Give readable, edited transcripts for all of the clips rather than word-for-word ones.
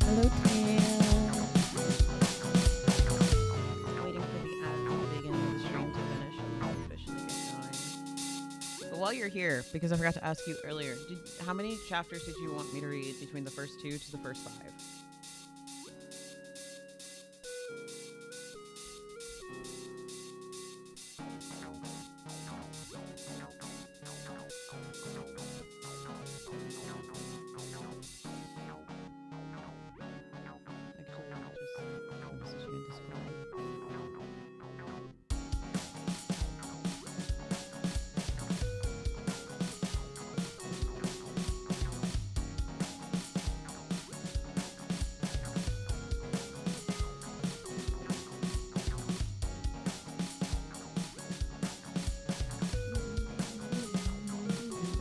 Hello, Tam. Waiting for the ad at the beginning of the stream to finish and then officially get going. But while you're here, because I forgot to ask you earlier, how many chapters did you want me to read between the first 2 to the first 5? Actually, I'll just message you in Discord.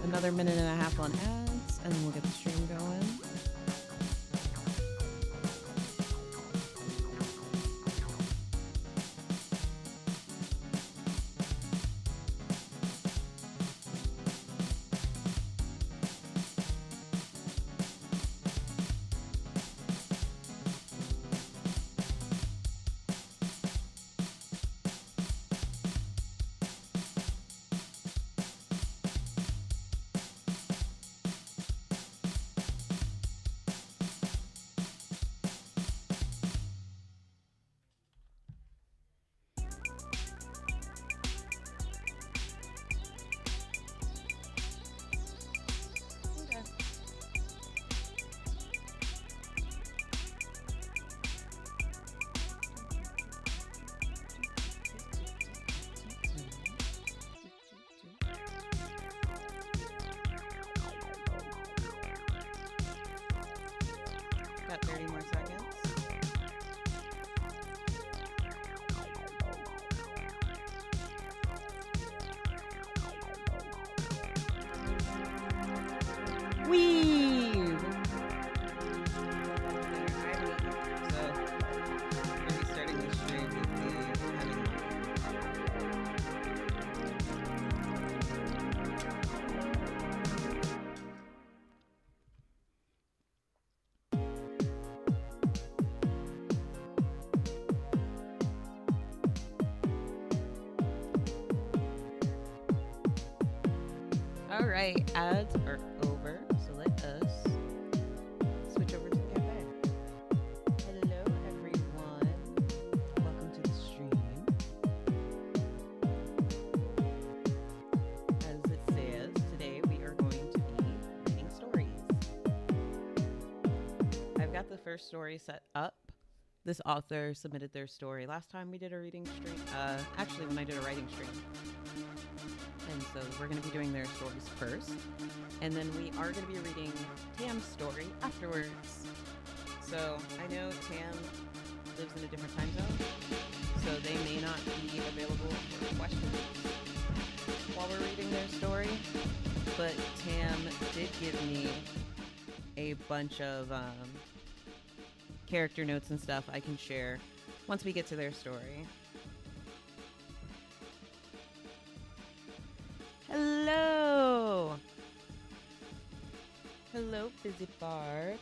Another minute and a half on ads, and then we'll get the stream going. right, ads are over, so let us switch over to the cafe. Hello, everyone. Welcome to the stream. As it says, today we are going to be reading stories. I've got the first story set up. This author submitted their story last time we did a reading stream. Actually, when I did a writing stream. And so we're going to be doing their stories first. And then we are going to be reading Tam's story afterwards. So I know Tam lives in a different time zone, so they may not be available for questions while we're reading their story. But Tam did give me a bunch of character notes and stuff I can share once we get to their story. Hello! Hello, Busy Bard.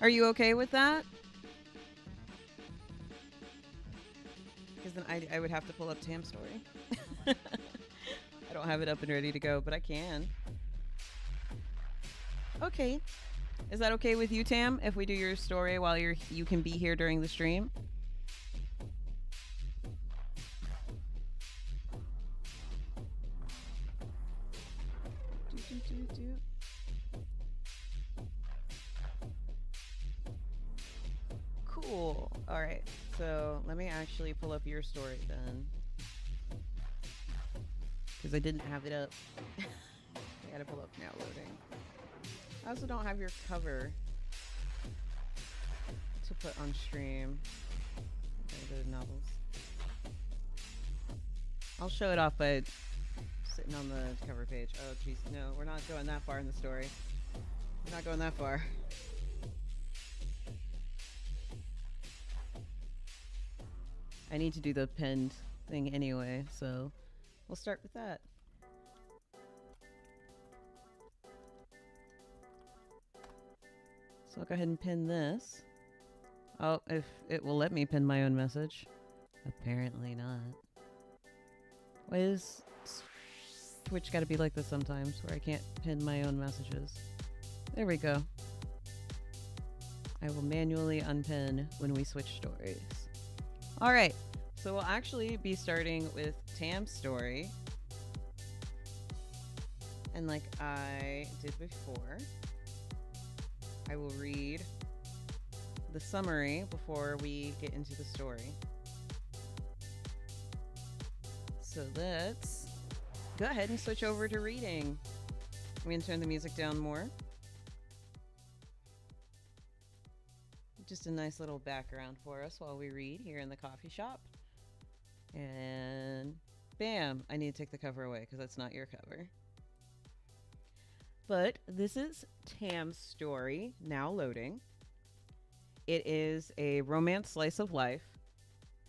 Are you okay with that? Because then I would have to pull up Tam's story. I don't have it up and ready to go, but I can. Okay. Is that okay with you, Tam, if we do your story while you can be here during the stream? Cool. All right. So let me actually pull up your story then, because I didn't have it up. I gotta pull up now. Loading. I also don't have your cover to put on stream. Okay, the novels. I'll show it off by sitting on the cover page. Oh, geez, no, we're not going that far in the story. We're not going that far. I need to do the pinned thing anyway, so we'll start with that. So I'll go ahead and pin this. Oh, if it will let me pin my own message. Apparently not. Why is Twitch gotta be like this sometimes, where I can't pin my own messages? There we go. I will manually unpin when we switch stories. All right, so we'll actually be starting with Tam's story. And like I did before, I will read the summary before we get into the story. So let's go ahead and switch over to reading. I'm going to turn the music down more. Just a nice little background for us while we read here in the coffee shop. And bam, I need to take the cover away because that's not your cover. But this is Tam's story, now loading. It is a romance slice of life,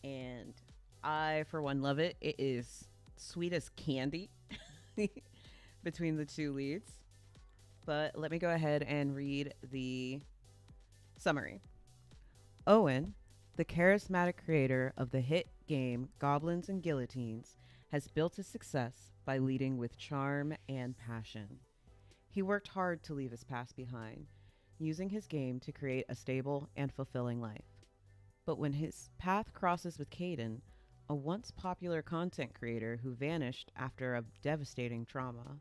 and I, for one, love it. It is sweet as candy between the two leads. But let me go ahead and read the summary. Owen, the charismatic creator of the hit game Goblins and Guillotines, has built his success by leading with charm and passion. He worked hard to leave his past behind, using his game to create a stable and fulfilling life. But when his path crosses with Caden, a once popular content creator who vanished after a devastating trauma,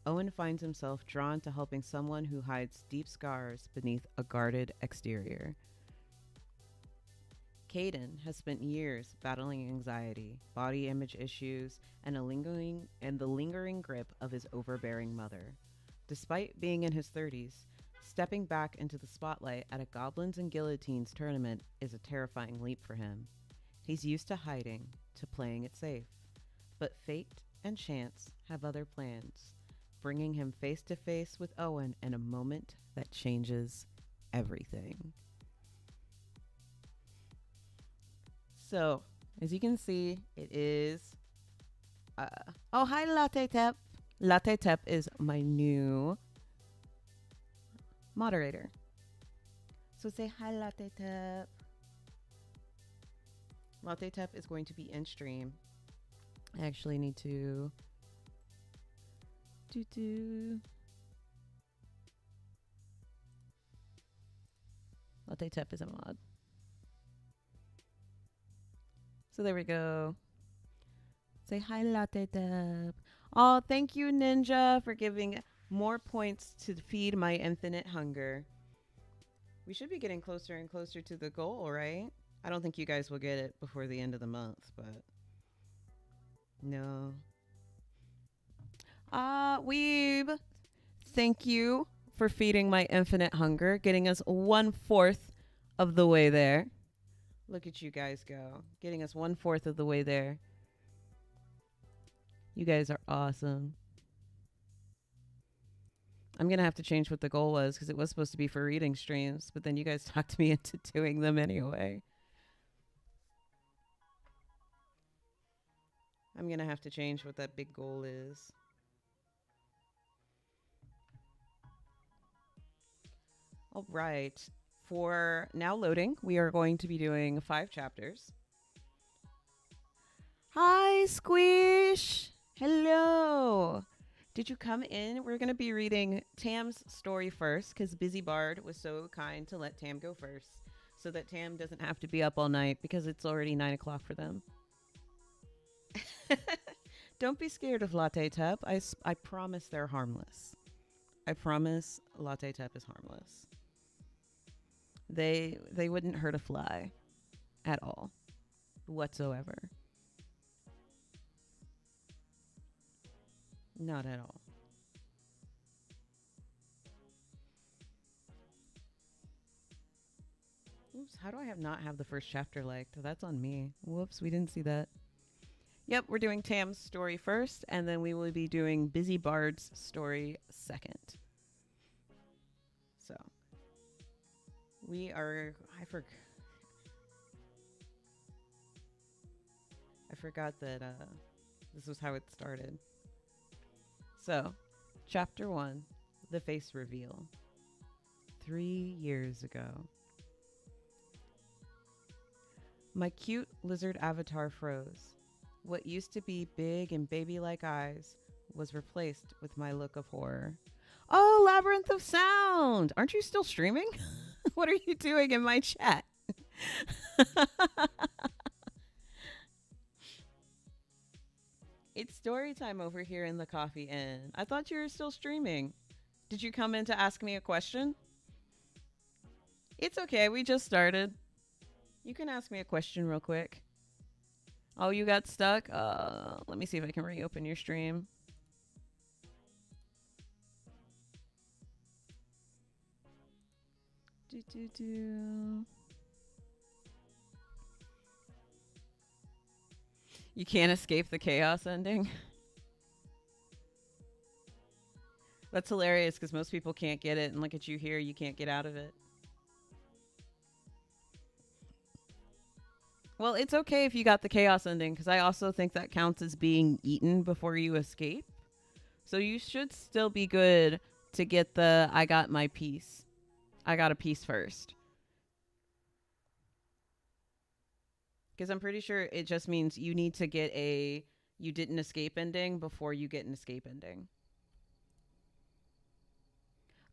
Owen finds himself drawn to helping someone who hides deep scars beneath a guarded exterior. Caden has spent years battling anxiety, body image issues, and the lingering grip of his overbearing mother. Despite being in his 30s, stepping back into the spotlight at a Goblins and Guillotines tournament is a terrifying leap for him. He's used to hiding, to playing it safe. But fate and chance have other plans, bringing him face to face with Owen in a moment that changes everything. So, as you can see, it is... oh, hi, Latte Tep. Latte Tep is my new moderator. So say hi, Latte Tep. Latte Tep is going to be in stream I actually need to do Latte Tep is a mod. So there we go. Say hi, Latte Tep. Oh, thank you, Ninja, for giving more points to feed my infinite hunger. We should be getting closer and closer to the goal, right? I don't think you guys will get it before the end of the month, but no. Weeb, thank you for feeding my infinite hunger, getting us 1/4 of the way there. Look at you guys go, getting us 1/4 of the way there. You guys are awesome. I'm going to have to change what the goal was because it was supposed to be for reading streams, but then you guys talked me into doing them anyway. I'm going to have to change what that big goal is. All right. For now loading, we are going to be doing 5 chapters. Hi, Squish. Hello. Did you come in? We're going to be reading Tam's story first because Busy Bard was so kind to let Tam go first so that Tam doesn't have to be up all night because it's already 9 o'clock for them. Don't be scared of Latte Tep. I promise they're harmless. I promise Latte Tep is harmless. They wouldn't hurt a fly at all whatsoever. Not at all. Oops, how do I not have the first chapter liked? That's on me. Whoops, we didn't see that. Yep, we're doing Tam's story first, and then we will be doing Busy Bard's story second. So, we are... I forgot that this was how it started. So, chapter 1, The Face Reveal. 3 years ago. My cute lizard avatar froze. What used to be big and baby-like eyes was replaced with my look of horror. Oh, Labyrinth of Sound! Aren't you still streaming? What are you doing in my chat? It's story time over here in the Coffee Inn. I thought you were still streaming. Did you come in to ask me a question? It's okay, we just started. You can ask me a question real quick. Oh, you got stuck? Let me see if I can reopen your stream. You can't escape the chaos ending. That's hilarious because most people can't get it, and look at you here, you can't get out of it. Well, it's okay if you got the chaos ending because I also think that counts as being eaten before you escape. So you should still be good to get the I got my piece. I got a piece first. Because I'm pretty sure it just means you need to get a you didn't escape ending before you get an escape ending.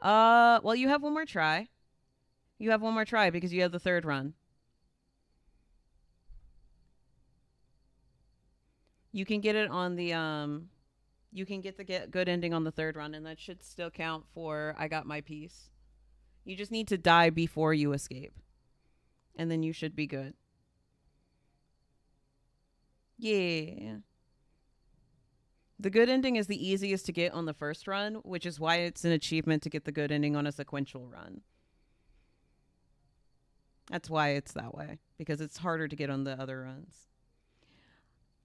Well, you have one more try. You have one more try because you have the third run. You can get it on the you can get the good ending on the third run, and that should still count for I got my piece. You just need to die before you escape, and then you should be good. Yeah. The good ending is the easiest to get on the first run, which is why it's an achievement to get the good ending on a sequential run. That's why it's that way, because it's harder to get on the other runs.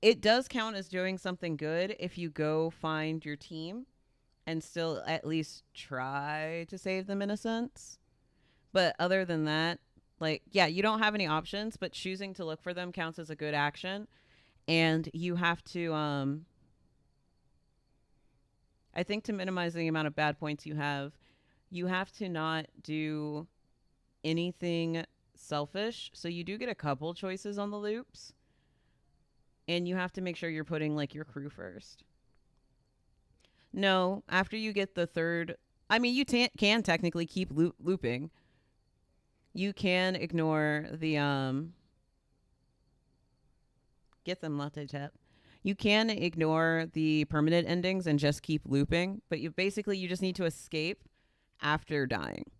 It does count as doing something good if you go find your team and still at least try to save them in a sense. But other than that, like, yeah, you don't have any options, but choosing to look for them counts as a good action. And you have to, I think to minimize the amount of bad points you have to not do anything selfish. So you do get a couple choices on the loops. And you have to make sure you're putting like your crew first. No, after you get the third, I mean, you can technically keep looping. You can ignore the get them latte tap. You can ignore the permanent endings and just keep looping, but you just need to escape after dying.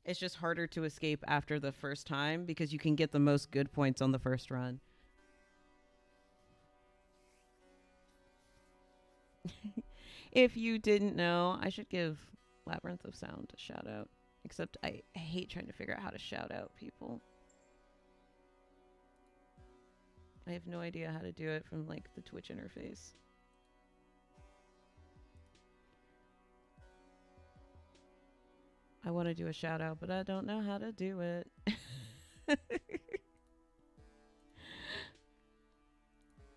It's just harder to escape after the first time because you can get the most good points on the first run. If you didn't know, I should give Labyrinth of Sound a shout out. Except I hate trying to figure out how to shout out people. I have no idea how to do it from like the Twitch interface. I want to do a shout out, but I don't know how to do it.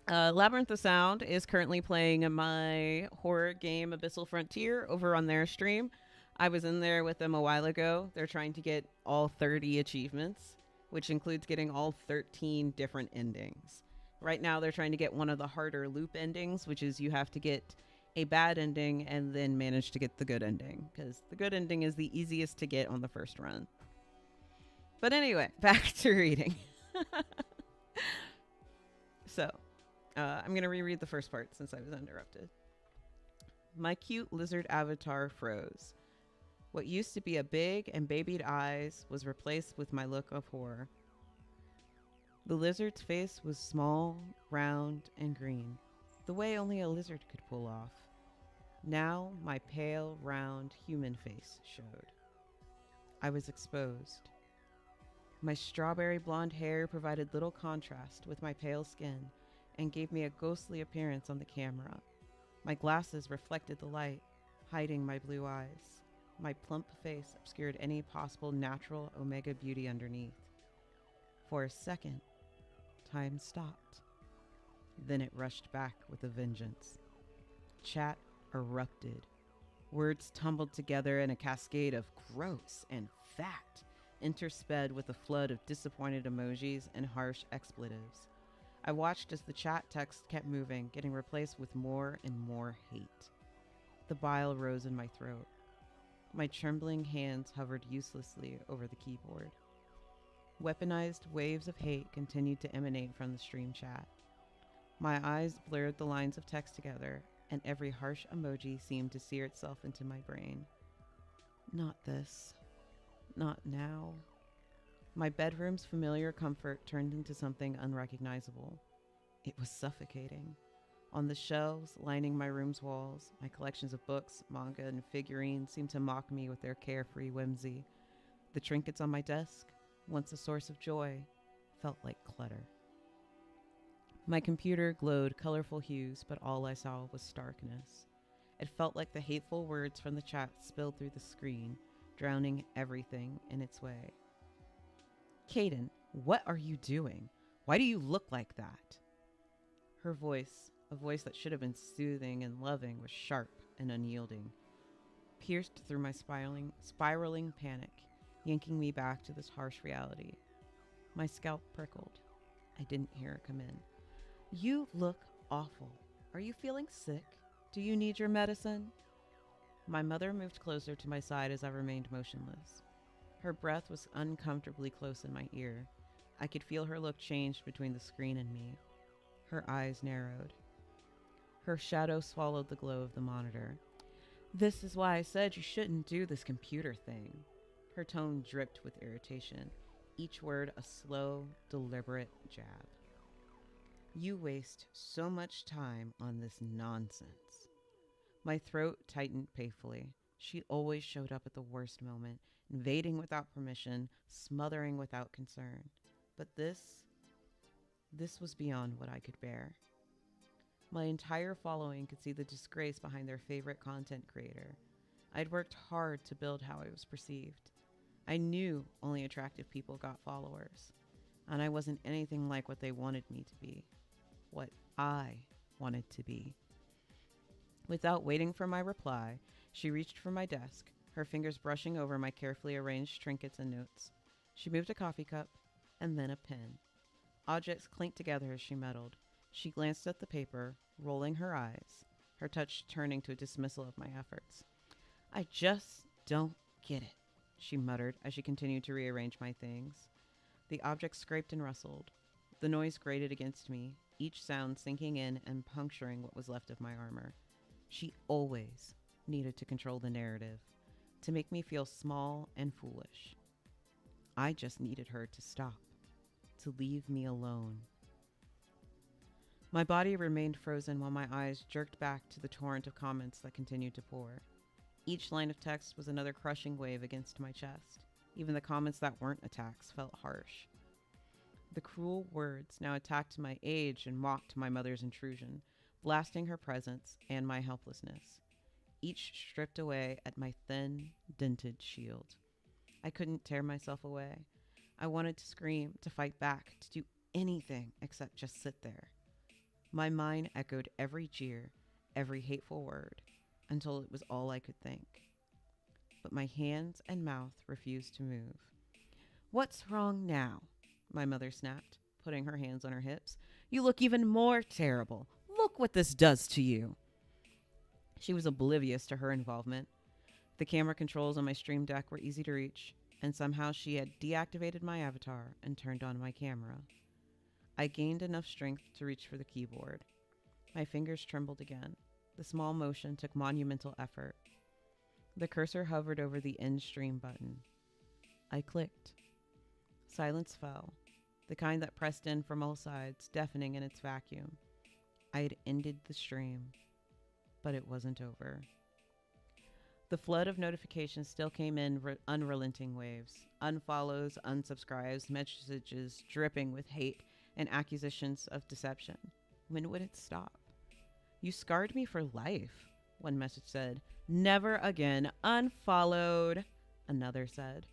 Labyrinth of Sound is currently playing my horror game Abyssal Frontier over on their stream. I was in there with them a while ago. They're trying to get all 30 achievements, which includes getting all 13 different endings. Right now, they're trying to get one of the harder loop endings, which is you have to get a bad ending and then manage to get the good ending, because the good ending is the easiest to get on the first run. But anyway, back to reading. So, I'm going to reread the first part since I was interrupted. My cute lizard avatar froze. What used to be a big and babied eyes was replaced with my look of horror. The lizard's face was small, round, and green, the way only a lizard could pull off. Now my pale, round, human face showed. I was exposed. My strawberry blonde hair provided little contrast with my pale skin and gave me a ghostly appearance on the camera. My glasses reflected the light, hiding my blue eyes. My plump face obscured any possible natural omega beauty underneath. For a second, time stopped. Then it rushed back with a vengeance. Chat erupted. Words tumbled together in a cascade of gross and fat, intersped with a flood of disappointed emojis and harsh expletives. I watched as the chat text kept moving, getting replaced with more and more hate. The bile rose in my throat. My trembling hands hovered uselessly over the keyboard. Weaponized waves of hate continued to emanate from the stream chat. My eyes blurred the lines of text together, and every harsh emoji seemed to sear itself into my brain. Not this. Not now. My bedroom's familiar comfort turned into something unrecognizable. It was suffocating. On the shelves lining my room's walls, my collections of books, manga, and figurines seemed to mock me with their carefree whimsy. The trinkets on my desk, once a source of joy, felt like clutter. My computer glowed colorful hues, but all I saw was starkness. It felt like the hateful words from the chat spilled through the screen, drowning everything in its way. Kaden, what are you doing? Why do you look like that? Her voice, a voice that should have been soothing and loving, was sharp and unyielding, pierced through my spiraling panic, yanking me back to this harsh reality. My scalp prickled. I didn't hear her come in. You look awful. Are you feeling sick? Do you need your medicine? My mother moved closer to my side as I remained motionless. Her breath was uncomfortably close in my ear. I could feel her look change between the screen and me. Her eyes narrowed. Her shadow swallowed the glow of the monitor. This is why I said you shouldn't do this computer thing. Her tone dripped with irritation, each word a slow, deliberate jab. You waste so much time on this nonsense. My throat tightened painfully. She always showed up at the worst moment, invading without permission, smothering without concern. But this was beyond what I could bear. My entire following could see the disgrace behind their favorite content creator. I'd worked hard to build how I was perceived. I knew only attractive people got followers, and I wasn't anything like what they wanted me to be, what I wanted to be. Without waiting for my reply, she reached for my desk, her fingers brushing over my carefully arranged trinkets and notes. She moved a coffee cup, and then a pen. Objects clinked together as she meddled. She glanced at the paper, rolling her eyes, her touch turning to a dismissal of my efforts. I just don't get it, she muttered as she continued to rearrange my things. The objects scraped and rustled. The noise grated against me, each sound sinking in and puncturing what was left of my armor. She always needed to control the narrative, to make me feel small and foolish. I just needed her to stop, to leave me alone. My body remained frozen while my eyes jerked back to the torrent of comments that continued to pour. Each line of text was another crushing wave against my chest. Even the comments that weren't attacks felt harsh. The cruel words now attacked my age and mocked my mother's intrusion, blasting her presence and my helplessness. Each stripped away at my thin, dented shield. I couldn't tear myself away. I wanted to scream, to fight back, to do anything except just sit there. My mind echoed every jeer, every hateful word, until it was all I could think. But my hands and mouth refused to move. "What's wrong now?" my mother snapped, putting her hands on her hips. "You look even more terrible. Look what this does to you." She was oblivious to her involvement. The camera controls on my stream deck were easy to reach, and somehow she had deactivated my avatar and turned on my camera. I gained enough strength to reach for the keyboard. My fingers trembled again. The small motion took monumental effort. The cursor hovered over the end stream button. I clicked. Silence fell, the kind that pressed in from all sides, deafening in its vacuum. I had ended the stream, but it wasn't over. The flood of notifications still came in unrelenting waves. Unfollows, unsubscribes, messages dripping with hate and accusations of deception. When would it stop? "You scarred me for life," one message said. "Never again. Unfollowed," another said.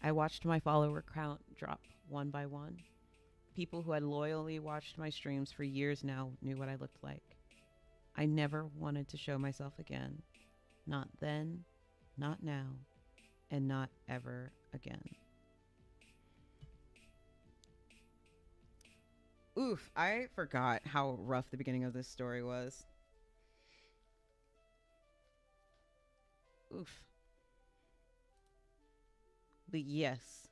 I watched my follower count drop one by one. People who had loyally watched my streams for years now knew what I looked like. I never wanted to show myself again. Not then, not now, and not ever again. Oof, I forgot how rough the beginning of this story was. Oof. But yes,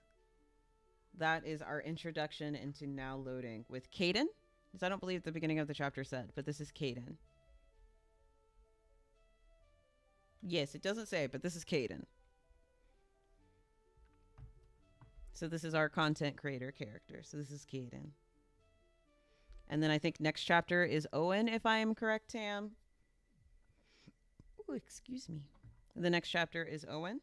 that is our introduction into Now Loading with Caden. Because I don't believe the beginning of the chapter said, but this is Caden. Yes, it doesn't say, but this is Caden. So this is our content creator character. So this is Caden. And then I think next chapter is Owen, if I am correct, Tam. Oh, excuse me. The next chapter is Owen.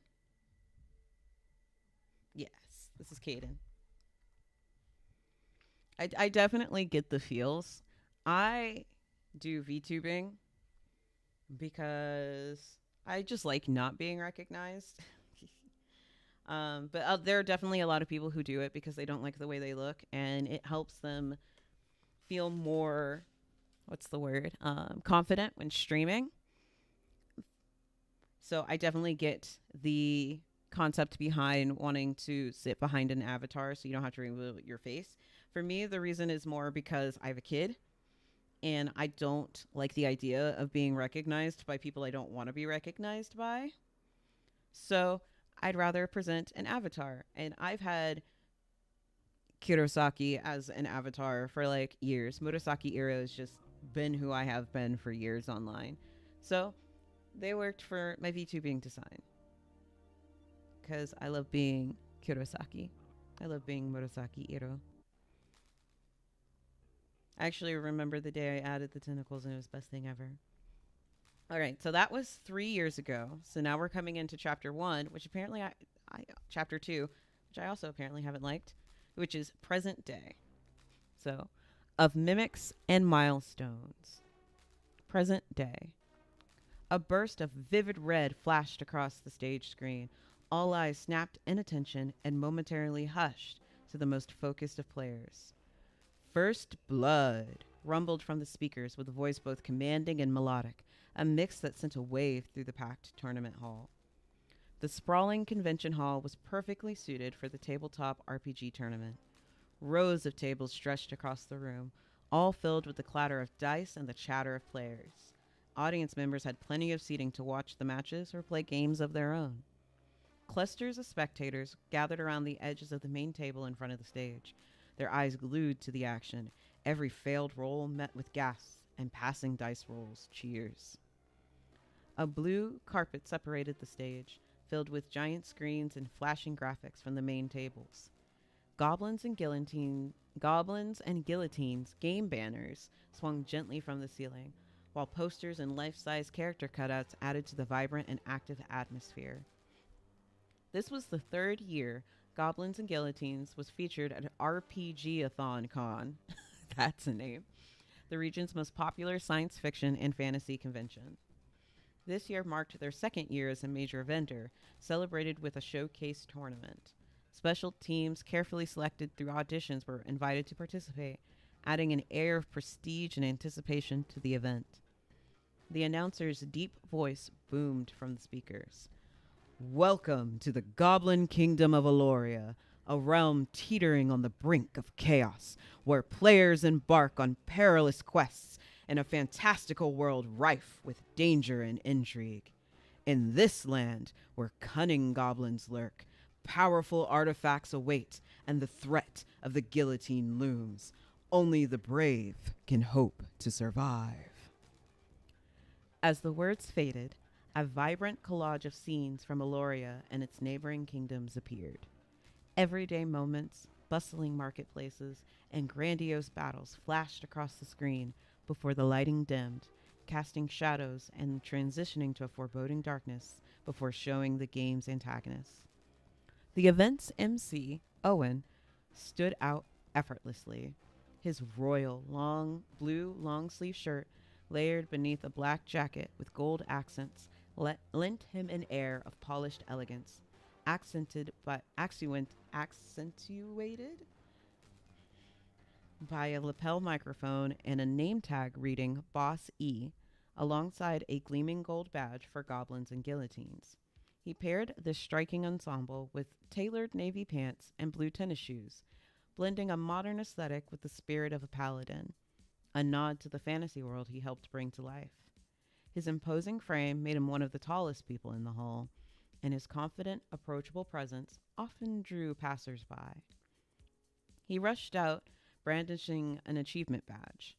Yes, this is Caden. I definitely get the feels. I do VTubing because I just like not being recognized. But there are definitely a lot of people who do it because they don't like the way they look, and it helps them feel more, what's the word, confident when streaming. So I definitely get the concept behind wanting to sit behind an avatar so you don't have to reveal your face. For me, the reason is more because I have a kid and I don't like the idea of being recognized by people I don't want to be recognized by. So I'd rather present an avatar. And I've had Kurosaki as an avatar for like years. Murasaki Iro has just been who I have been for years online. So they worked for my VTubing design because I love being Kurosaki. I love being Murasaki Iro. I actually remember the day I added the tentacles and it was the best thing ever. All right, so that was 3 years ago. So now we're coming into chapter 1, which apparently chapter 2, which I also apparently haven't liked, which is present day. So, of mimics and milestones. Present day. A burst of vivid red flashed across the stage screen. All eyes snapped in attention and momentarily hushed to the most focused of players. "First blood," rumbled from the speakers with a voice both commanding and melodic, a mix that sent a wave through the packed tournament hall. The sprawling convention hall was perfectly suited for the tabletop RPG tournament. Rows of tables stretched across the room, all filled with the clatter of dice and the chatter of players. Audience members had plenty of seating to watch the matches or play games of their own. Clusters of spectators gathered around the edges of the main table in front of the stage, their eyes glued to the action, every failed roll met with gasps and passing dice rolls, cheers. A blue carpet separated the stage, filled with giant screens and flashing graphics from the main tables. Goblins and guillotines game banners swung gently from the ceiling, while posters and life-size character cutouts added to the vibrant and active atmosphere. This was the third year Goblins and Guillotines was featured at RPG-a-thon Con. That's a name. The region's most popular science fiction and fantasy convention. This year marked their second year as a major vendor, celebrated with a showcase tournament. Special teams carefully selected through auditions were invited to participate, adding an air of prestige and anticipation to the event. The announcer's deep voice boomed from the speakers. Welcome to the Goblin Kingdom of Aloria, a realm teetering on the brink of chaos, where players embark on perilous quests in a fantastical world rife with danger and intrigue. In this land, where cunning goblins lurk, powerful artifacts await, and the threat of the guillotine looms, only the brave can hope to survive. As the words faded, a vibrant collage of scenes from Aloria and its neighboring kingdoms appeared. Everyday moments, bustling marketplaces, and grandiose battles flashed across the screen before the lighting dimmed, casting shadows and transitioning to a foreboding darkness before showing the game's antagonists. The event's MC, Owen, stood out effortlessly. His royal, blue long-sleeve shirt, layered beneath a black jacket with gold accents, lent him an air of polished elegance, accentuated by a lapel microphone and a name tag reading Boss E, alongside a gleaming gold badge for goblins and guillotines. He paired this striking ensemble with tailored navy pants and blue tennis shoes, blending a modern aesthetic with the spirit of a paladin, a nod to the fantasy world he helped bring to life. His imposing frame made him one of the tallest people in the hall, and his confident, approachable presence often drew passers-by. He rushed out, brandishing an achievement badge,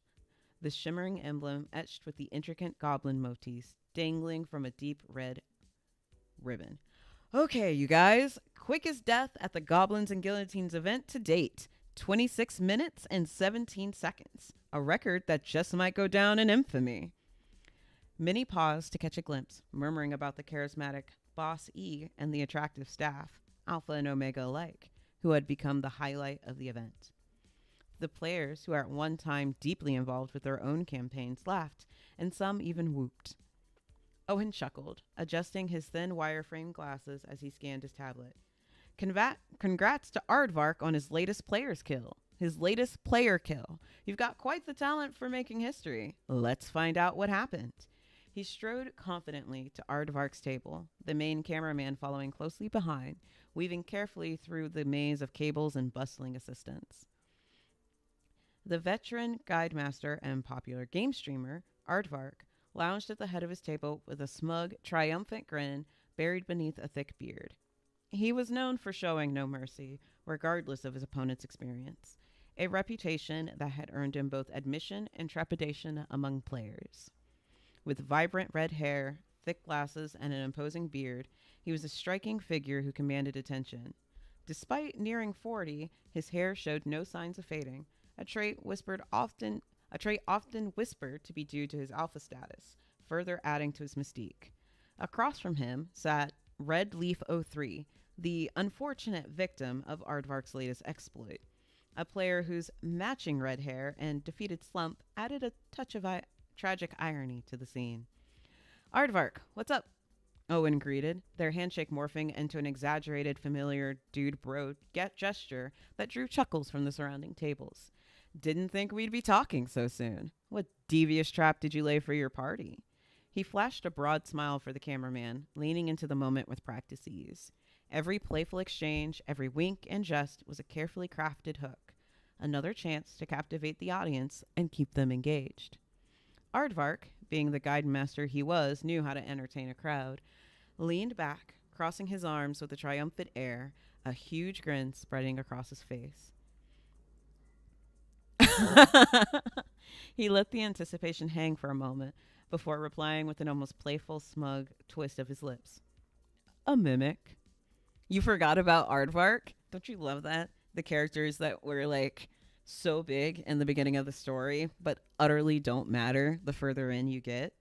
the shimmering emblem etched with the intricate goblin motifs dangling from a deep red ribbon. Okay, you guys, quickest death at the Goblins and Guillotines event to date. 26 minutes and 17 seconds. A record that just might go down in infamy. Many paused to catch a glimpse, murmuring about the charismatic Boss E and the attractive staff, Alpha and Omega alike, who had become the highlight of the event. The players, who are at one time deeply involved with their own campaigns, laughed, and some even whooped. Owen chuckled, adjusting his thin wireframe glasses as he scanned his tablet. Congrats to Aardvark on his latest player's kill. His latest player kill. You've got quite the talent for making history. Let's find out what happened. He strode confidently to Aardvark's table, the main cameraman following closely behind, weaving carefully through the maze of cables and bustling assistants. The veteran guide master and popular game streamer, Aardvark, lounged at the head of his table with a smug, triumphant grin buried beneath a thick beard. He was known for showing no mercy, regardless of his opponent's experience, a reputation that had earned him both admission and trepidation among players. With vibrant red hair, thick glasses, and an imposing beard, he was a striking figure who commanded attention. Despite nearing 40, his hair showed no signs of fading, a trait often whispered to be due to his alpha status, further adding to his mystique. Across from him sat Red Leaf 03, the unfortunate victim of Aardvark's latest exploit, a player whose matching red hair and defeated slump added a touch of tragic irony to the scene. Aardvark, what's up? Owen greeted, their handshake morphing into an exaggerated familiar dude-bro gesture that drew chuckles from the surrounding tables. Didn't think we'd be talking so soon. What devious trap did you lay for your party? He flashed a broad smile for the cameraman, leaning into the moment with practice ease. Every playful exchange, every wink and jest was a carefully crafted hook, another chance to captivate the audience and keep them engaged. Aardvark, being the guide master he was, knew how to entertain a crowd, leaned back, crossing his arms with a triumphant air, a huge grin spreading across his face. He let the anticipation hang for a moment before replying with an almost playful, smug twist of his lips. A mimic. You forgot about Aardvark? Don't you love that? The characters that were like so big in the beginning of the story, but utterly don't matter the further in you get.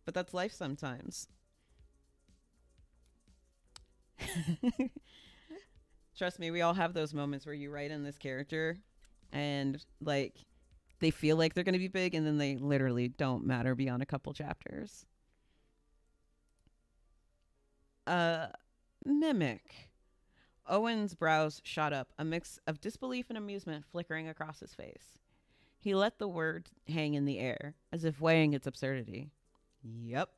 But that's life sometimes. Trust me, we all have those moments where you write in this character and like they feel like they're going to be big and then they literally don't matter beyond a couple chapters. Mimic. Owen's brows shot up, a mix of disbelief and amusement flickering across his face. He let the word hang in the air, as if weighing its absurdity. Yep,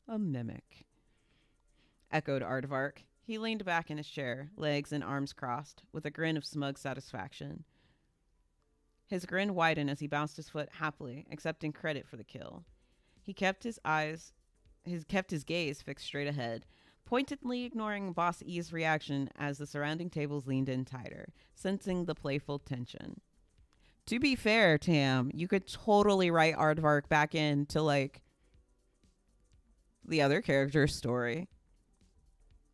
a mimic, echoed Aardvark. He leaned back in his chair, legs and arms crossed, with a grin of smug satisfaction. His grin widened as he bounced his foot happily, accepting credit for the kill. He kept his gaze fixed straight ahead, pointedly ignoring Boss E's reaction as the surrounding tables leaned in tighter, sensing the playful tension. To be fair, Tam, you could totally write Aardvark back into like the other character's story.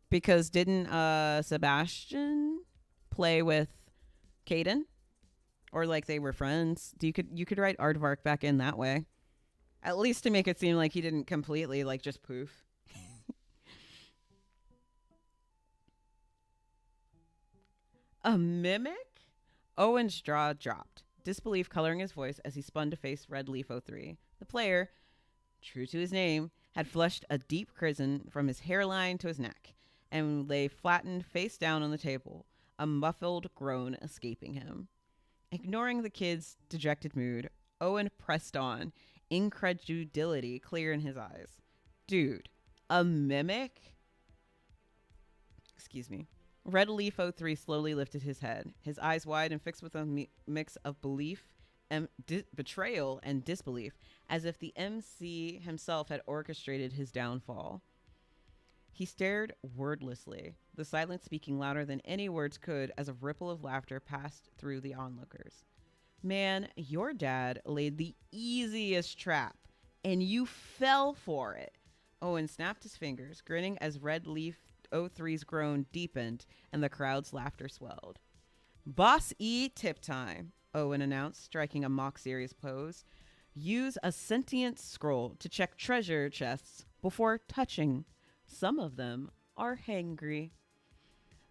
Because didn't Sebastian play with Caden? Or like they were friends? You could write Aardvark back in that way. At least to make it seem like he didn't completely like just poof. A mimic? Owen's jaw dropped, disbelief coloring his voice as he spun to face Red Leaf 03. The player, true to his name, had flushed a deep crimson from his hairline to his neck and lay flattened face down on the table, a muffled groan escaping him. Ignoring the kid's dejected mood, Owen pressed on, incredulity clear in his eyes. Dude, a mimic? Excuse me. Red Leaf 03 slowly lifted his head, his eyes wide and fixed with a mix of belief, betrayal, and disbelief, as if the MC himself had orchestrated his downfall. He stared wordlessly, the silence speaking louder than any words could as a ripple of laughter passed through the onlookers. Man, your dad laid the easiest trap, and you fell for it. Owen snapped his fingers, grinning as Red Leaf 03's groan deepened and the crowd's laughter swelled. Boss E tip time, Owen announced, striking a mock serious pose. Use a sentient scroll to check treasure chests before touching. Some of them are hangry.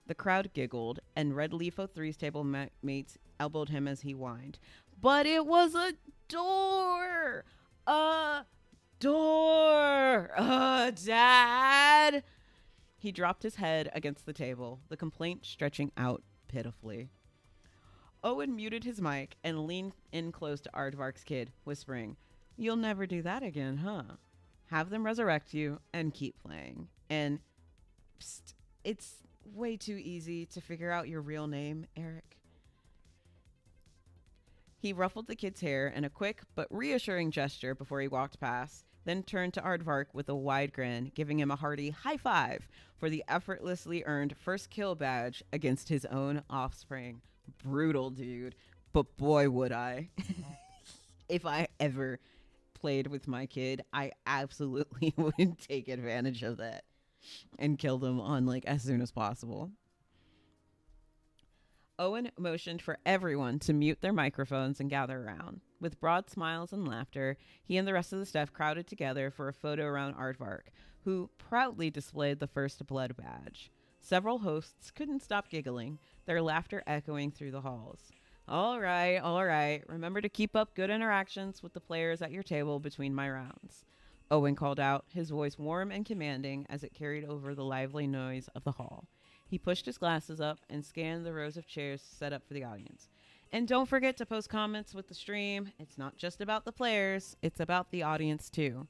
The crowd giggled, and Red Leaf 03's table mates elbowed him as he whined. But it was a door! A door! Dad! He dropped his head against the table, the complaint stretching out pitifully. Owen muted his mic and leaned in close to Aardvark's kid, whispering, "You'll never do that again, huh? Have them resurrect you and keep playing. And, psst, it's way too easy to figure out your real name, Eric." He ruffled the kid's hair in a quick but reassuring gesture before he walked past, then turned to Aardvark with a wide grin, giving him a hearty high five for the effortlessly earned first kill badge against his own offspring. Brutal, dude. But boy, would I. If I ever played with my kid, I absolutely would take advantage of that and kill them on like as soon as possible. Owen motioned for everyone to mute their microphones and gather around. With broad smiles and laughter, he and the rest of the staff crowded together for a photo around Aardvark, who proudly displayed the first blood badge. Several hosts couldn't stop giggling, their laughter echoing through the halls. All right. Remember to keep up good interactions with the players at your table between my rounds," Owen called out, his voice warm and commanding as it carried over the lively noise of the hall. He pushed his glasses up and scanned the rows of chairs set up for the audience. "And don't forget to post comments with the stream. It's not just about the players, it's about the audience too."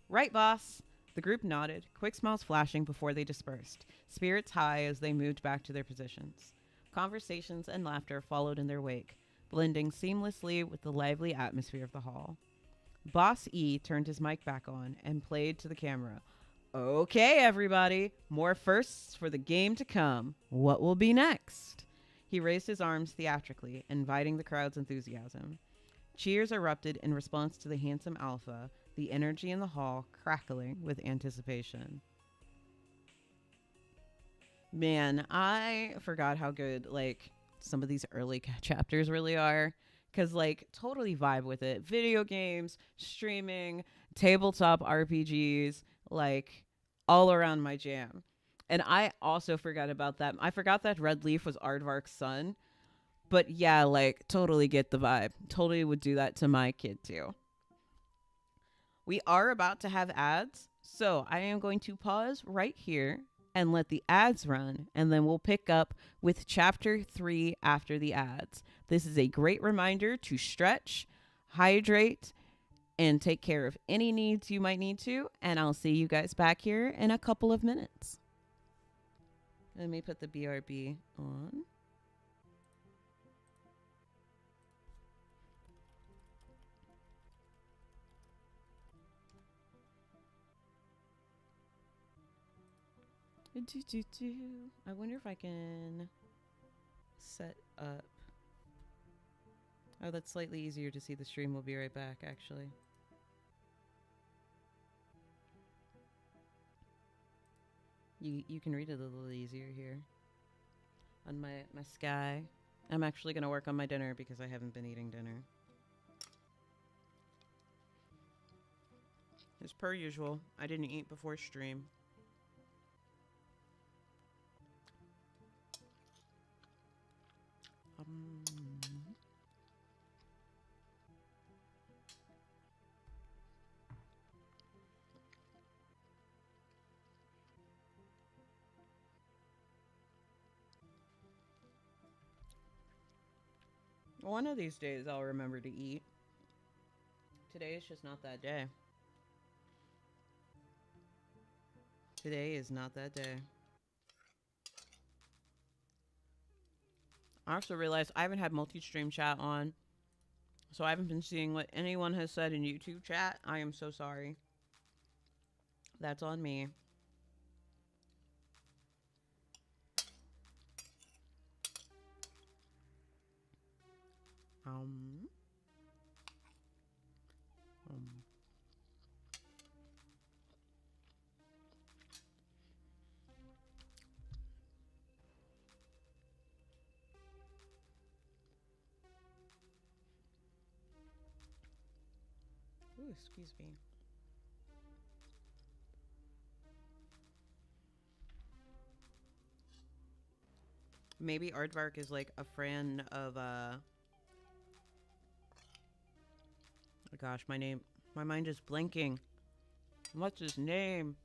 "Right, boss." The group nodded, quick smiles flashing before they dispersed, spirits high as they moved back to their positions. Conversations and laughter followed in their wake, blending seamlessly with the lively atmosphere of the hall. Boss E turned his mic back on and played to the camera. Okay, everybody, more firsts for the game to come. What will be next? He raised his arms theatrically, inviting the crowd's enthusiasm. Cheers erupted in response to the handsome alpha, the energy in the hall crackling with anticipation. Man, I forgot how good, like, some of these early chapters really are. Because, like, totally vibe with it. Video games, streaming, tabletop RPGs, like, all around my jam. And I also forgot about that. I forgot that Red Leaf was Aardvark's son. But yeah, like, totally get the vibe. Totally would do that to my kid, too. We are about to have ads, so I am going to pause right here and let the ads run, and then we'll pick up with chapter 3 after the ads. This is a great reminder to stretch, hydrate, and take care of any needs you might need to, and I'll see you guys back here in a couple of minutes. Let me put the BRB on. I wonder if I can set up. Oh, that's slightly easier to see the stream. We'll be right back, actually. You can read it a little easier here. On my sky. I'm actually going to work on my dinner because I haven't been eating dinner. As per usual, I didn't eat before stream. One of these days I'll remember to eat. Today is just not that day. Today is not that day. I also realized I haven't had multi-stream chat on, so I haven't been seeing what anyone has said in YouTube chat. I am so sorry. That's on me. Um. Ooh, excuse me. Maybe Aardvark is like a friend of oh gosh, my mind is blanking. What's his name?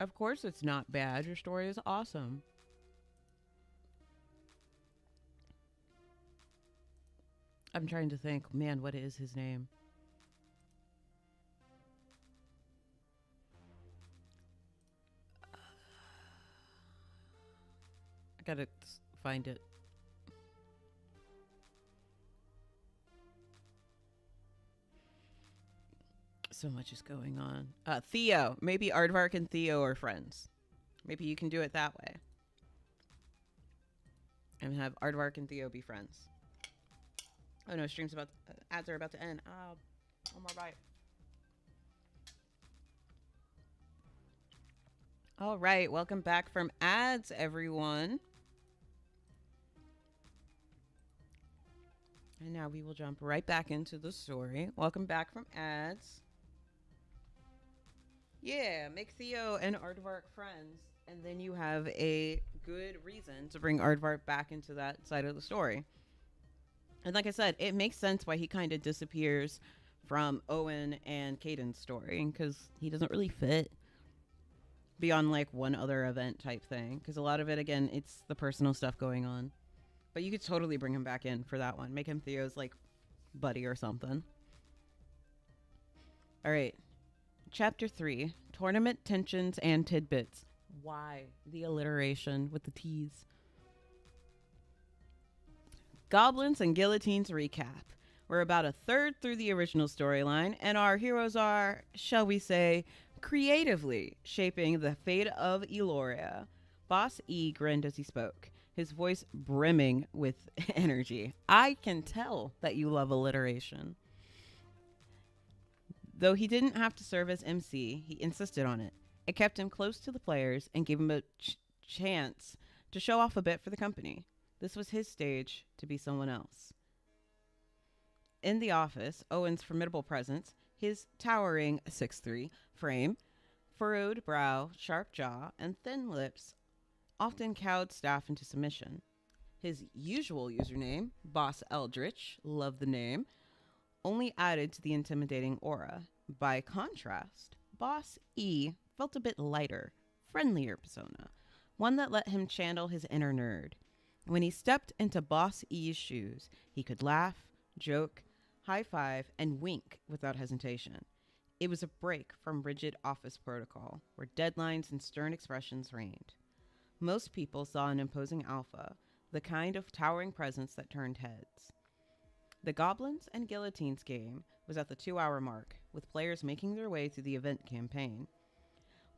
Of course it's not bad. Your story is awesome. I'm trying to think. Man, what is his name? I gotta find it. So much is going on. Theo. Maybe Aardvark and Theo are friends. Maybe you can do it that way. And have Aardvark and Theo be friends. Oh no, stream's about ads are about to end. One more bite. All right, welcome back from ads, everyone. And now we will jump right back into the story. Welcome back from ads. Yeah, make Theo and Aardvark friends, and then you have a good reason to bring Aardvark back into that side of the story. And like I said, it makes sense why he kind of disappears from Owen and Caden's story, because he doesn't really fit beyond like one other event type thing. Because a lot of it, again, it's the personal stuff going on. But you could totally bring him back in for that one. Make him Theo's like buddy or something. All right. Chapter 3, Tournament tensions and tidbits. Why the alliteration with the T's? Goblins and Guillotines recap. We're about a third through the original storyline, and our heroes are, shall we say, creatively shaping the fate of Eloria. Boss E grinned as he spoke, his voice brimming with energy. I can tell that you love alliteration. Though he didn't have to serve as MC, he insisted on it. It kept him close to the players and gave him a chance to show off a bit for the company. This was his stage to be someone else. In the office, Owen's formidable presence, his towering 6'3" frame, furrowed brow, sharp jaw, and thin lips often cowed staff into submission. His usual username, Boss Eldritch, love the name, only added to the intimidating aura. By contrast, Boss E felt a bit lighter, friendlier persona, one that let him channel his inner nerd. When he stepped into Boss E's shoes, he could laugh, joke, high five, and wink without hesitation. It was a break from rigid office protocol, where deadlines and stern expressions reigned. Most people saw an imposing alpha, the kind of towering presence that turned heads. The Goblins and Guillotines game was at the 2-hour mark, with players making their way through the event campaign.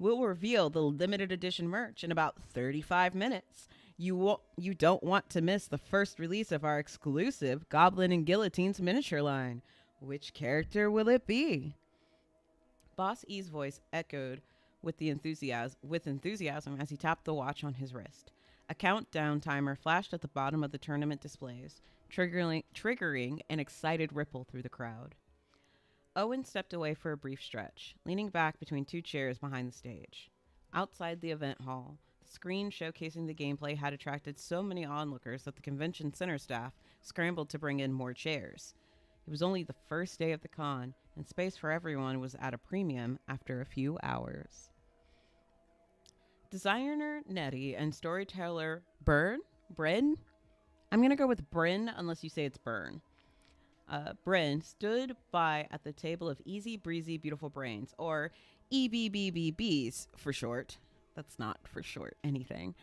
We'll reveal the limited edition merch in about 35 minutes. You don't want to miss the first release of our exclusive Goblin and Guillotines miniature line. Which character will it be? Boss E's voice echoed with enthusiasm as he tapped the watch on his wrist. A countdown timer flashed at the bottom of the tournament displays, triggering an excited ripple through the crowd. Owen stepped away for a brief stretch, leaning back between two chairs behind the stage. Outside the event hall, the screen showcasing the gameplay had attracted so many onlookers that the convention center staff scrambled to bring in more chairs. It was only the first day of the con, and space for everyone was at a premium after a few hours. Designer Nettie and storyteller Bryn? I'm going to go with Bryn unless you say it's Burn. Bryn stood by at the table of Easy Breezy Beautiful Brains, or EBBBBs for short. That's not for short anything.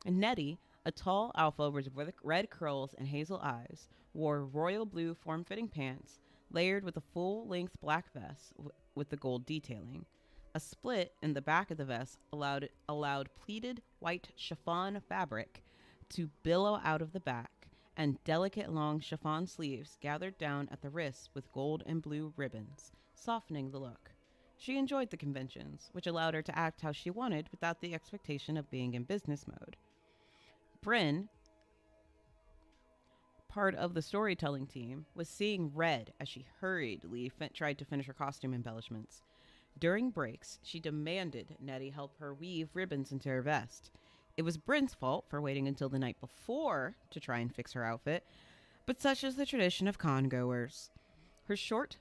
And Nettie, a tall alpha with red curls and hazel eyes, wore royal blue form-fitting pants layered with a full-length black vest with the gold detailing. A split in the back of the vest allowed pleated white chiffon fabric to billow out of the back, and delicate long chiffon sleeves gathered down at the wrists with gold and blue ribbons, softening the look. She enjoyed the conventions, which allowed her to act how she wanted without the expectation of being in business mode. Bryn, part of the storytelling team, was seeing red as she hurriedly tried to finish her costume embellishments. During breaks, she demanded Nettie help her weave ribbons into her vest. It was Bryn's fault for waiting until the night before to try and fix her outfit, but such is the tradition of con-goers. Her short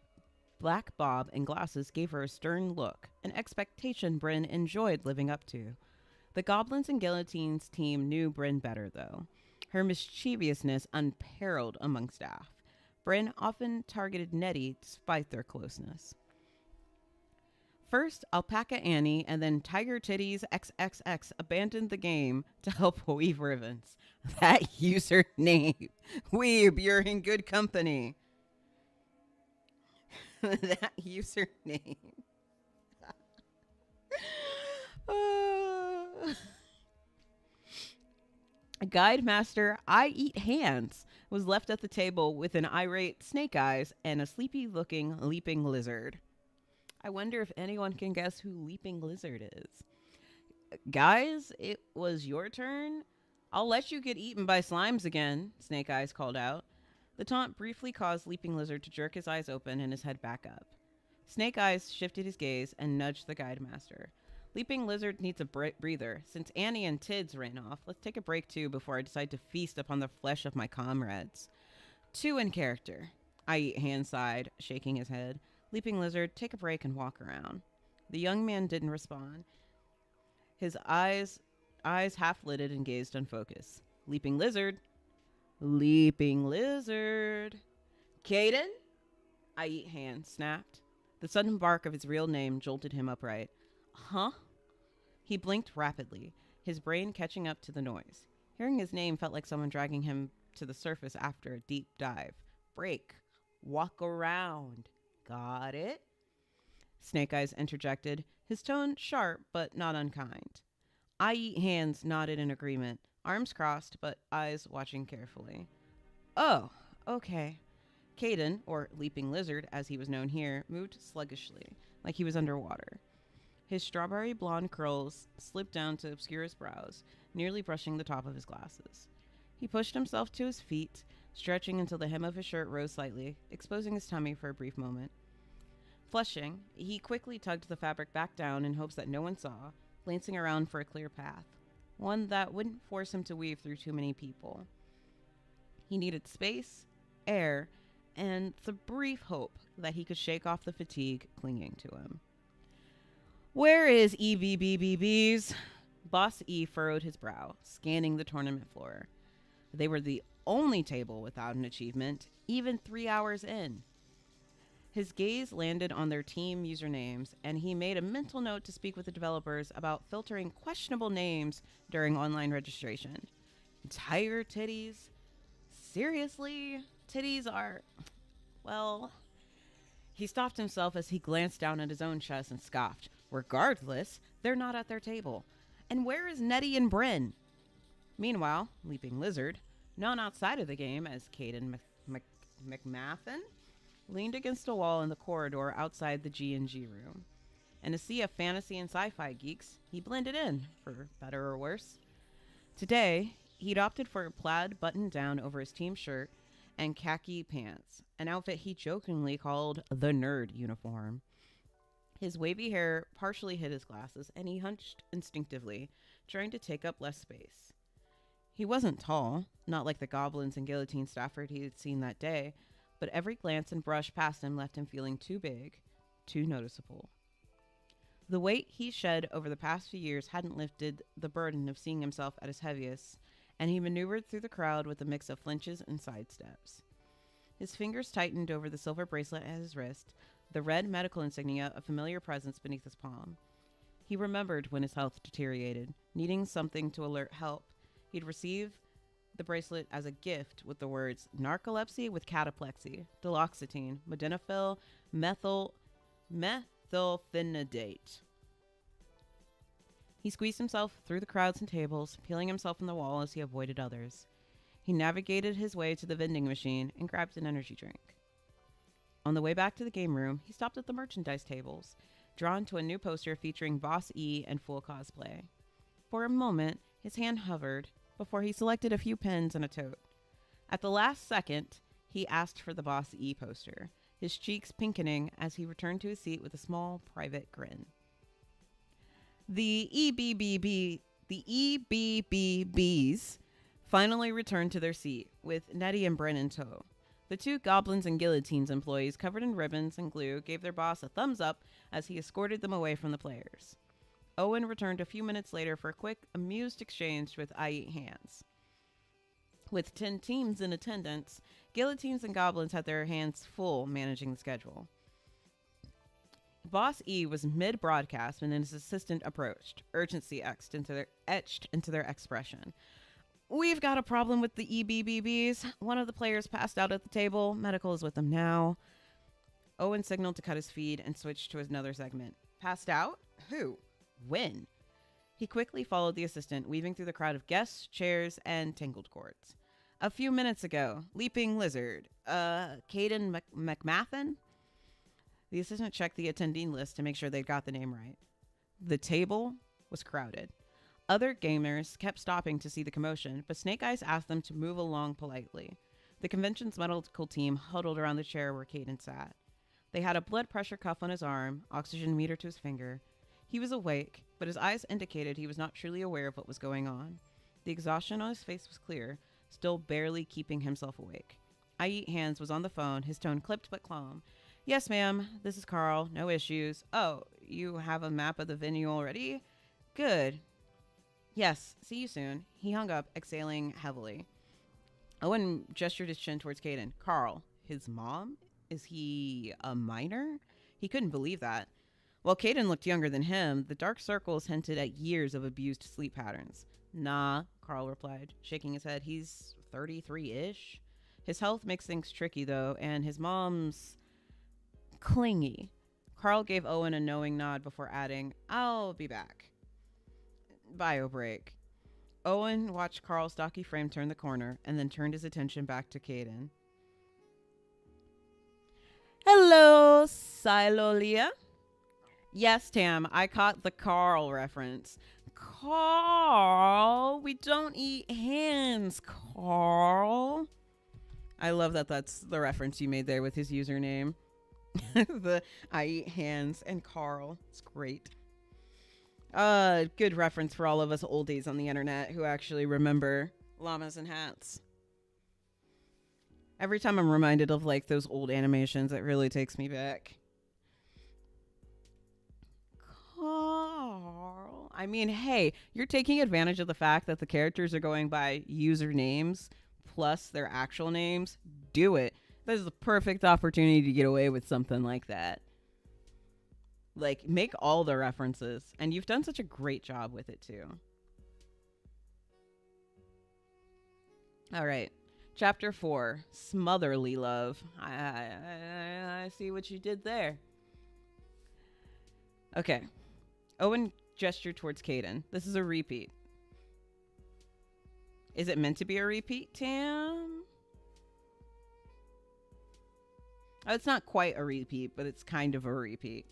black bob and glasses gave her a stern look, an expectation Bryn enjoyed living up to. The Goblins and Guillotines team knew Bryn better, though. Her mischievousness unparalleled among staff. Bryn often targeted Nettie despite their closeness. First, Alpaca Annie and then Tiger Titties XXX abandoned the game to help weave ribbons. That username. Weeb, you're in good company. That username. Guide Master I Eat Hands was left at the table with an irate Snake Eyes and a sleepy-looking Leaping Lizard. I wonder if anyone can guess who Leaping Lizard is. Guys, it was your turn. I'll let you get eaten by slimes again, Snake Eyes called out. The taunt briefly caused Leaping Lizard to jerk his eyes open and his head back up. Snake Eyes shifted his gaze and nudged the Guide Master. Leaping Lizard needs a breather. Since Annie and Tids ran off, let's take a break too before I decide to feast upon the flesh of my comrades. 2 in character. I Eat Hand sighed, shaking his head. Leaping Lizard, take a break and walk around. The young man didn't respond. His eyes half-lidded and gazed unfocused. Leaping Lizard. Leaping Lizard. Caden? I Eat Hand snapped. The sudden bark of his real name jolted him upright. Huh? He blinked rapidly, his brain catching up to the noise. Hearing his name felt like someone dragging him to the surface after a deep dive. Break. Walk around. Got it? Snake Eyes interjected, his tone sharp but not unkind. I Eat Hands nodded in agreement, arms crossed but eyes watching carefully. Oh, okay. Caden, or Leaping Lizard as he was known here, moved sluggishly, like he was underwater. His strawberry blonde curls slipped down to obscure his brows, nearly brushing the top of his glasses. He pushed himself to his feet, stretching until the hem of his shirt rose slightly, exposing his tummy for a brief moment. Flushing, he quickly tugged the fabric back down in hopes that no one saw, glancing around for a clear path, one that wouldn't force him to weave through too many people. He needed space, air, and the brief hope that he could shake off the fatigue clinging to him. Where is EBBBBs? Boss E furrowed his brow, scanning the tournament floor. They were the only table without an achievement, even 3 hours in. His gaze landed on their team usernames, and he made a mental note to speak with the developers about filtering questionable names during online registration. Tiger titties? Seriously? Titties are... well... He stopped himself as he glanced down at his own chest and scoffed. Regardless, they're not at their table. And where is Nettie and Bryn? Meanwhile, Leaping Lizard, known outside of the game as Caden McMaffin, leaned against a wall in the corridor outside the G&G room. In a sea of fantasy and sci-fi geeks, he blended in, for better or worse. Today, he'd opted for a plaid button-down over his team shirt and khaki pants, an outfit he jokingly called the nerd uniform. His wavy hair partially hid his glasses, and he hunched instinctively, trying to take up less space. He wasn't tall, not like the goblins and guillotine Stafford he had seen that day, but every glance and brush past him left him feeling too big, too noticeable. The weight he shed over the past few years hadn't lifted the burden of seeing himself at his heaviest, and he maneuvered through the crowd with a mix of flinches and sidesteps. His fingers tightened over the silver bracelet at his wrist, the red medical insignia a familiar presence beneath his palm. He remembered when his health deteriorated, needing something to alert help. He'd receive the bracelet as a gift with the words narcolepsy with cataplexy, duloxetine, modafinil, methylphenidate. He squeezed himself through the crowds and tables, peeling himself from the wall as he avoided others. He navigated his way to the vending machine and grabbed an energy drink. On the way back to the game room, he stopped at the merchandise tables, drawn to a new poster featuring Boss E and full cosplay. For a moment, his hand hovered before he selected a few pens and a tote. At the last second, he asked for the Boss E poster, his cheeks pinkening as he returned to his seat with a small, private grin. The EBBBs finally returned to their seat, with Nettie and Bryn in tow. The two goblins and guillotines employees covered in ribbons and glue gave their boss a thumbs up as he escorted them away from the players. Owen returned a few minutes later for a quick, amused exchange with I Eat Hands. With 10 teams in attendance, guillotines and goblins had their hands full managing the schedule. Boss E was mid-broadcast when his assistant approached, urgency etched into their expression. We've got a problem with the EBBBs. One of the players passed out at the table. Medical is with them now. Owen signaled to cut his feed and switched to another segment. Passed out? Who? When? He quickly followed the assistant, weaving through the crowd of guests, chairs, and tangled cords. A few minutes ago, Leaping Lizard. Caden McMaffin? The assistant checked the attendee list to make sure they'd got the name right. The table was crowded. Other gamers kept stopping to see the commotion, but Snake Eyes asked them to move along politely. The convention's medical team huddled around the chair where Caden sat. They had a blood pressure cuff on his arm, oxygen meter to his finger. He was awake, but his eyes indicated he was not truly aware of what was going on. The exhaustion on his face was clear, still barely keeping himself awake. I Eat Hands was on the phone, his tone clipped but calm. Yes, ma'am. This is Carl. No issues. Oh, you have a map of the venue already? Good. Yes, see you soon. He hung up, exhaling heavily. Owen gestured his chin towards Caden. Carl, his mom? Is he a minor? He couldn't believe that. While Caden looked younger than him, the dark circles hinted at years of abused sleep patterns. Nah, Carl replied, shaking his head. He's 33 ish. His health makes things tricky, though, and his mom's clingy. Carl gave Owen a knowing nod before adding, I'll be back. Bio break. Owen watched Carl's stocky frame turn the corner and then turned his attention back to Caden. Hello, Silolia. Yes, Tam, I caught the Carl reference. Carl, we don't eat hands, Carl. I love that that's the reference you made there with his username. The I eat hands and Carl. It's great. Good reference for all of us oldies on the internet who actually remember llamas and hats. Every time I'm reminded of like those old animations, it really takes me back. Carl. I mean, hey, you're taking advantage of the fact that the characters are going by usernames plus their actual names. Do it. This is the perfect opportunity to get away with something like that. Like, make all the references. And you've done such a great job with it, too. All right. Chapter 4, Smotherly Love. I see what you did there. Okay. Owen gestured towards Caden. This is a repeat. Is it meant to be a repeat, Tam? Oh, it's not quite a repeat, but it's kind of a repeat.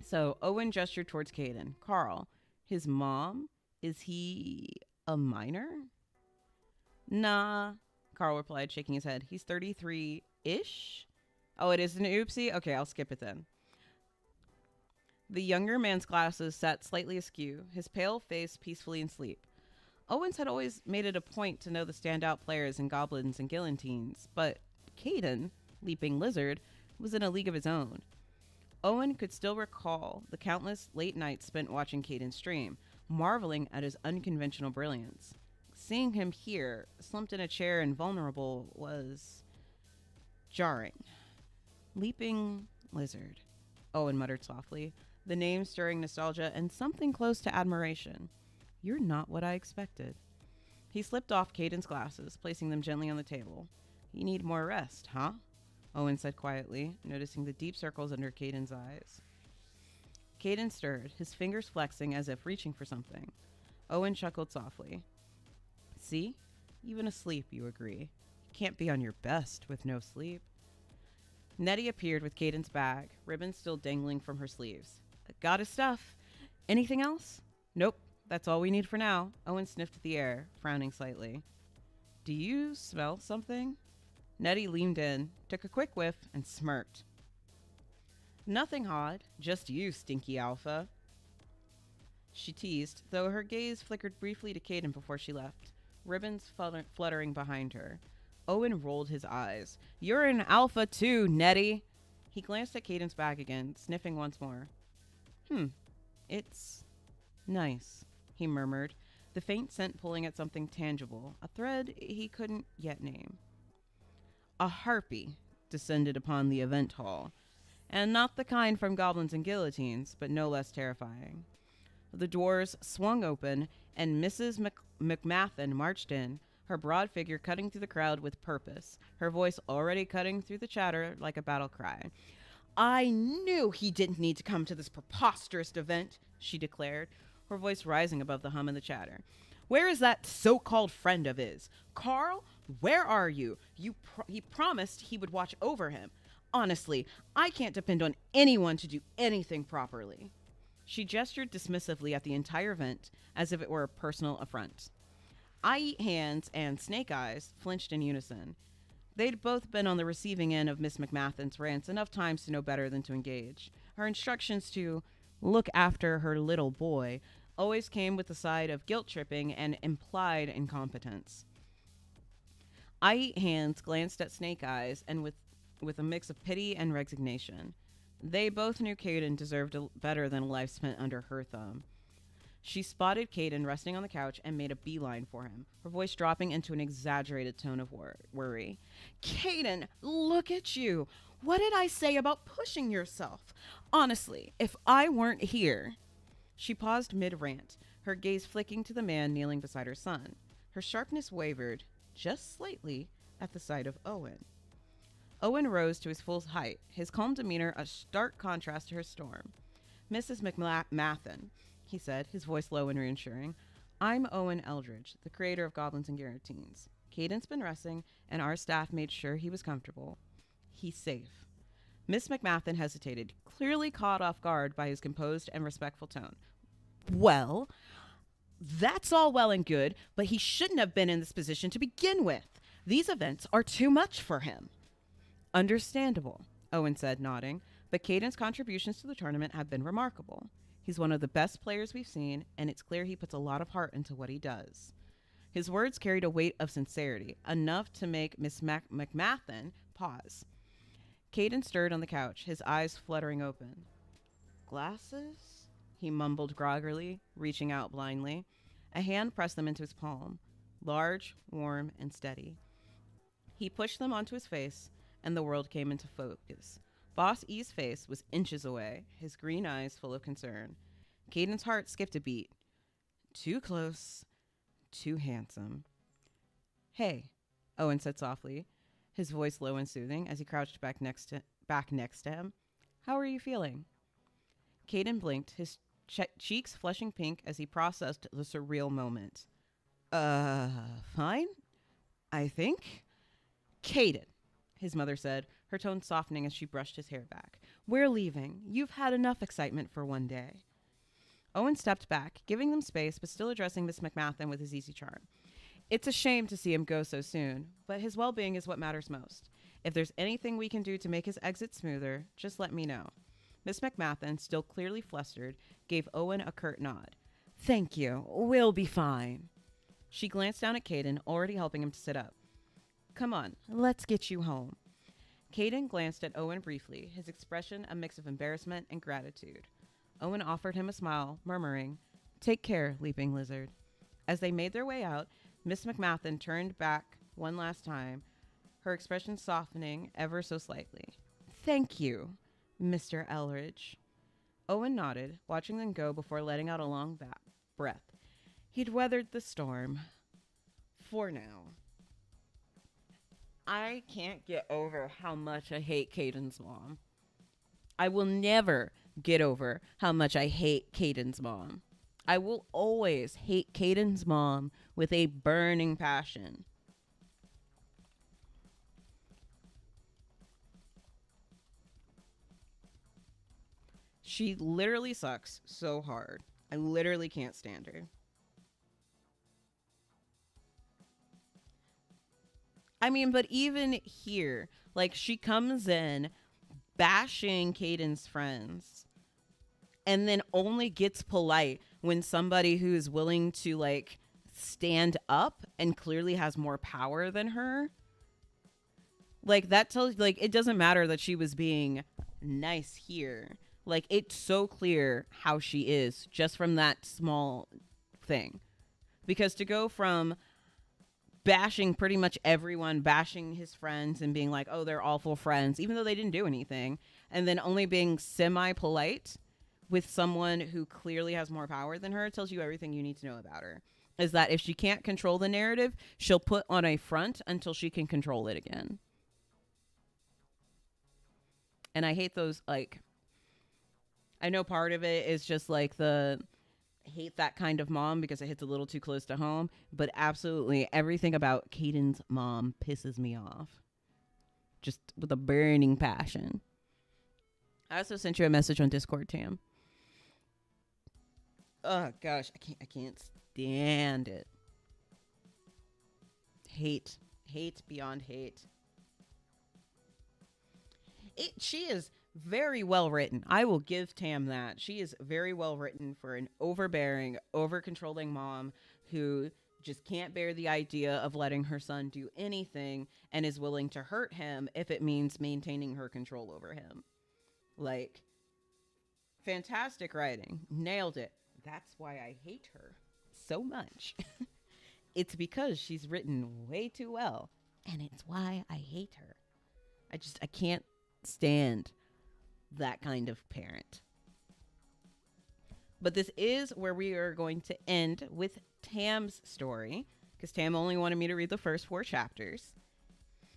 So Owen gestured towards Caden. Carl, his mom, is he a minor? Nah, Carl replied, shaking his head. He's 33-ish? Oh, it is an oopsie? Okay, I'll skip it then. The younger man's glasses sat slightly askew, his pale face peacefully in sleep. Owens had always made it a point to know the standout players in Goblins and Guillotines, but Caden, Leaping Lizard, was in a league of his own. Owen could still recall the countless late nights spent watching Caden stream, marveling at his unconventional brilliance. Seeing him here, slumped in a chair and vulnerable, was jarring. Leaping Lizard, Owen muttered softly, the name stirring nostalgia and something close to admiration. You're not what I expected. He slipped off Caden's glasses, placing them gently on the table. You need more rest, huh? Owen said quietly, noticing the deep circles under Caden's eyes. Caden stirred, his fingers flexing as if reaching for something. Owen chuckled softly. See? Even asleep, you agree. You can't be on your best with no sleep. Nettie appeared with Caden's bag, ribbons still dangling from her sleeves. Got his stuff. Anything else? Nope, that's all we need for now. Owen sniffed the air, frowning slightly. Do you smell something? Nettie leaned in, took a quick whiff, and smirked. Nothing odd, just you, stinky alpha. She teased, though her gaze flickered briefly to Caden before she left, ribbons fluttering behind her. Owen rolled his eyes. You're an alpha too, Nettie. He glanced at Caden's bag again, sniffing once more. It's nice, he murmured, the faint scent pulling at something tangible, a thread he couldn't yet name. A harpy descended upon the event hall, and not the kind from Goblins and Guillotines, but no less terrifying. The doors swung open, and Mrs. McMathen marched in, her broad figure cutting through the crowd with purpose, her voice already cutting through the chatter like a battle cry. I knew he didn't need to come to this preposterous event, she declared, her voice rising above the hum and the chatter. Where is that so-called friend of his? Carl, where are you? He promised he would watch over him. Honestly, I can't depend on anyone to do anything properly. She gestured dismissively at the entire event, as if it were a personal affront. I Eat Hands and Snake Eyes flinched in unison. They'd both been on the receiving end of Miss McMathen's rants enough times to know better than to engage. Her instructions to look after her little boy always came with the side of guilt-tripping and implied incompetence. I Eat Hands glanced at Snake Eyes and with a mix of pity and resignation. They both knew Caden deserved better than a life spent under her thumb. She spotted Caden resting on the couch and made a beeline for him, her voice dropping into an exaggerated tone of worry. Caden, look at you! What did I say about pushing yourself? Honestly, if I weren't here. She paused mid rant, her gaze flicking to the man kneeling beside her son. Her sharpness wavered, just slightly, at the sight of Owen. Owen rose to his full height, his calm demeanor a stark contrast to her storm. Mrs. McMathen, he said, his voice low and reassuring. I'm Owen Eldridge, the creator of Goblins and Garrotines. Caden's been resting, and our staff made sure he was comfortable. He's safe. Miss McMathen hesitated, clearly caught off guard by his composed and respectful tone. Well, that's all well and good, but he shouldn't have been in this position to begin with. These events are too much for him. Understandable, Owen said, nodding, but Caden's contributions to the tournament have been remarkable. He's one of the best players we've seen, and it's clear he puts a lot of heart into what he does. His words carried a weight of sincerity, enough to make Miss McMathen pause. Caden stirred on the couch, his eyes fluttering open. Glasses? He mumbled groggily, reaching out blindly. A hand pressed them into his palm, large, warm, and steady. He pushed them onto his face, and the world came into focus. Boss E's face was inches away, his green eyes full of concern. Caden's heart skipped a beat. Too close, too handsome. Hey, Owen said softly, his voice low and soothing as he crouched back next to him. How are you feeling? Caden blinked, his cheeks flushing pink as he processed the surreal moment. Fine, I think. Caden, his mother said, her tone softening as she brushed his hair back. We're leaving. You've had enough excitement for one day. Owen stepped back, giving them space, but still addressing Miss McMathen with his easy charm. It's a shame to see him go so soon, but his well-being is what matters most. If there's anything we can do to make his exit smoother, just let me know. Miss McMathen, still clearly flustered, gave Owen a curt nod. Thank you. We'll be fine. She glanced down at Caden, already helping him to sit up. Come on, let's get you home. Caden glanced at Owen briefly, his expression a mix of embarrassment and gratitude. Owen offered him a smile, murmuring, Take care, leaping lizard. As they made their way out, Miss McMathen turned back one last time, her expression softening ever so slightly. Thank you, Mr. Elridge. Owen nodded, watching them go before letting out a long breath. He'd weathered the storm. For now. I can't get over how much I hate Caden's mom. I will never get over how much I hate Caden's mom. I will always hate Caden's mom with a burning passion. She literally sucks so hard. I literally can't stand her. I mean, but even here, like, she comes in bashing Caden's friends and then only gets polite when somebody who's willing to, like, stand up and clearly has more power than her. Like, that tells, like, it doesn't matter that she was being nice here. Like, it's so clear how she is just from that small thing. Because to go from bashing pretty much everyone, bashing his friends and being like, oh, they're awful friends, even though they didn't do anything, and then only being semi-polite with someone who clearly has more power than her, tells you everything you need to know about her. Is that if she can't control the narrative, she'll put on a front until she can control it again. And I hate those, like, I know part of it is just like the hate that kind of mom because it hits a little too close to home, but absolutely everything about Caden's mom pisses me off, just with a burning passion. I also sent you a message on Discord, Tam. Oh gosh, I can't stand it. Hate beyond hate. She is very well written. I will give Tam that. She is very well written for an overbearing, over-controlling mom who just can't bear the idea of letting her son do anything and is willing to hurt him if it means maintaining her control over him. Like, fantastic writing. Nailed it. That's why I hate her so much. It's because she's written way too well, and it's why I hate her. I can't stand that kind of parent. But this is where we are going to end with Tam's story, because Tam only wanted me to read the first 4 chapters.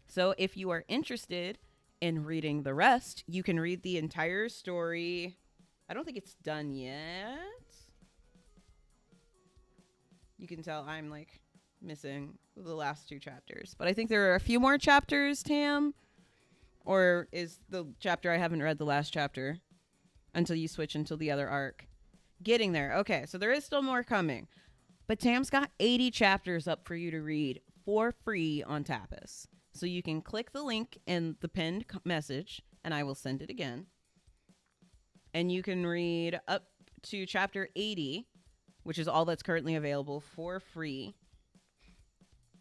So if you are interested in reading the rest, you can read the entire story. I don't think it's done yet. You can tell I'm like missing the last 2 chapters. But I think there are a few more chapters, Tam. Or is the chapter I haven't read the last chapter until you switch into the other arc? Getting there. Okay, so there is still more coming. But Tam's got 80 chapters up for you to read for free on Tapas. So you can click the link in the pinned message, and I will send it again. And you can read up to chapter 80, which is all that's currently available for free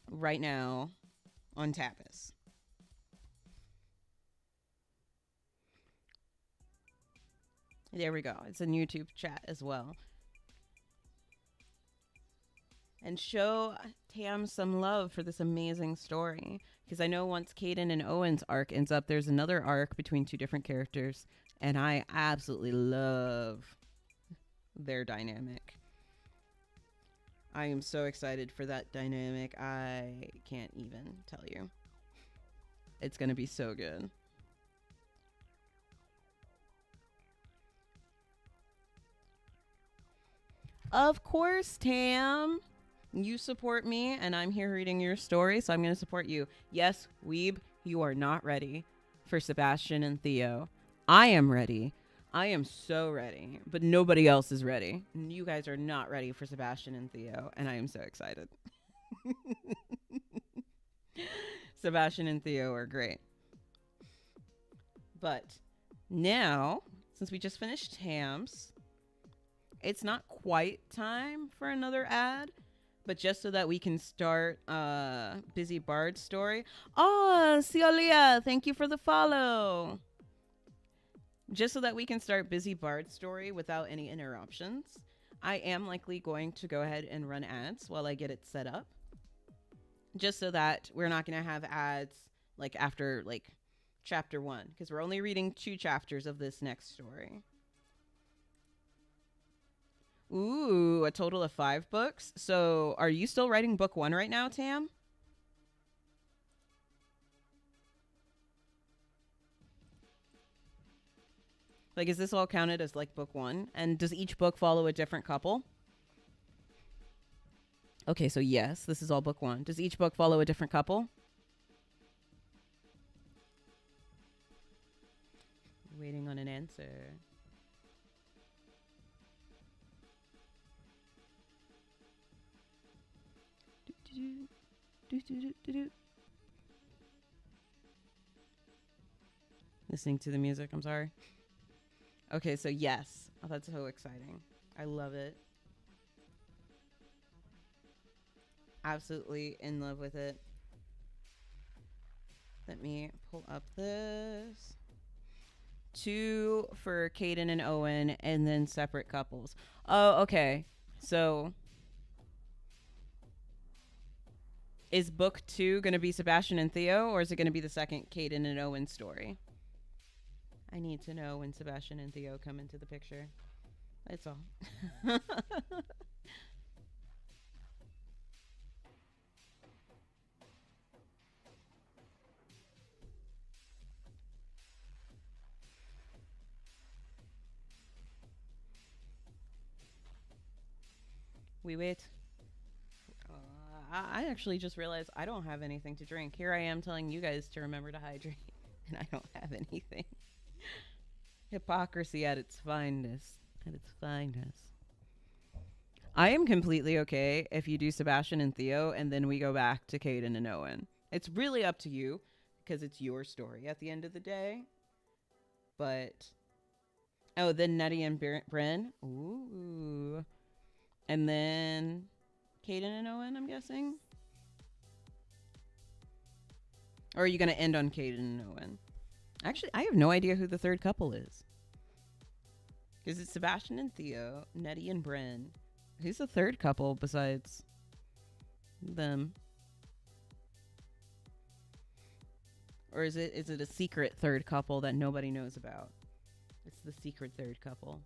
right now on Tapas. There we go. It's a YouTube chat as well. And show Tam some love for this amazing story. Because I know once Caden and Owen's arc ends up, there's another arc between 2 different characters. And I absolutely love their dynamic. I am so excited for that dynamic. I can't even tell you. It's going to be so good. Of course, Tam. You support me, and I'm here reading your story, so I'm going to support you. Yes, Weeb, you are not ready for Sebastian and Theo. I am ready. I am so ready, but nobody else is ready. You guys are not ready for Sebastian and Theo, and I am so excited. Sebastian and Theo are great. But now, since we just finished Tam's, it's not quite time for another ad, but just so that we can start Busy Bard's story. Oh, Ciolia, thank you for the follow. Just so that we can start Busy Bard's story without any interruptions, I am likely going to go ahead and run ads while I get it set up. Just so that we're not going to have ads like after like chapter 1, because we're only reading 2 chapters of this next story. Ooh, a total of 5 books. So are you still writing book 1 right now, Tam? Like, is this all counted as like book 1? And does each book follow a different couple? Okay, so yes, this is all book 1. Does each book follow a different couple? Waiting on an answer. Listening to the music, I'm sorry. Okay, so yes. Oh, that's so exciting. I love it. Absolutely in love with it. Let me pull up this. 2 for Caden and Owen, and then separate couples. Oh, okay. So is book 2 going to be Sebastian and Theo, or is it going to be the second Caden and Owen story? I need to know when Sebastian and Theo come into the picture. That's all. We wait. I actually just realized I don't have anything to drink. Here I am telling you guys to remember to hydrate, and I don't have anything. Hypocrisy at its finest. At its finest. I am completely okay if you do Sebastian and Theo, and then we go back to Caden and Owen. It's really up to you, because it's your story at the end of the day. But, oh, then Nettie and Bren. Ooh. And then Caden and Owen, I'm guessing? Or are you going to end on Caden and Owen? Actually, I have no idea who the third couple is. Is it Sebastian and Theo, Nettie and Bren? Who's the third couple besides them? Or is it a secret third couple that nobody knows about? It's the secret third couple.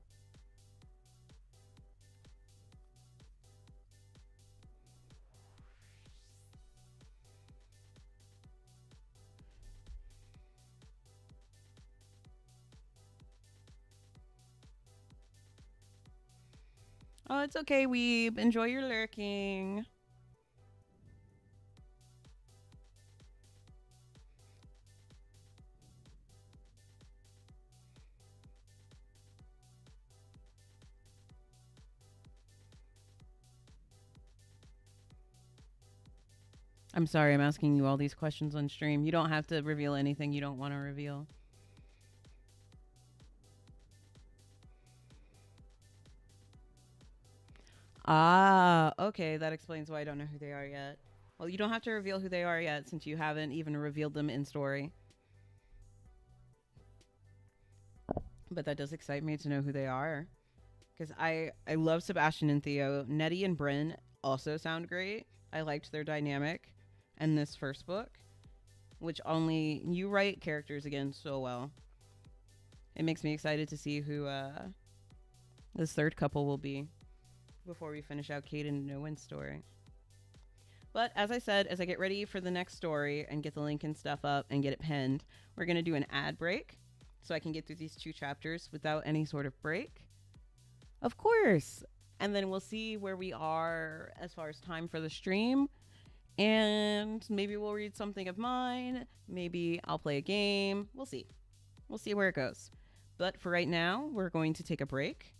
Oh, it's okay, Weeb. Enjoy your lurking. I'm sorry, I'm asking you all these questions on stream. You don't have to reveal anything you don't want to reveal. Ah, okay, that explains why I don't know who they are yet. Well, you don't have to reveal who they are yet since you haven't even revealed them in story. But that does excite me to know who they are. Because I love Sebastian and Theo. Nettie and Bryn also sound great. I liked their dynamic in this first book, which only you write characters again so well. It makes me excited to see who this third couple will be before we finish out Kate and Noen's story. But as I said, as I get ready for the next story and get the link and stuff up and get it pinned, we're going to do an ad break so I can get through these 2 chapters without any sort of break. Of course. And then we'll see where we are as far as time for the stream. And maybe we'll read something of mine. Maybe I'll play a game. We'll see. We'll see where it goes. But for right now, we're going to take a break.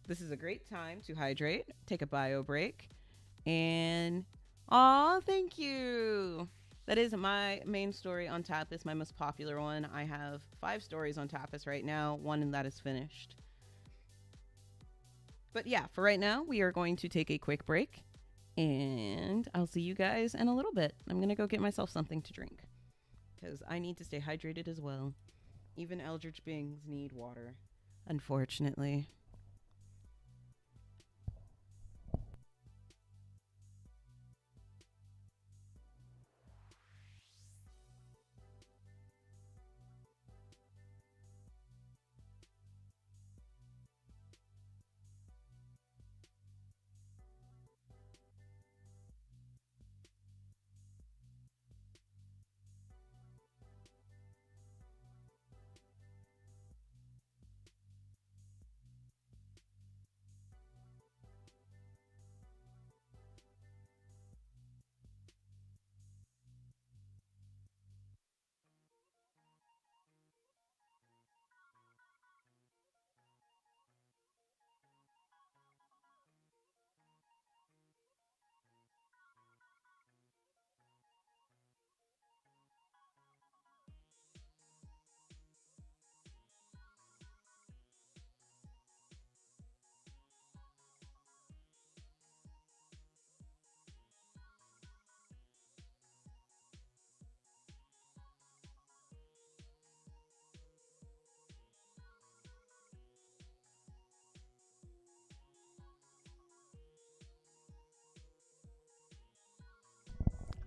This is a great time to hydrate, take a bio break, and aw, thank you. That is my main story on Tapas, my most popular one. I have 5 stories on Tapas right now, one that is finished. But yeah, for right now, we are going to take a quick break, and I'll see you guys in a little bit. I'm going to go get myself something to drink, because I need to stay hydrated as well. Even eldritch beings need water, unfortunately.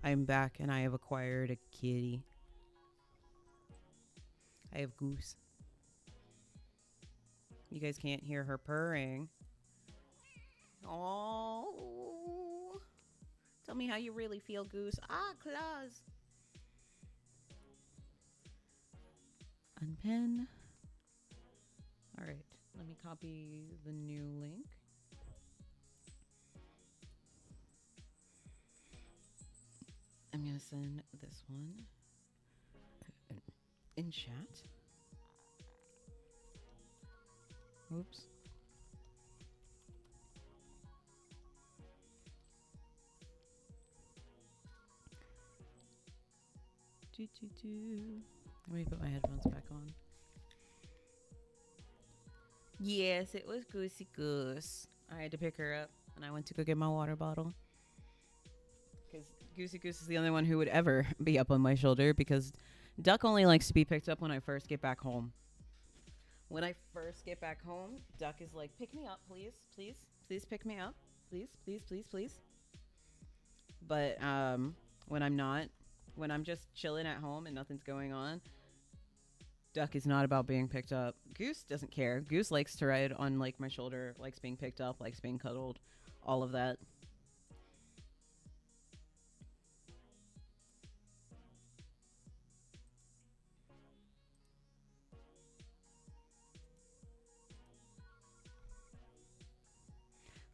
I'm back and I have acquired a kitty. I have Goose. You guys can't hear her purring. Oh, tell me how you really feel, Goose. Ah, claws. Unpin. All right, let me copy the new link. I'm gonna send this one in chat. Oops. Let me put my headphones back on. Yes, it was Goosey Goose. I had to pick her up, and I went to go get my water bottle. Because Goosey Goose is the only one who would ever be up on my shoulder, because Duck only likes to be picked up when I first get back home. When I first get back home, Duck is like, pick me up, please, please, please pick me up. Please, please, please, please. But when I'm not, When I'm just chilling at home and nothing's going on, Duck is not about being picked up. Goose doesn't care. Goose likes to ride on like my shoulder, likes being picked up, likes being cuddled, all of that.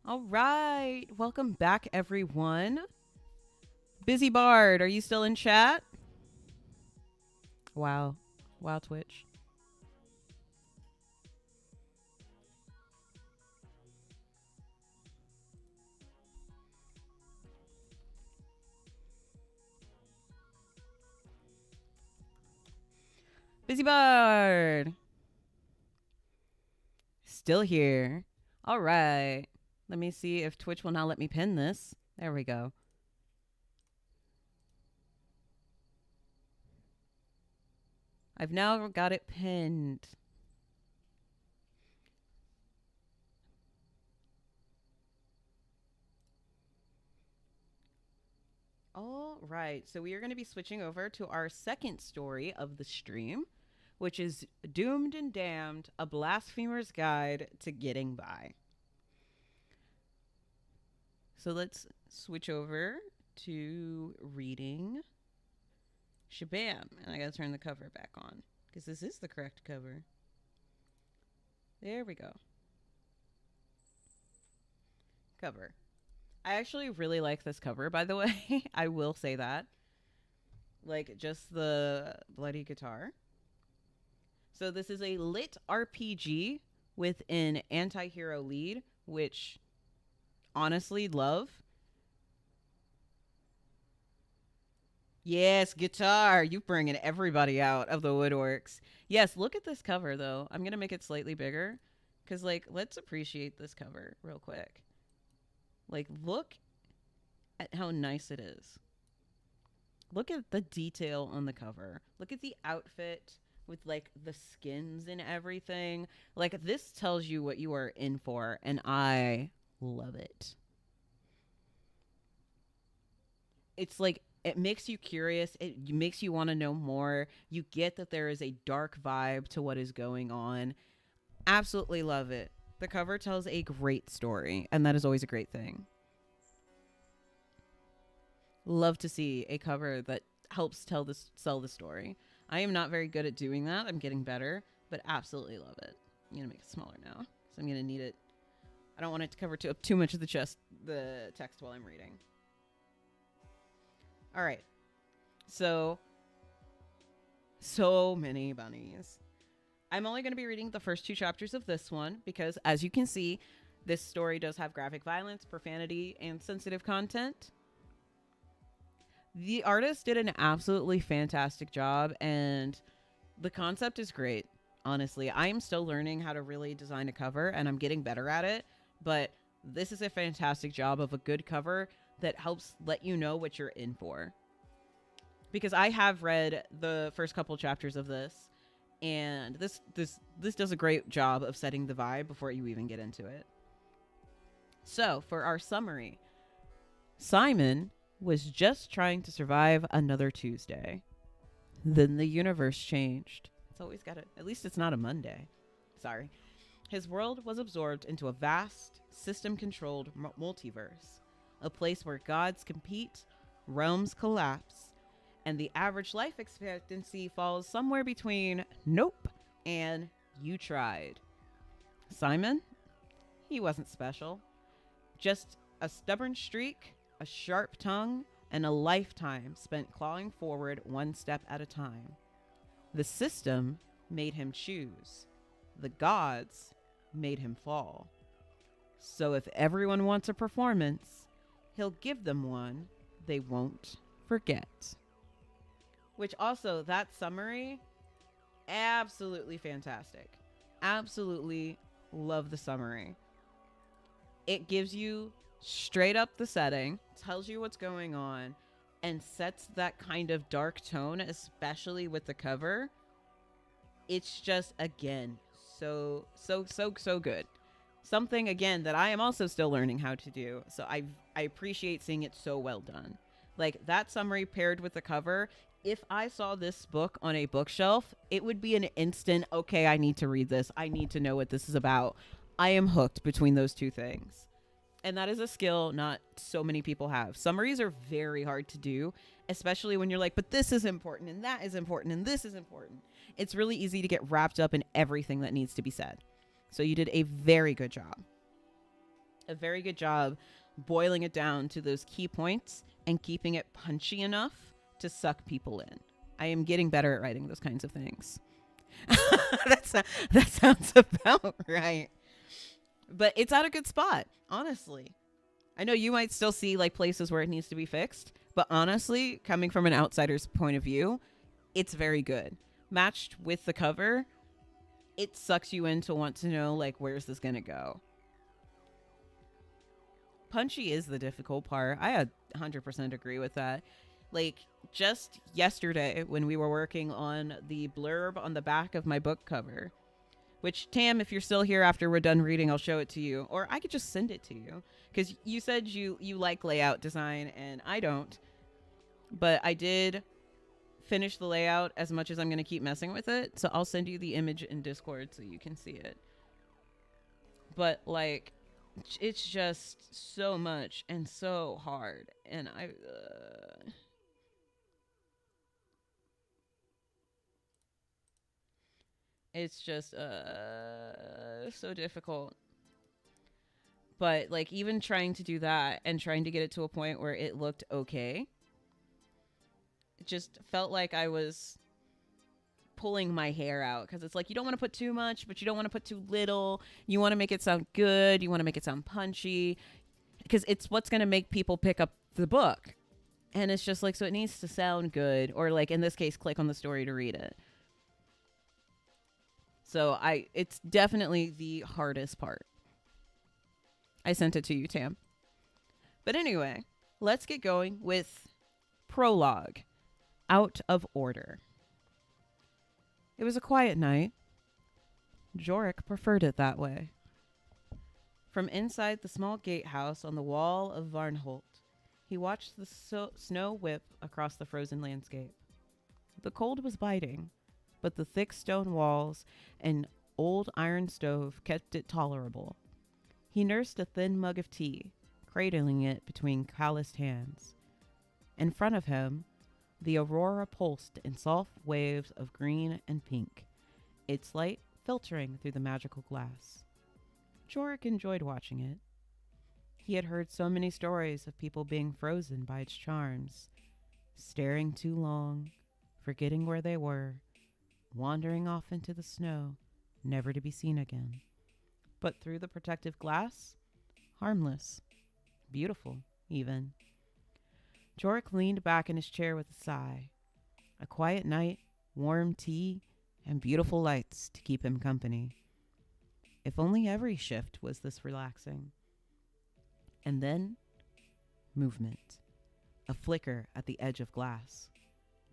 All right. Welcome back, everyone. Busy Bard, are you still in chat? Wow. Wow, Twitch. Busy Bard. Still here. All right. Let me see if Twitch will now let me pin this. There we go. I've now got it pinned. All right. So we are going to be switching over to our second story of the stream, which is Doomed and Damned, a Blasphemer's Guide to Getting By. So let's switch over to reading Shabam. And I got to turn the cover back on because this is the correct cover. There we go. Cover. I actually really like this cover, by the way. I will say that. Like, just the bloody guitar. So this is a lit RPG with an anti-hero lead, which honestly love. Yes, guitar. You bringing everybody out of the woodworks. Yes, look at this cover though. I'm going to make it slightly bigger cuz like let's appreciate this cover real quick. Like look at how nice it is. Look at the detail on the cover. Look at the outfit with like the skins and everything. Like this tells you what you are in for and I love it. It's like it makes you curious. It makes you want to know more. You get that there is a dark vibe to what is going on. Absolutely love it. The cover tells a great story, and that is always a great thing. Love to see a cover that helps sell the story. I am not very good at doing that. I'm getting better, but absolutely love it. I'm gonna make it smaller now, so I'm gonna need it. I don't want it to cover too much of the text while I'm reading. All right. So many bunnies. I'm only going to be reading the first two chapters of this one because, as you can see, this story does have graphic violence, profanity, and sensitive content. The artist did an absolutely fantastic job, and the concept is great. Honestly, I am still learning how to really design a cover, and I'm getting better at it. But this is a fantastic job of a good cover that helps let you know what you're in for. Because I have read the first couple chapters of this, and this does a great job of setting the vibe before you even get into it. So, for our summary, Simon was just trying to survive another Tuesday. Then the universe changed. It's always got to, at least it's not a Monday. Sorry. His world was absorbed into a vast, system-controlled multiverse, a place where gods compete, realms collapse, and the average life expectancy falls somewhere between nope and you tried. Simon? He wasn't special. Just a stubborn streak, a sharp tongue, and a lifetime spent clawing forward one step at a time. The system made him choose. The gods made him fall. So if everyone wants a performance, he'll give them one they won't forget. Which also, that summary, absolutely fantastic. Absolutely love the summary. It gives you straight up the setting, tells you what's going on, and sets that kind of dark tone, especially with the cover. It's just, again, so good. Something, again, that I am also still learning how to do. So I appreciate seeing it so well done. Like that summary paired with the cover, if I saw this book on a bookshelf, it would be an instant, okay, I need to read this. I need to know what this is about. I am hooked between those two things. And that is a skill not so many people have. Summaries are very hard to do, especially when you're like, but this is important and that is important and this is important. It's really easy to get wrapped up in everything that needs to be said. So you did a very good job. A very good job boiling it down to those key points and keeping it punchy enough to suck people in. I am getting better at writing those kinds of things. That sounds about right. But it's at a good spot, honestly. I know you might still see like places where it needs to be fixed, but honestly, coming from an outsider's point of view, it's very good. Matched with the cover, it sucks you in to want to know like where's this gonna go. Punchy is the difficult part. I 100% agree with that. Like just yesterday when we were working on the blurb on the back of my book cover, which Tam, if you're still here after we're done reading, I'll show it to you, or I could just send it to you because you said you like layout design and I don't, but I did finish the layout as much as I'm going to keep messing with it. So I'll send you the image in Discord so you can see it. But like, it's just so much and so hard. And it's just so difficult. But like even trying to do that and trying to get it to a point where it looked okay, it just felt like I was pulling my hair out because it's like you don't want to put too much, but you don't want to put too little. You want to make it sound good. You want to make it sound punchy because it's what's going to make people pick up the book. And it's just like, so it needs to sound good, or like in this case, click on the story to read it. So it's definitely the hardest part. I sent it to you, Tam. But anyway, let's get going with prologue, Out of Order. It was a quiet night. Jorik preferred it that way. From inside the small gatehouse on the wall of Varnholt, he watched the snow whip across the frozen landscape. The cold was biting, but the thick stone walls and old iron stove kept it tolerable. He nursed a thin mug of tea, cradling it between calloused hands. In front of him, the aurora pulsed in soft waves of green and pink, its light filtering through the magical glass. Jorik enjoyed watching it. He had heard so many stories of people being frozen by its charms, staring too long, forgetting where they were, wandering off into the snow, never to be seen again. But through the protective glass, harmless, beautiful, even. Jorik leaned back in his chair with a sigh. A quiet night, warm tea, and beautiful lights to keep him company. If only every shift was this relaxing. And then, movement. A flicker at the edge of glass.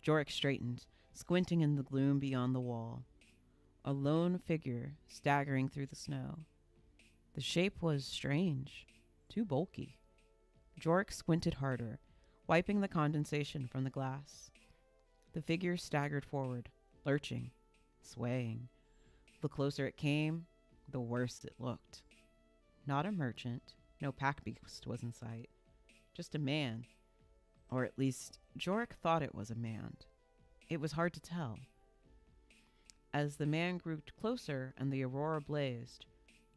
Jorik straightened, squinting in the gloom beyond the wall. A lone figure staggering through the snow. The shape was strange, too bulky. Jorik squinted harder, wiping the condensation from the glass. The figure staggered forward, lurching, swaying. The closer it came, the worse it looked. Not a merchant, no pack beast was in sight. Just a man. Or at least, Jorik thought it was a man. It was hard to tell. As the man grew closer and the aurora blazed,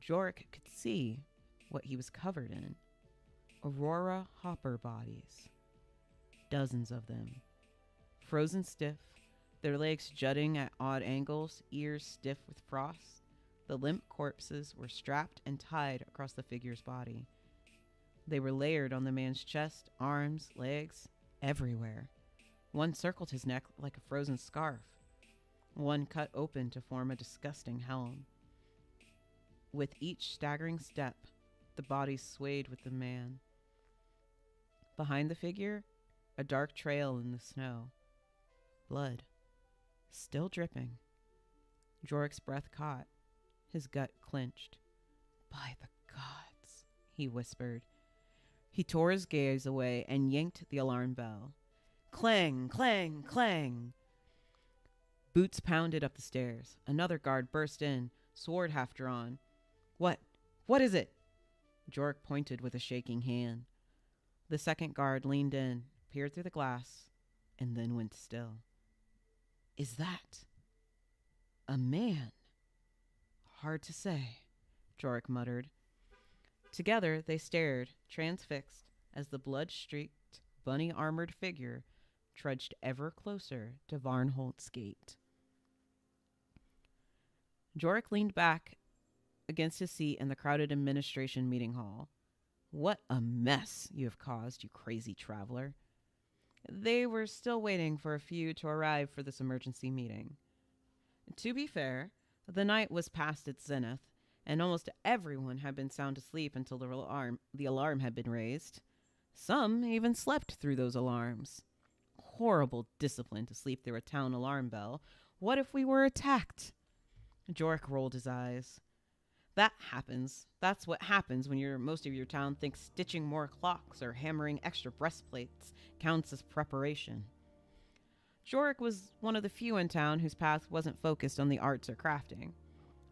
Jorik could see what he was covered in. Aurora hopper bodies. Dozens of them. Frozen stiff, their legs jutting at odd angles, ears stiff with frost. The limp corpses were strapped and tied across the figure's body. They were layered on the man's chest, arms, legs, everywhere. One circled his neck like a frozen scarf. One cut open to form a disgusting helm. With each staggering step, the body swayed with the man. Behind the figure, a dark trail in the snow. Blood. Still dripping. Jorik's breath caught. His gut clenched. By the gods, he whispered. He tore his gaze away and yanked the alarm bell. Clang, clang, clang. Boots pounded up the stairs. Another guard burst in, sword half drawn. What? What is it? Jork pointed with a shaking hand. The second guard leaned in, peered through the glass, and then went still. Is that a man? Hard to say, Jork muttered. Together they stared, transfixed, as the blood-streaked, bunny-armored figure trudged ever closer to Varnholt's gate. Jork leaned back against his seat in the crowded administration meeting hall. What a mess you have caused, you crazy traveler. They were still waiting for a few to arrive for this emergency meeting. To be fair, the night was past its zenith, and almost everyone had been sound asleep until the alarm had been raised. Some even slept through those alarms. Horrible discipline to sleep through a town alarm bell. What if we were attacked? Jork rolled his eyes. That happens. That's what happens when most of your town thinks stitching more clocks or hammering extra breastplates counts as preparation. Jork was one of the few in town whose path wasn't focused on the arts or crafting.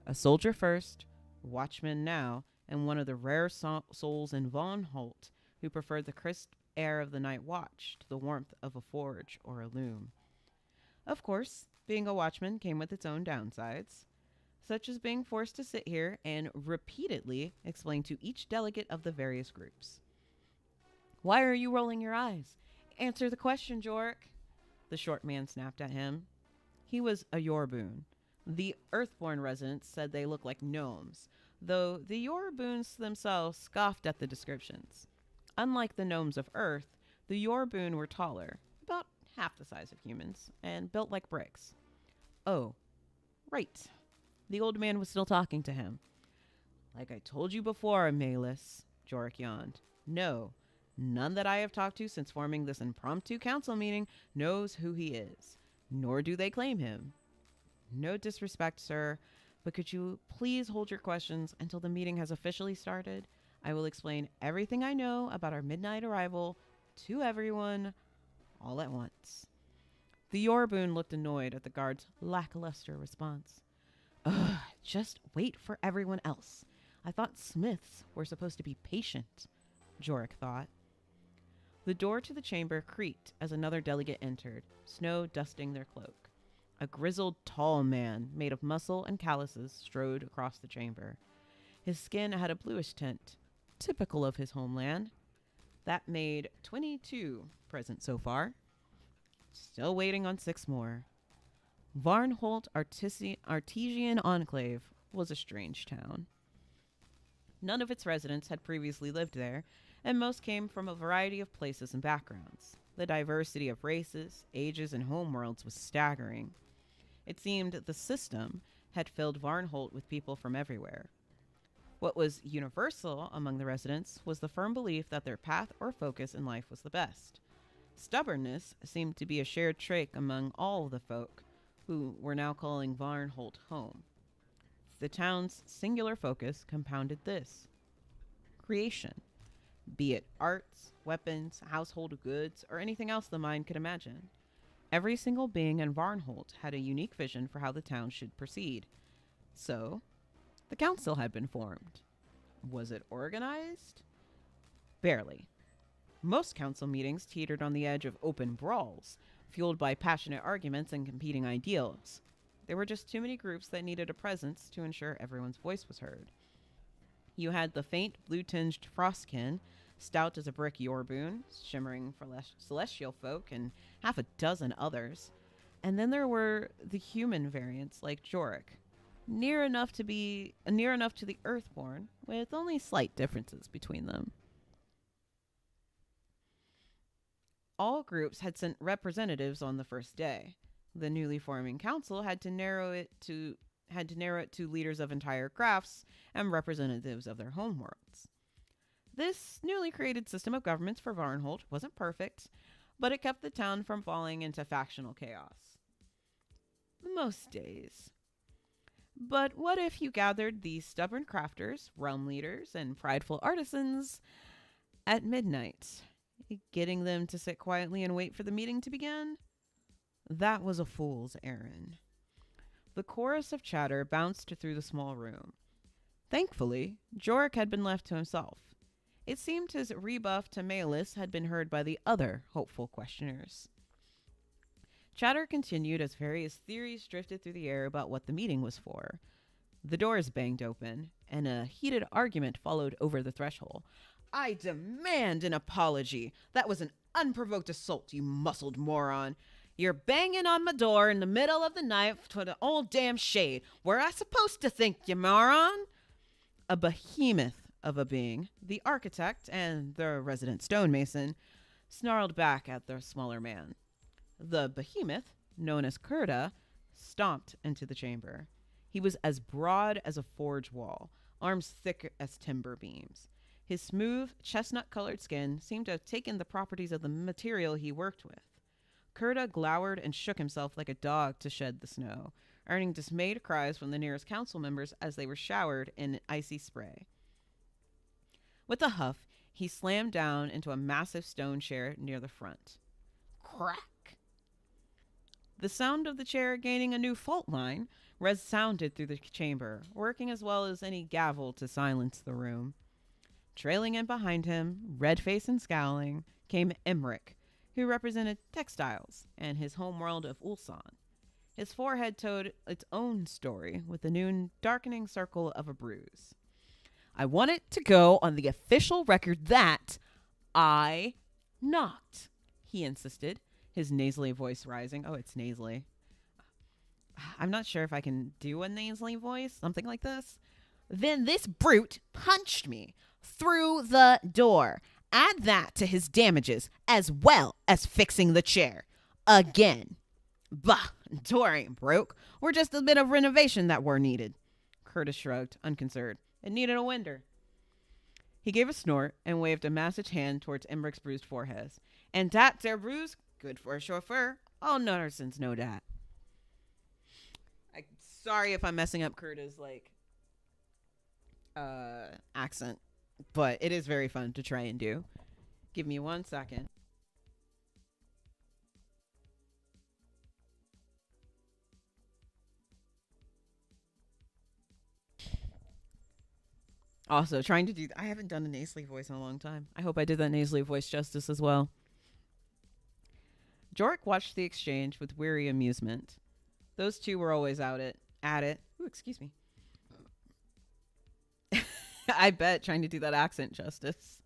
A soldier first, watchman now, and one of the rare souls in Varnholt who preferred the crisp air of the night watch to the warmth of a forge or a loom. Of course, being a watchman came with its own downsides, such as being forced to sit here and repeatedly explain to each delegate of the various groups. Why are you rolling your eyes? Answer the question, Jork, the short man snapped at him. He was a Yorboon. The Earthborn residents said they looked like gnomes, though the Yorboons themselves scoffed at the descriptions. Unlike the gnomes of Earth, the Yorboon were taller, about half the size of humans, and built like bricks. Oh, right. The old man was still talking to him. Like I told you before, Malus, Jork yawned. No, none that I have talked to since forming this impromptu council meeting knows who he is, nor do they claim him. No disrespect, sir, but could you please hold your questions until the meeting has officially started? I will explain everything I know about our midnight arrival to everyone all at once. The Yorboon looked annoyed at the guard's lackluster response. Ugh, just wait for everyone else. I thought smiths were supposed to be patient, Jork thought. The door to the chamber creaked as another delegate entered, snow dusting their cloak. A grizzled, tall man made of muscle and calluses strode across the chamber. His skin had a bluish tint, typical of his homeland. That made 22 present so far. Still waiting on 6 more. Varnholt Artesian Enclave was a strange town. None of its residents had previously lived there, and most came from a variety of places and backgrounds. The diversity of races, ages, and homeworlds was staggering. It seemed the system had filled Varnholt with people from everywhere. What was universal among the residents was the firm belief that their path or focus in life was the best. Stubbornness seemed to be a shared trait among all the folk who were now calling Varnholt home. The town's singular focus compounded this: creation, be it arts, weapons, household goods, or anything else the mind could imagine. Every single being in Varnholt had a unique vision for how the town should proceed. So, the council had been formed. Was it organized? Barely. Most council meetings teetered on the edge of open brawls, fueled by passionate arguments and competing ideals. There were just too many groups that needed a presence to ensure everyone's voice was heard. You had the faint, blue-tinged Frostkin, stout as a brick Yorboon, shimmering for celestial folk, and half a dozen others. And then there were the human variants like Jork, near enough to the Earthborn, with only slight differences between them. All groups had sent representatives on the first day. The newly forming council had to narrow it to leaders of entire crafts and representatives of their homeworlds. This newly created system of governments for Varnholt wasn't perfect, but it kept the town from falling into factional chaos. Most days. But what if you gathered these stubborn crafters, realm leaders, and prideful artisans At midnight, getting them to sit quietly and wait for the meeting to begin? That was a fool's errand. The chorus of chatter bounced through the small room. Thankfully, Jorik had been left to himself. It seemed his rebuff to Malus had been heard by the other hopeful questioners. Chatter continued as various theories drifted through the air about what the meeting was for. The doors banged open, and a heated argument followed over the threshold. I demand an apology. That was an unprovoked assault, you muscled moron. You're banging on my door in the middle of the night to the old damn shade. Where I supposed to think, you moron? A behemoth of a being, the architect and the resident stonemason, snarled back at the smaller man. The behemoth, known as Kurda, stomped into the chamber. He was as broad as a forge wall, arms thick as timber beams. His smooth, chestnut-colored skin seemed to have taken the properties of the material he worked with. Kurda glowered and shook himself like a dog to shed the snow, earning dismayed cries from the nearest council members as they were showered in icy spray. With a huff, he slammed down into a massive stone chair near the front. Crack! The sound of the chair gaining a new fault line resounded through the chamber, working as well as any gavel to silence the room. Trailing in behind him, red-faced and scowling, came Emmerich, who represented textiles and his homeworld of Ulsan. His forehead told its own story with the noon darkening circle of a bruise. I want it to go on the official record that I knocked, he insisted, his nasally voice rising. Oh, it's nasally. I'm not sure if I can do a nasally voice, something like this. Then this brute punched me through the door. Add that to his damages, as well as fixing the chair. Again. Bah, door ain't broke. We're just a bit of renovation that were needed. Curtis shrugged, unconcerned. It needed a winder. He gave a snort and waved a massive hand towards Emmerich's bruised forehead. And dat there bruise, good for a chauffeur. All Nuttersons know that. Sorry if I'm messing up Curtis' accent, but it is very fun to try and do. Give me 1 second. Also, trying to do... I haven't done a nasally voice in a long time. I hope I did that nasally voice justice as well. Jorik watched the exchange with weary amusement. Those two were always at it. Ooh, excuse me. I bet trying to do that accent justice.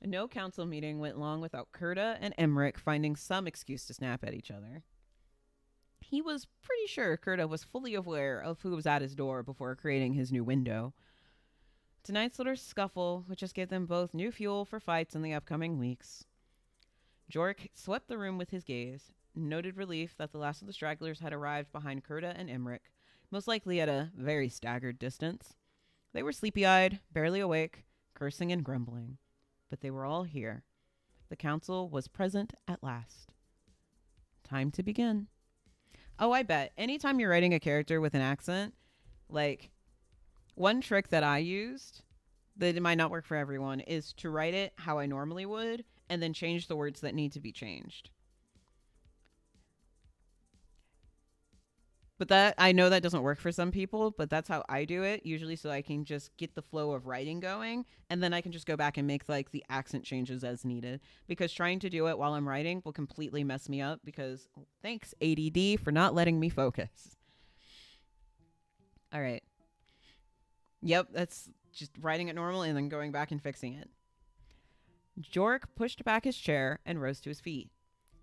No council meeting went long without Kurda and Emmerich finding some excuse to snap at each other. He was pretty sure Kurda was fully aware of who was at his door before creating his new window. Tonight's little scuffle would just give them both new fuel for fights in the upcoming weeks. Jorik swept the room with his gaze, noted relief that the last of the stragglers had arrived behind Kurda and Emmerich, most likely at a very staggered distance. They were sleepy-eyed, barely awake, cursing and grumbling. But they were all here. The council was present at last. Time to begin. Oh, I bet. Anytime you're writing a character with an accent, one trick that I used that it might not work for everyone is to write it how I normally would and then change the words that need to be changed. But that, I know that doesn't work for some people, but that's how I do it, usually so I can just get the flow of writing going, and then I can just go back and make the accent changes as needed. Because trying to do it while I'm writing will completely mess me up because thanks, ADD, for not letting me focus. All right. Yep, that's just writing it normal and then going back and fixing it. Jorik pushed back his chair and rose to his feet.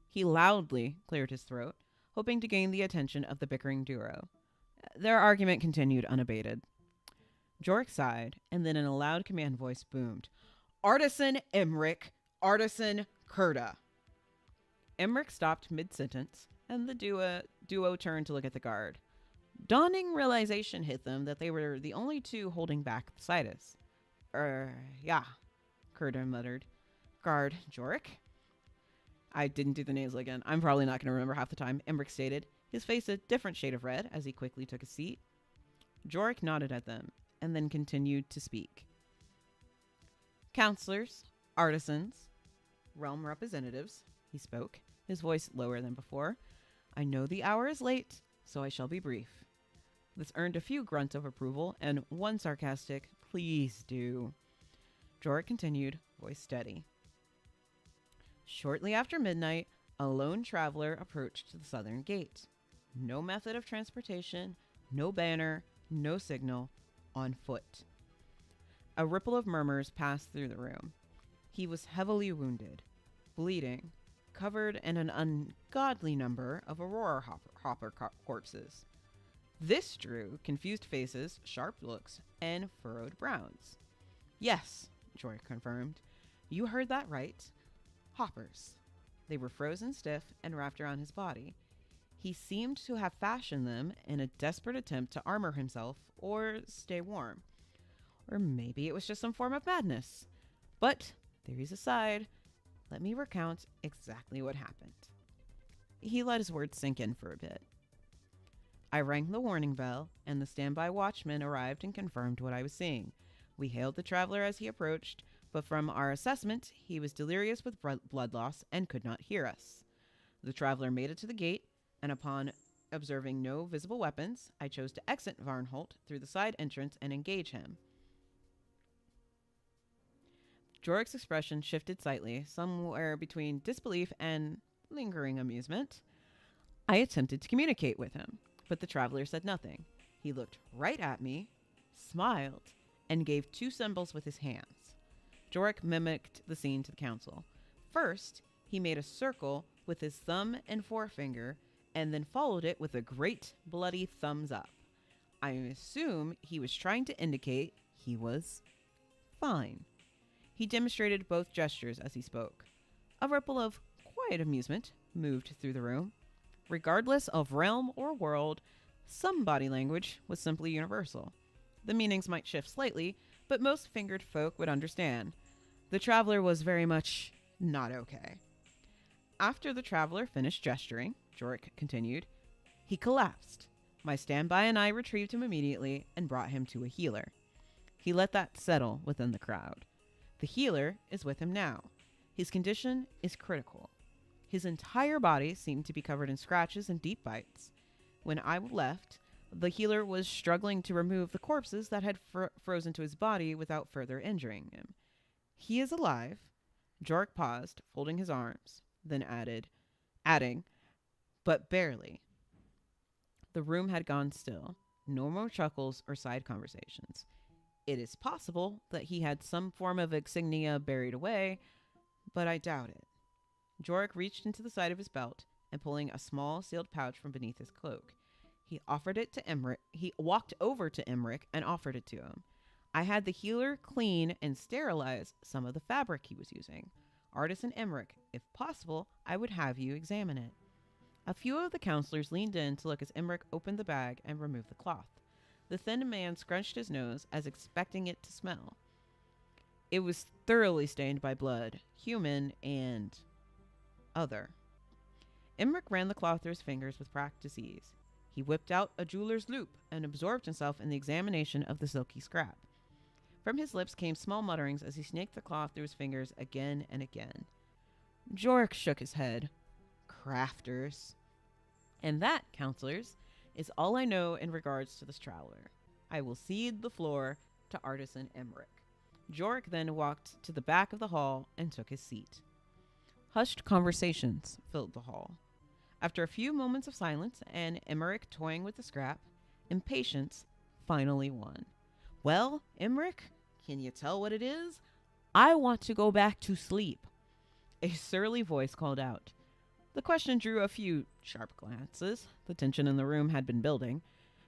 He loudly cleared his throat, hoping to gain the attention of the bickering duo. Their argument continued unabated. Jorik sighed, and then in a loud command voice boomed, Artisan Emmerich, Artisan Kurda. Emmerich stopped mid-sentence, and the duo turned to look at the guard. Dawning realization hit them that they were the only two holding back the slightest. Yeah, Kurda muttered. Guard, Jorik? I didn't do the nasal again. I'm probably not going to remember half the time, Emmerich stated, his face a different shade of red as he quickly took a seat. Jorik nodded at them, and then continued to speak. Counselors, artisans, realm representatives, he spoke, his voice lower than before. I know the hour is late, so I shall be brief. This earned a few grunts of approval and one sarcastic, please do. Jorah continued, voice steady. Shortly after midnight, a lone traveler approached the southern gate. No method of transportation, no banner, no signal, on foot. A ripple of murmurs passed through the room. He was heavily wounded, bleeding, covered in an ungodly number of Aurora Hopper corpses. This drew confused faces, sharp looks, and furrowed brows. Yes, Jorah confirmed. You heard that right. Hoppers. They were frozen stiff and wrapped around his body. He seemed to have fashioned them in a desperate attempt to armor himself or stay warm. Or maybe it was just some form of madness. But, theories aside, let me recount exactly what happened. He let his words sink in for a bit. I rang the warning bell, and the standby watchman arrived and confirmed what I was seeing. We hailed the traveler as he approached, but from our assessment, he was delirious with blood loss and could not hear us. The traveler made it to the gate, and upon observing no visible weapons, I chose to exit Varnholt through the side entrance and engage him. Jorah's expression shifted slightly, somewhere between disbelief and lingering amusement. I attempted to communicate with him, but the traveler said nothing. He looked right at me, smiled, and gave two symbols with his hands. Jorah mimicked the scene to the council. First, he made a circle with his thumb and forefinger, and then followed it with a great bloody thumbs up. I assume he was trying to indicate he was fine. He demonstrated both gestures as he spoke. A ripple of quiet amusement moved through the room. Regardless of realm or world, some body language was simply universal. The meanings might shift slightly, but most fingered folk would understand. The traveler was very much not okay. After the traveler finished gesturing, Jorah continued, he collapsed. My standby and I retrieved him immediately and brought him to a healer. He let that settle within the crowd. The healer is with him now. His condition is critical. His entire body seemed to be covered in scratches and deep bites. When I left, the healer was struggling to remove the corpses that had frozen to his body without further injuring him. He is alive. Jorah paused, folding his arms, then adding, but barely. The room had gone still. No more chuckles or side conversations. It is possible that he had some form of insignia buried away, but I doubt it. Jorah reached into the side of his belt and pulling a small sealed pouch from beneath his cloak. He offered it to Emmerich. He walked over to Emmerich and offered it to him. I had the healer clean and sterilize some of the fabric he was using. Artisan Emmerich, if possible, I would have you examine it. A few of the counselors leaned in to look as Emmerich opened the bag and removed the cloth. The thin man scrunched his nose as expecting it to smell. It was thoroughly stained by blood, human and other. Emmerich ran the cloth through his fingers with practiced ease. He whipped out a jeweler's loupe and absorbed himself in the examination of the silky scrap. From his lips came small mutterings as he snaked the cloth through his fingers again and again. Jorah shook his head. Crafters. And that, counselors, is all I know in regards to this traveler. I will cede the floor to Artisan Emmerich. Jorah then walked to the back of the hall and took his seat. Hushed conversations filled the hall. After a few moments of silence and Emmerich toying with the scrap, impatience finally won. Well, Emmerich, can you tell what it is? I want to go back to sleep. A surly voice called out. The question drew a few sharp glances. The tension in the room had been building.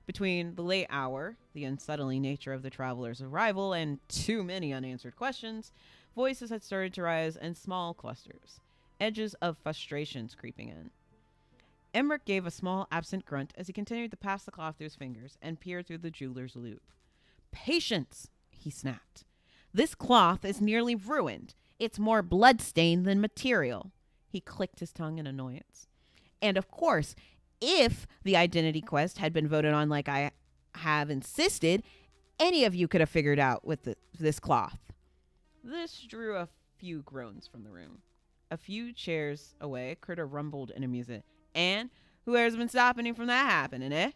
Between the late hour, the unsettling nature of the traveler's arrival, and too many unanswered questions, voices had started to rise in small clusters, edges of frustrations creeping in. Emmerich gave a small, absent grunt as he continued to pass the cloth through his fingers and peered through the jeweler's loupe. Patience, he snapped. This cloth is nearly ruined. It's more blood-stained than material. He clicked his tongue in annoyance. And of course, if the identity quest had been voted on like I have insisted, any of you could have figured out with this cloth. This drew a few groans from the room. A few chairs away, Curta rumbled in amusement. And who has been stopping you from that happening, eh?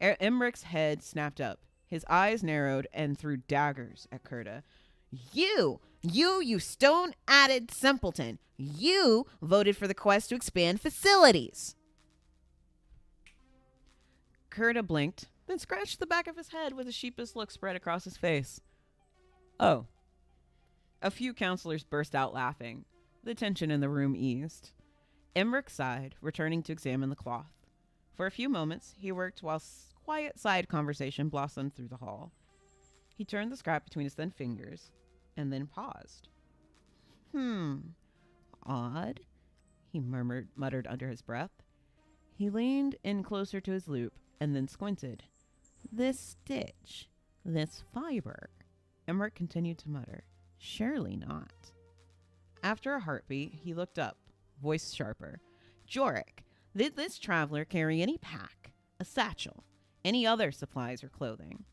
Emrich's head snapped up. His eyes narrowed and threw daggers at Curta. You stone-added simpleton. You voted for the quest to expand facilities. Curta blinked, then scratched the back of his head with a sheepish look spread across his face. Oh. A few counselors burst out laughing. The tension in the room eased. Emmerich sighed, returning to examine the cloth. For a few moments, he worked while quiet side conversation blossomed through the hall. He turned the scrap between his thin fingers, and then paused. Odd, he muttered under his breath. He leaned in closer to his loop, and then squinted. This stitch, this fiber. Emmerich continued to mutter. Surely not. After a heartbeat, he looked up, voice sharper. Jorik, did this traveler carry any pack, a satchel, any other supplies or clothing?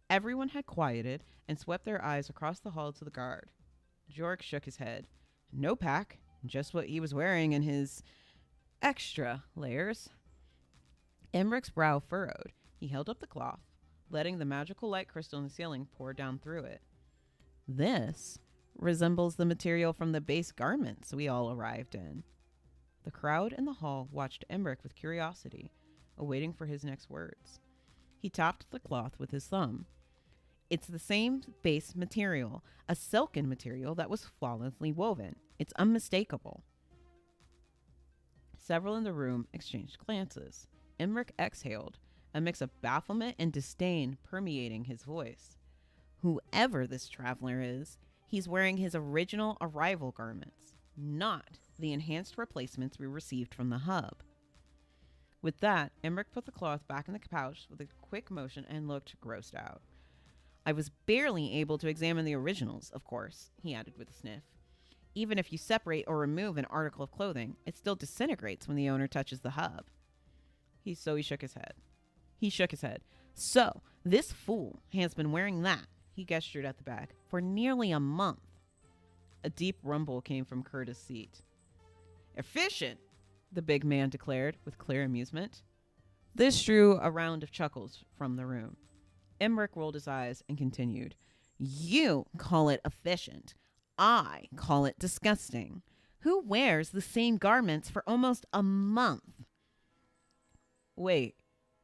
Everyone had quieted and swept their eyes across the hall to the guard. Jorik shook his head. No pack, just what he was wearing in his extra layers. Emrich's brow furrowed. He held up the cloth, letting the magical light crystal in the ceiling pour down through it. This resembles the material from the base garments we all arrived in. The crowd in the hall watched Emmerich with curiosity, awaiting for his next words. He tapped the cloth with his thumb. It's the same base material, a silken material that was flawlessly woven. It's unmistakable. Several in the room exchanged glances. Emmerich exhaled, a mix of bafflement and disdain permeating his voice. Whoever this traveler is, he's wearing his original arrival garments, not the enhanced replacements we received from the hub. With that, Emmerich put the cloth back in the pouch with a quick motion and looked grossed out. I was barely able to examine the originals, of course, he added with a sniff. Even if you separate or remove an article of clothing, it still disintegrates when the owner touches the hub. He shook his head. So, this fool has been wearing that, he gestured at the bag, for nearly a month. A deep rumble came from Curta's seat. Efficient, the big man declared with clear amusement. This drew a round of chuckles from the room. Emmerich rolled his eyes and continued. You call it efficient. I call it disgusting. Who wears the same garments for almost a month? Wait,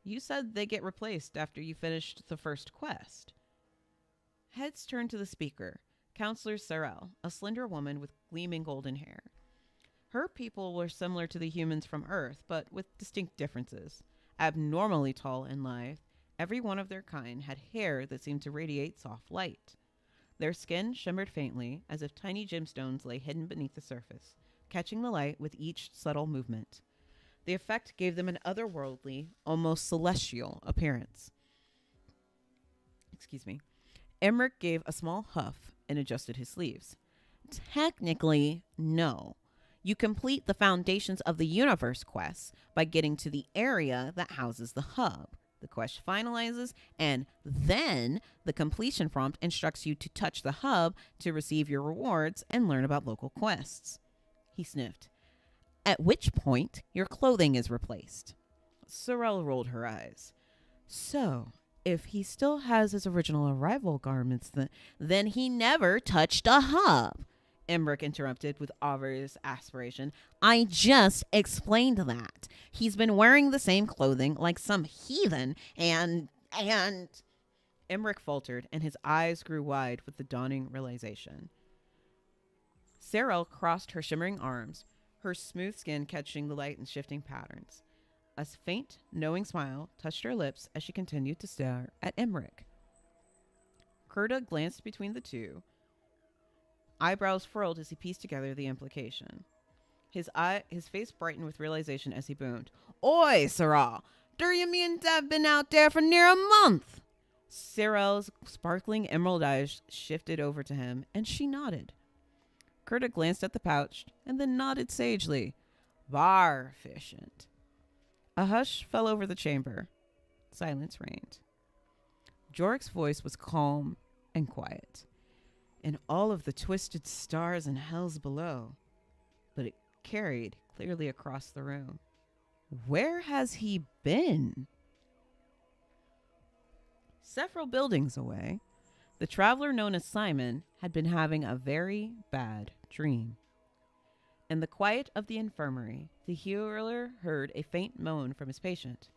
you said they get replaced after you finished the first quest. Heads turned to the speaker, Counselor Sorrel, a slender woman with gleaming golden hair. Her people were similar to the humans from Earth, but with distinct differences. Abnormally tall and lithe, every one of their kind had hair that seemed to radiate soft light. Their skin shimmered faintly, as if tiny gemstones lay hidden beneath the surface, catching the light with each subtle movement. The effect gave them an otherworldly, almost celestial appearance. Emmerich gave a small huff and adjusted his sleeves. Technically, no. You complete the Foundations of the Universe quest by getting to the area that houses the hub. The quest finalizes, and then the completion prompt instructs you to touch the hub to receive your rewards and learn about local quests. He sniffed. At which point, your clothing is replaced. Sorrel rolled her eyes. So, if he still has his original arrival garments, then he never touched a hub. Emmerich interrupted with obvious aspiration. I just explained that. He's been wearing the same clothing like some heathen and... Emmerich faltered, and his eyes grew wide with the dawning realization. Sorrel crossed her shimmering arms, her smooth skin catching the light in shifting patterns. A faint, knowing smile touched her lips as she continued to stare at Emmerich. Curta glanced between the two, eyebrows furrowed as he pieced together the implication. His face brightened with realization as he boomed. Oi, Sorrel! Do you mean I've been out there for near a month? Sorrel's sparkling emerald eyes shifted over to him, and she nodded. Curta glanced at the pouch and then nodded sagely. Var efficient. A hush fell over the chamber. Silence reigned. Jorik's voice was calm and quiet. and all of the twisted stars and hells below, but it carried clearly across the room. Where has he been? Several buildings away, the traveler known as Simon had been having a very bad dream. In the quiet of the infirmary, the healer heard a faint moan from his patient.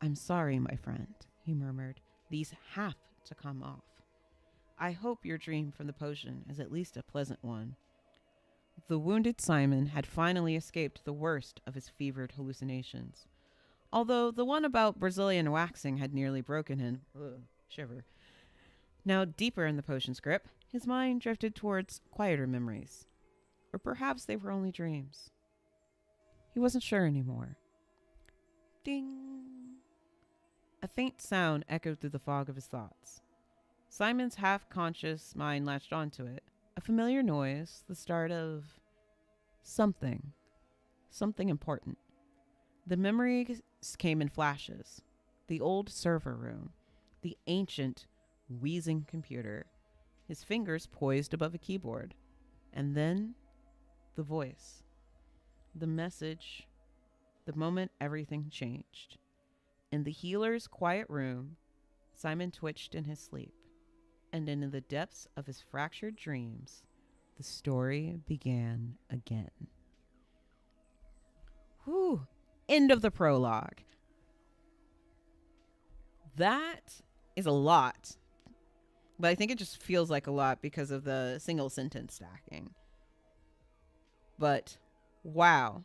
"I'm sorry, my friend," he murmured. "These have to come off. I hope your dream from the potion is at least a pleasant one." The wounded Simon had finally escaped the worst of his fevered hallucinations, although the one about Brazilian waxing had nearly broken him. Shiver. Now, deeper in the potion's grip, his mind drifted towards quieter memories. Or perhaps they were only dreams. He wasn't sure anymore. Ding! A faint sound echoed through the fog of his thoughts. Simon's half-conscious mind latched onto it. A familiar noise, the start of something important. The memories came in flashes. The old server room, the ancient, wheezing computer, his fingers poised above a keyboard, and then the voice, the message, the moment everything changed. In the healer's quiet room, Simon twitched in his sleep, and in the depths of his fractured dreams, the story began again. Whew. End of the prologue. That is a lot, but I think it just feels like a lot because of the single sentence stacking. But wow.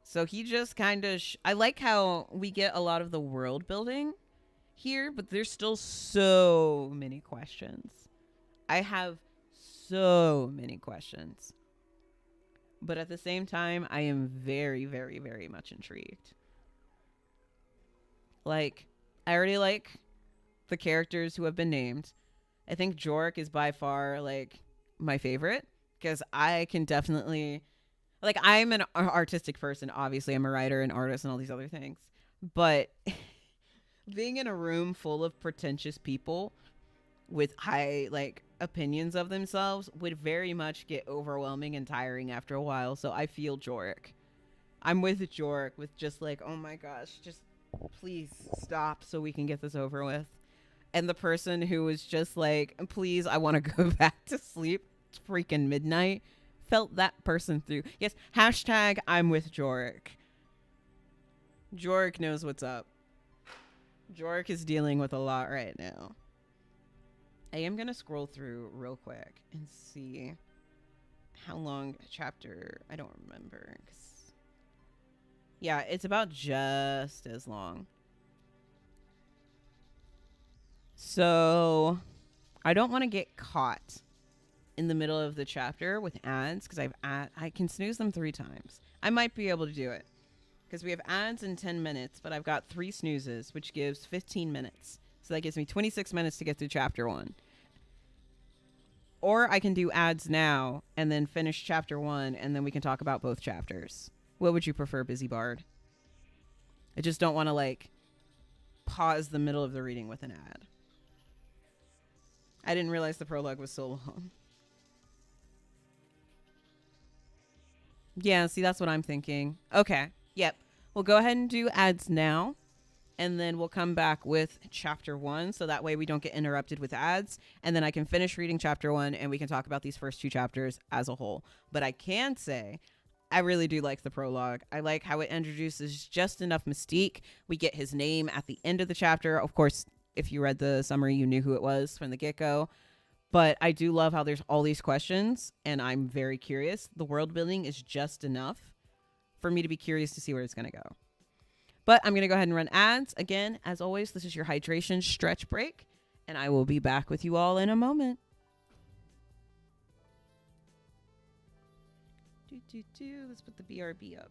So he just kind of I like how we get a lot of the world building here, but there's still so many questions. I have so many questions. But at the same time, I am very, very, very much intrigued. Like, I already like the characters who have been named. I think Jork is by far, like, my favorite. Because I can definitely... Like, I'm an artistic person, obviously. I'm a writer and artist and all these other things. But being in a room full of pretentious people with high, like, opinions of themselves would very much get overwhelming and tiring after a while. So I feel Jork. I'm with Jork with just like, oh my gosh, just please stop so we can get this over with. And the person who was just like, please, I want to go back to sleep. It's freaking midnight. Felt that person through. Yes, hashtag I'm with Jork. Jork knows what's up. Jork is dealing with a lot right now. I am going to scroll through real quick and see how long a chapter. I don't remember. Yeah, it's about just as long. So I don't want to get caught in the middle of the chapter with ads because I can snooze them 3 times. I might be able to do it because we have ads in 10 minutes, but I've got 3 snoozes, which gives 15 minutes. So that gives me 26 minutes to get through chapter 1. Or I can do ads now and then finish chapter 1 and then we can talk about both chapters. What would you prefer, Busy Bard? I just don't want to like pause the middle of the reading with an ad. I didn't realize the prologue was so long. Yeah, see, that's what I'm thinking. Okay. Yep. We'll go ahead and do ads now. And then we'll come back with chapter 1. So that way we don't get interrupted with ads. And then I can finish reading chapter 1 and we can talk about these first 2 chapters as a whole. But I can say I really do like the prologue. I like how it introduces just enough mystique. We get his name at the end of the chapter. Of course, if you read the summary, you knew who it was from the get-go. But I do love how there's all these questions. And I'm very curious. The world building is just enough for me to be curious to see where it's going to go. But I'm going to go ahead and run ads. Again, as always, this is your hydration stretch break. And I will be back with you all in a moment. Let's put the BRB up.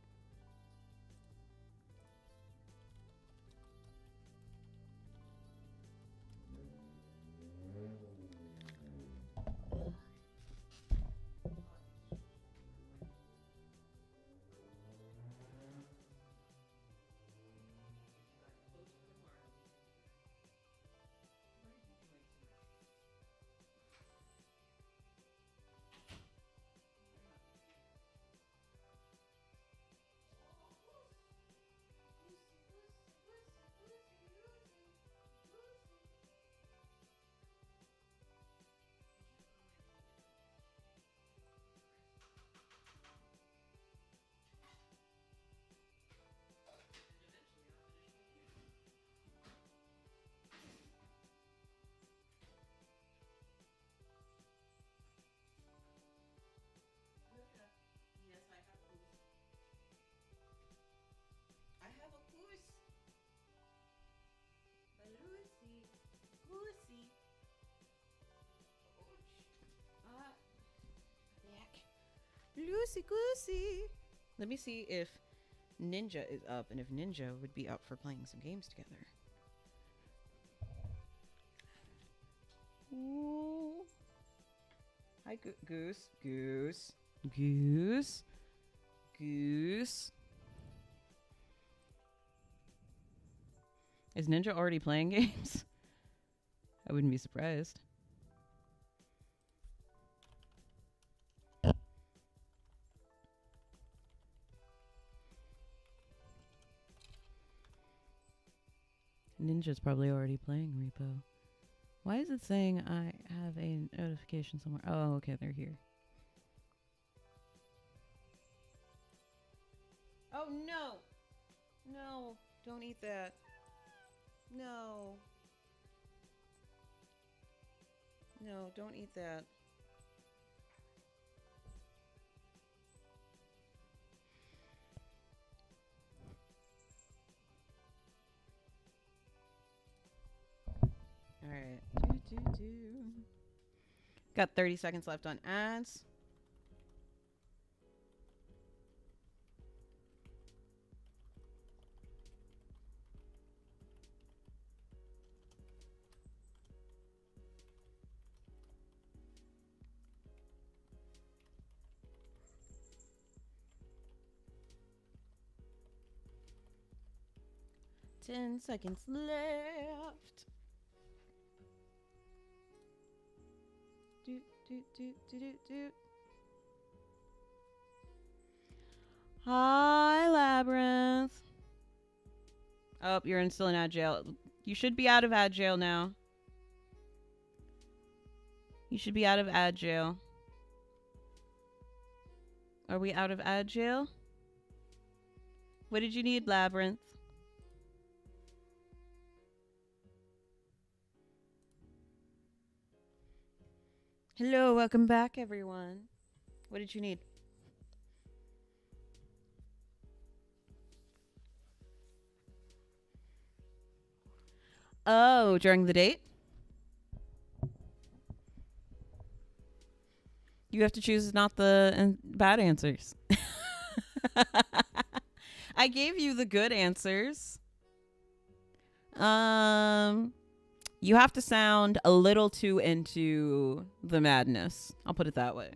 Goosey, goosey. Let me see if Ninja is up and if Ninja would be up for playing some games together. Ooh. Hi, Goose. Goose. Goose. Goose. Is Ninja already playing games? I wouldn't be surprised. Ninja's probably already playing Repo. Why is it saying I have a notification somewhere? Oh, okay, they're here. Oh, no. No, don't eat that. No. No, don't eat that. All right. Got 30 seconds left on ads. Ten seconds left. Do. Hi, Labyrinth. Oh, you're still in ad jail. You should be out of ad jail now. You should be out of ad jail. Are we out of ad jail? What did you need, Labyrinth? Hello, welcome back, everyone. What did you need? Oh, during the date? You have to choose not the bad answers. I gave you the good answers. You have to sound a little too into the madness. I'll put it that way.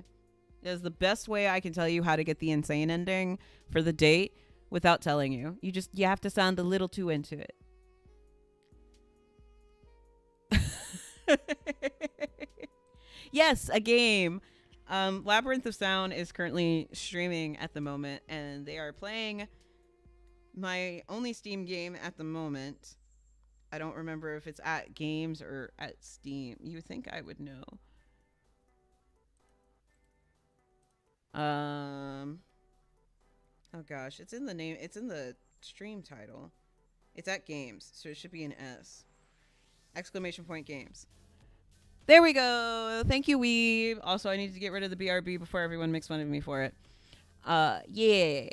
It's the best way I can tell you how to get the insane ending for the date without telling you. You have to sound a little too into it. Yes, a game. Labyrinth of Sound is currently streaming at the moment, and they are playing my only Steam game at the moment. I don't remember if it's at Games or at Steam. You would think I would know. Oh gosh, it's in the name. It's in the stream title. It's at Games, so it should be an S. Exclamation point Games. There we go. Thank you, Weeb. Also, I need to get rid of the BRB before everyone makes fun of me for it. Yeah.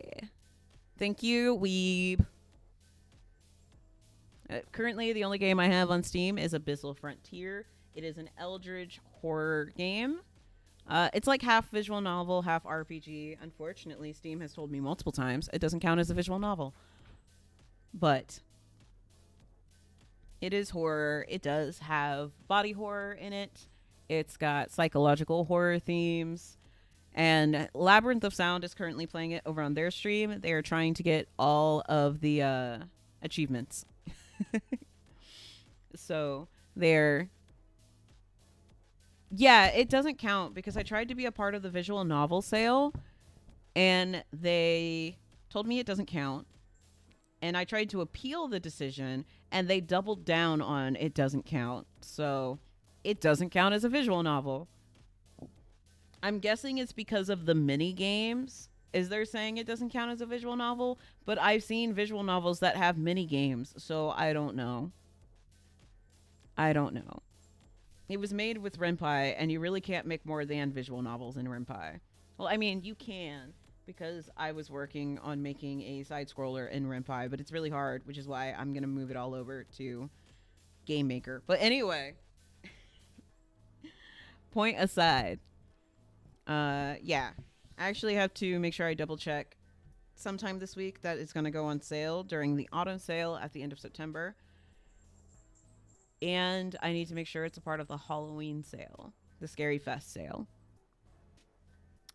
Thank you, Weeb. Currently, the only game I have on Steam is Abyssal Frontier. It is an Eldritch horror game. It's like half visual novel, half RPG. Unfortunately, Steam has told me multiple times it doesn't count as a visual novel. But it is horror. It does have body horror in it. It's got psychological horror themes. And Labyrinth of Sound is currently playing it over on their stream. They are trying to get all of the achievements. So they're... Yeah, it doesn't count because I tried to be a part of the visual novel sale and they told me it doesn't count. And I tried to appeal the decision and they doubled down on it doesn't count. So it doesn't count as a visual novel. I'm guessing it's because of the mini games. Is they're saying it doesn't count as a visual novel? But I've seen visual novels that have mini games, so I don't know. It was made with Ren'Py, and you really can't make more than visual novels in Ren'Py. Well, I mean, you can, because I was working on making a side-scroller in Ren'Py, but it's really hard, which is why I'm going to move it all over to Game Maker. But anyway, point aside, yeah. I actually have to make sure I double check sometime this week that it's going to go on sale during the autumn sale at the end of September. And I need to make sure it's a part of the Halloween sale, the Scary Fest sale.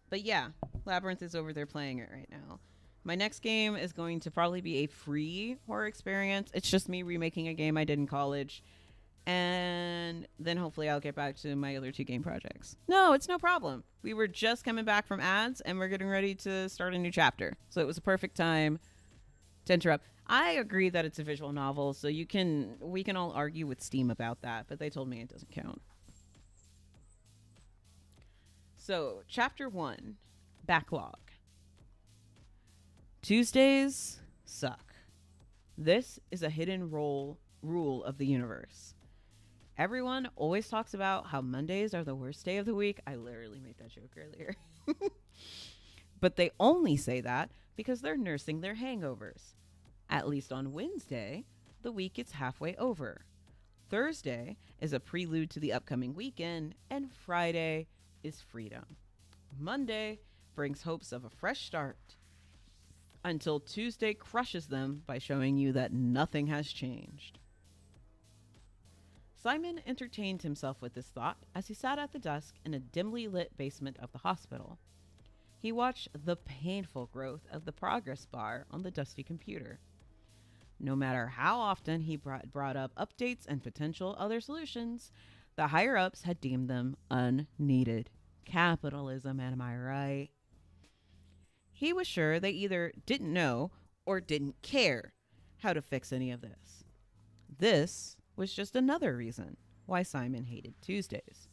But yeah, Labyrinth is over there playing it right now. My next game is going to probably be a free horror experience. It's just me remaking a game I did in college. And then hopefully I'll get back to my other two game projects. No, it's no problem. We were just coming back from ads and we're getting ready to start a new chapter. So it was a perfect time to interrupt. I agree that it's a visual novel, so we can all argue with Steam about that, but they told me it doesn't count. So, chapter 1, backlog. Tuesdays suck. This is a hidden rule of the universe. Everyone always talks about how Mondays are the worst day of the week. I literally made that joke earlier. But they only say that because they're nursing their hangovers. At least on Wednesday, the week is halfway over. Thursday is a prelude to the upcoming weekend, and Friday is freedom. Monday brings hopes of a fresh start until Tuesday crushes them by showing you that nothing has changed. Simon entertained himself with this thought as he sat at the desk in a dimly lit basement of the hospital. He watched the painful growth of the progress bar on the dusty computer. No matter how often he brought up updates and potential other solutions, the higher-ups had deemed them unneeded. Capitalism, am I right? He was sure they either didn't know or didn't care how to fix any of this. This was just another reason why Simon hated Tuesdays.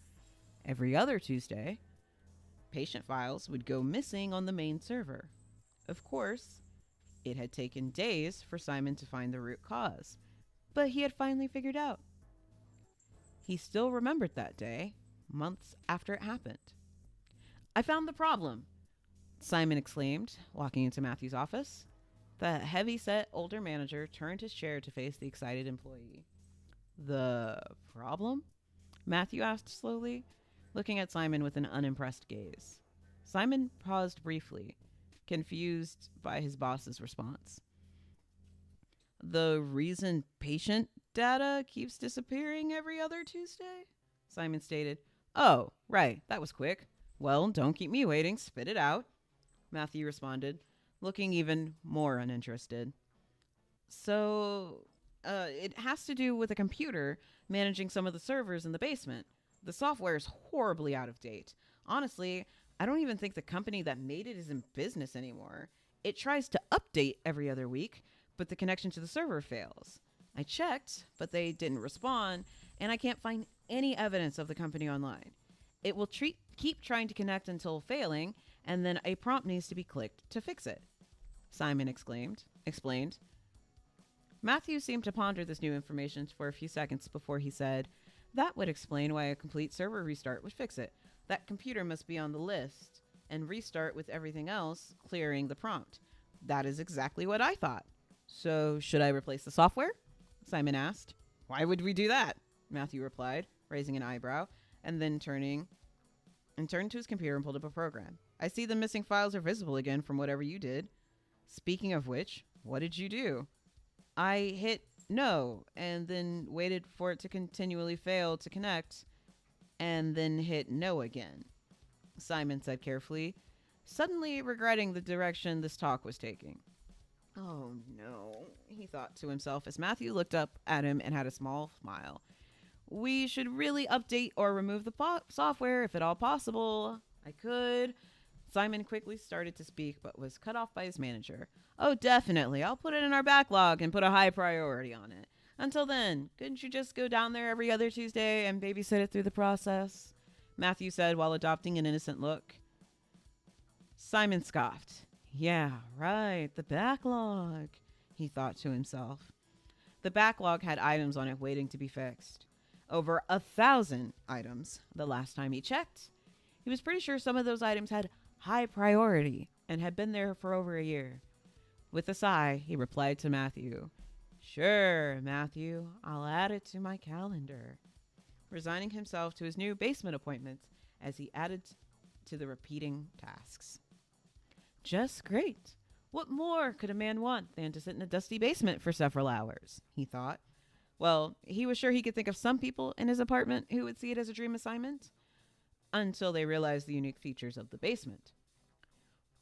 Every other Tuesday, patient files would go missing on the main server. Of course, it had taken days for Simon to find the root cause, but he had finally figured out. He still remembered that day, months after it happened. "I found the problem," Simon exclaimed, walking into Matthew's office. The heavy-set older manager turned his chair to face the excited employee. "The problem?" Matthew asked slowly, looking at Simon with an unimpressed gaze. Simon paused briefly, confused by his boss's response. "The reason patient data keeps disappearing every other Tuesday?" Simon stated. "Oh, right, that was quick. Well, don't keep me waiting. Spit it out," Matthew responded, looking even more uninterested. It has to do with a computer managing some of the servers in the basement. The software is horribly out of date. Honestly, I don't even think the company that made it is in business anymore. It tries to update every other week, but the connection to the server fails. I checked, but they didn't respond, and I can't find any evidence of the company online. It will keep trying to connect until failing, and then a prompt needs to be clicked to fix it," Simon explained. Matthew seemed to ponder this new information for a few seconds before he said, "That would explain why a complete server restart would fix it. That computer must be on the list and restart with everything else, clearing the prompt. That is exactly what I thought. So, should I replace the software?" Simon asked. "Why would we do that?" Matthew replied, raising an eyebrow, and then turned to his computer and pulled up a program. "I see the missing files are visible again from whatever you did. Speaking of which, what did you do?" "I hit no and then waited for it to continually fail to connect and then hit no again," Simon said carefully, suddenly regretting the direction this talk was taking. "Oh no," he thought to himself as Matthew looked up at him and had a small smile. "We should really update or remove the software if at all possible. I could." Simon quickly started to speak but was cut off by his manager. "Oh, definitely. I'll put it in our backlog and put a high priority on it. Until then, couldn't you just go down there every other Tuesday and babysit it through the process?" Matthew said while adopting an innocent look. Simon scoffed. "Yeah, right, the backlog," he thought to himself. The backlog had items on it waiting to be fixed. Over 1,000 items the last time he checked. He was pretty sure some of those items had high priority and had been there for over a year. With a sigh, he replied to Matthew, "Sure, Matthew, I'll add it to my calendar," resigning himself to his new basement appointments as he added to the repeating tasks. Just great. What more could a man want than to sit in a dusty basement for several hours? He thought. Well, he was sure he could think of some people in his apartment who would see it as a dream assignment until they realized the unique features of the basement.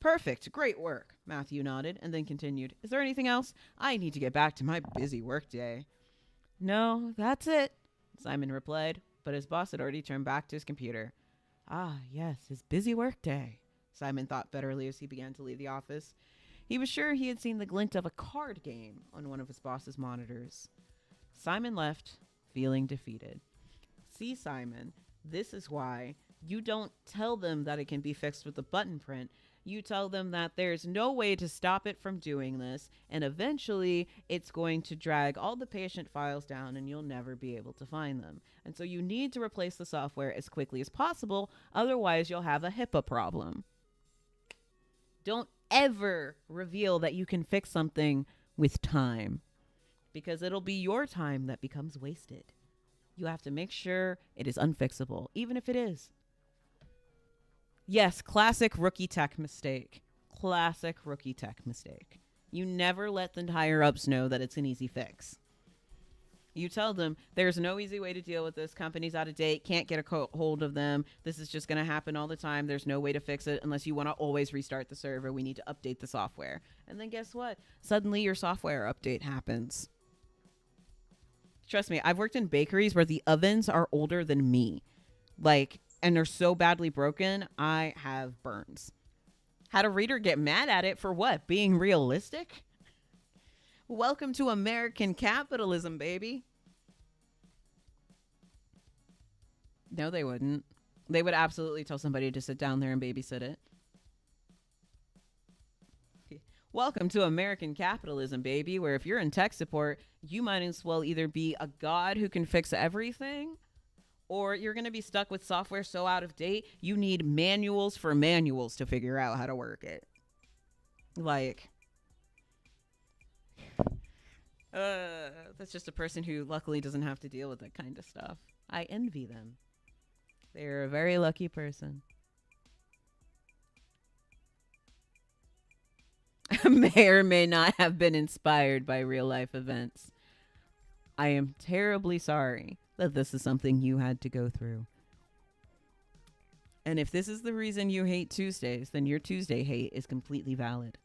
Perfect. Great work. Matthew nodded and then continued. Is there anything else? I need to get back to my busy workday. No, that's it, Simon replied, but his boss had already turned back to his computer. Ah, yes, his busy workday, Simon thought bitterly as he began to leave the office. He was sure he had seen the glint of a card game on one of his boss's monitors. Simon left, feeling defeated. See, Simon, this is why you don't tell them that it can be fixed with a button print. You tell them that there's no way to stop it from doing this, and eventually it's going to drag all the patient files down and you'll never be able to find them. And so you need to replace the software as quickly as possible, otherwise you'll have a HIPAA problem. Don't ever reveal that you can fix something with time, because it'll be your time that becomes wasted. You have to make sure it is unfixable, even if it is. Yes, classic rookie tech mistake. Classic rookie tech mistake. You never let the higher ups know that it's an easy fix. You tell them there's no easy way to deal with this. Company's out of date. Can't get a hold of them. This is just going to happen all the time. There's no way to fix it unless you want to always restart the server. We need to update the software. And then guess what? Suddenly your software update happens. Trust me, I've worked in bakeries where the ovens are older than me. And they're so badly broken, I have burns. Had a reader get mad at it for what? Being realistic? Welcome to American capitalism, baby. No, they wouldn't. They would absolutely tell somebody to sit down there and babysit it. Welcome to American capitalism, baby, where if you're in tech support, you might as well either be a god who can fix everything, or you're going to be stuck with software so out of date, you need manuals for manuals to figure out how to work it. That's just a person who luckily doesn't have to deal with that kind of stuff. I envy them. They're a very lucky person. May or may not have been inspired by real life events. I am terribly sorry that this is something you had to go through. And if this is the reason you hate Tuesdays, then your Tuesday hate is completely valid.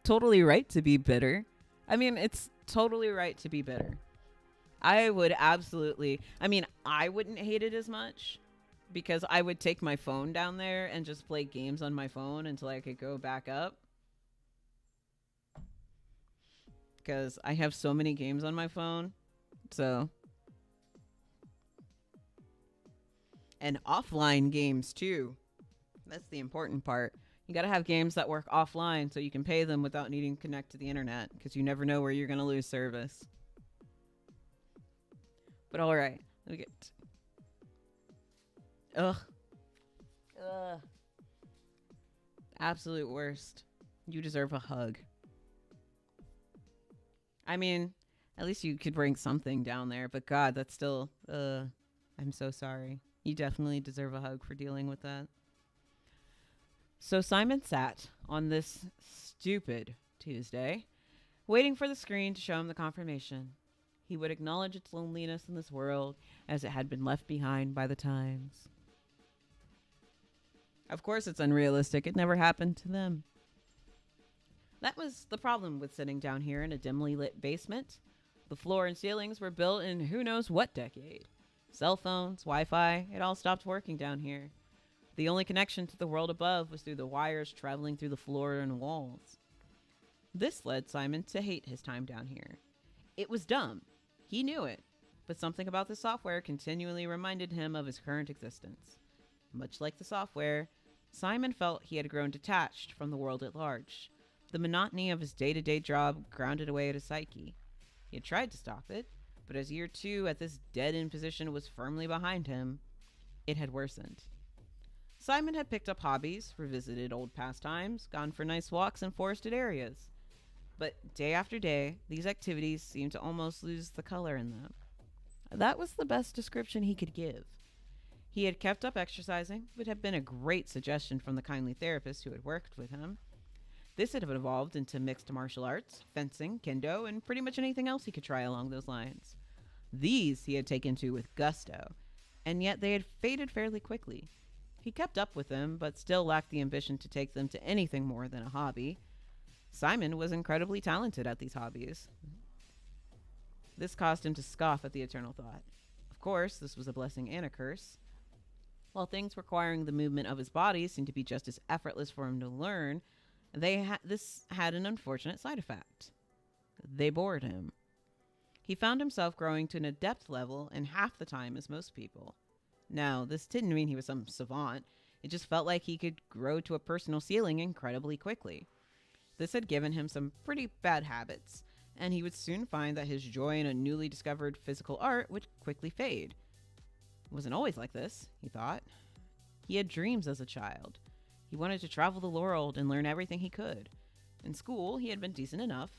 Totally right to be bitter. I mean, it's totally right to be bitter. I wouldn't hate it as much because I would take my phone down there and just play games on my phone until I could go back up. Because I have so many games on my phone. And offline games too. That's the important part. You got to have games that work offline so you can pay them without needing to connect to the internet, because you never know where you're going to lose service. But all right. Let me get... Ugh. Absolute worst. You deserve a hug. I mean, at least you could bring something down there, but God, that's still, I'm so sorry. You definitely deserve a hug for dealing with that. So Simon sat on this stupid Tuesday, waiting for the screen to show him the confirmation. He would acknowledge its loneliness in this world as it had been left behind by the times. Of course it's unrealistic. It never happened to them. That was the problem with sitting down here in a dimly lit basement. The floor and ceilings were built in who knows what decade. Cell phones, Wi-Fi, it all stopped working down here. The only connection to the world above was through the wires traveling through the floor and walls. This led Simon to hate his time down here. It was dumb. He knew it. But something about the software continually reminded him of his current existence. Much like the software, Simon felt he had grown detached from the world at large. The monotony of his day-to-day job grounded away at his psyche. He had tried to stop it, but as year 2 at this dead-end position was firmly behind him, it had worsened. Simon had picked up hobbies, revisited old pastimes, gone for nice walks in forested areas. But day after day, these activities seemed to almost lose the color in them. That was the best description he could give. He had kept up exercising, which had been a great suggestion from the kindly therapist who had worked with him. This had evolved into mixed martial arts, fencing, kendo, and pretty much anything else he could try along those lines. These he had taken to with gusto, and yet they had faded fairly quickly. He kept up with them, but still lacked the ambition to take them to anything more than a hobby. Simon was incredibly talented at these hobbies. This caused him to scoff at the eternal thought. Of course, this was a blessing and a curse. While things requiring the movement of his body seemed to be just as effortless for him to learn, this had an unfortunate side effect. They bored him. He found himself growing to an adept level in half the time as most people. Now, this didn't mean he was some savant. It just felt like he could grow to a personal ceiling incredibly quickly. This had given him some pretty bad habits, and he would soon find that his joy in a newly discovered physical art would quickly fade. It wasn't always like this, he thought. He had dreams as a child. He wanted to travel the world and learn everything he could. In school, he had been decent enough.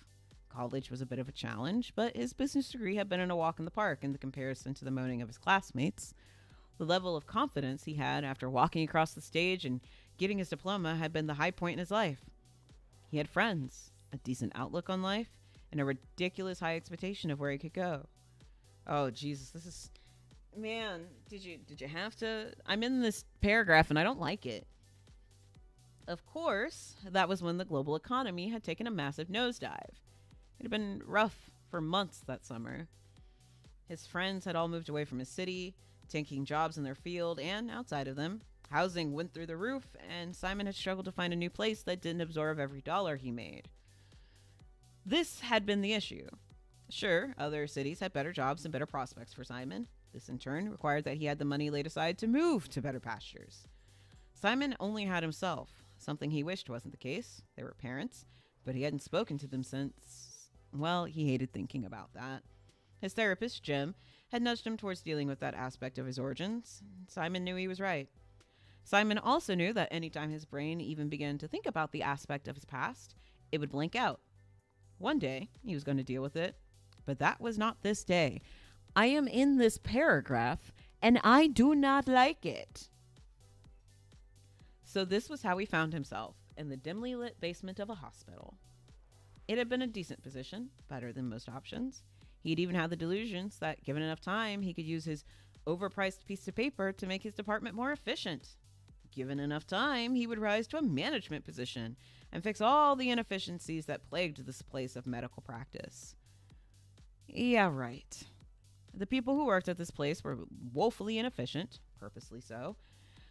College was a bit of a challenge, but his business degree had been in a walk in the park in the comparison to the moaning of his classmates. The level of confidence he had after walking across the stage and getting his diploma had been the high point in his life. He had friends, a decent outlook on life, and a ridiculous high expectation of where he could go. Oh, Jesus, this is... Man, did you have to... I'm in this paragraph and I don't like it. Of course, that was when the global economy had taken a massive nosedive. It had been rough for months that summer. His friends had all moved away from his city, taking jobs in their field and outside of them. Housing went through the roof, and Simon had struggled to find a new place that didn't absorb every dollar he made. This had been the issue. Sure, other cities had better jobs and better prospects for Simon. This in turn required that he had the money laid aside to move to better pastures. Simon only had himself, something he wished wasn't the case. They were parents, but he hadn't spoken to them since... Well, he hated thinking about that. His therapist, Jim, had nudged him towards dealing with that aspect of his origins. Simon knew he was right. Simon also knew that anytime his brain even began to think about the aspect of his past, it would blink out. One day, he was going to deal with it, but that was not this day. I am in this paragraph, and I do not like it. So this was how he found himself, in the dimly lit basement of a hospital. It had been a decent position, better than most options. He'd even had the delusions that, given enough time, he could use his overpriced piece of paper to make his department more efficient. Given enough time, he would rise to a management position and fix all the inefficiencies that plagued this place of medical practice. Yeah, right. The people who worked at this place were woefully inefficient, purposely so.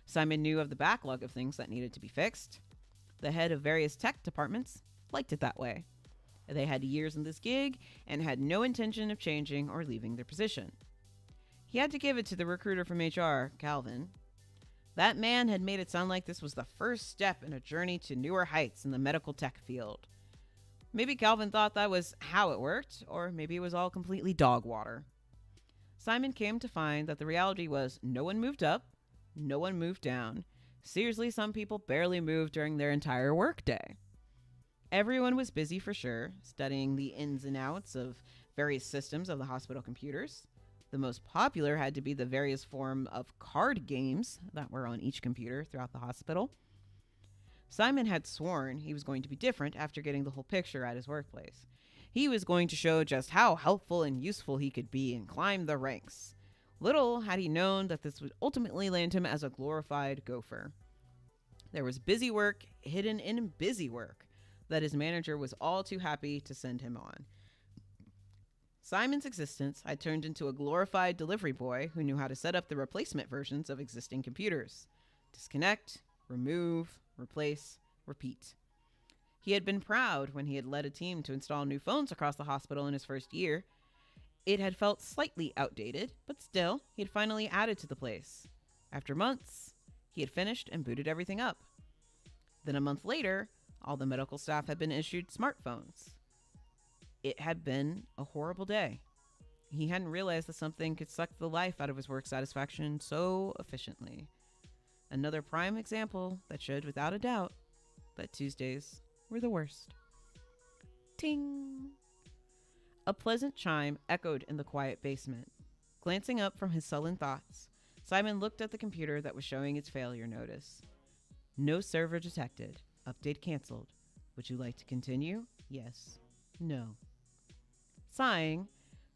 Simon knew of the backlog of things that needed to be fixed. The head of various tech departments liked it that way. They had years in this gig and had no intention of changing or leaving their position. He had to give it to the recruiter from HR, Calvin. That man had made it sound like this was the first step in a journey to newer heights in the medical tech field. Maybe Calvin thought that was how it worked, or maybe it was all completely dog water. Simon came to find that the reality was no one moved up, no one moved down. Seriously, some people barely moved during their entire workday. Everyone was busy for sure, studying the ins and outs of various systems of the hospital computers. The most popular had to be the various form of card games that were on each computer throughout the hospital. Simon had sworn he was going to be different after getting the whole picture at his workplace. He was going to show just how helpful and useful he could be and climb the ranks. Little had he known that this would ultimately land him as a glorified gopher. There was busy work hidden in busy work that his manager was all too happy to send him on. Simon's existence had turned into a glorified delivery boy who knew how to set up the replacement versions of existing computers. Disconnect, remove, replace, repeat. He had been proud when he had led a team to install new phones across the hospital in his first year. It had felt slightly outdated, but still, he had finally added to the place. After months, he had finished and booted everything up. Then a month later, all the medical staff had been issued smartphones. It had been a horrible day. He hadn't realized that something could suck the life out of his work satisfaction so efficiently. Another prime example that showed without a doubt that Tuesdays were the worst. Ting! A pleasant chime echoed in the quiet basement. Glancing up from his sullen thoughts, Simon looked at the computer that was showing its failure notice. No server detected. Update canceled. Would you like to continue? Yes. No. Sighing,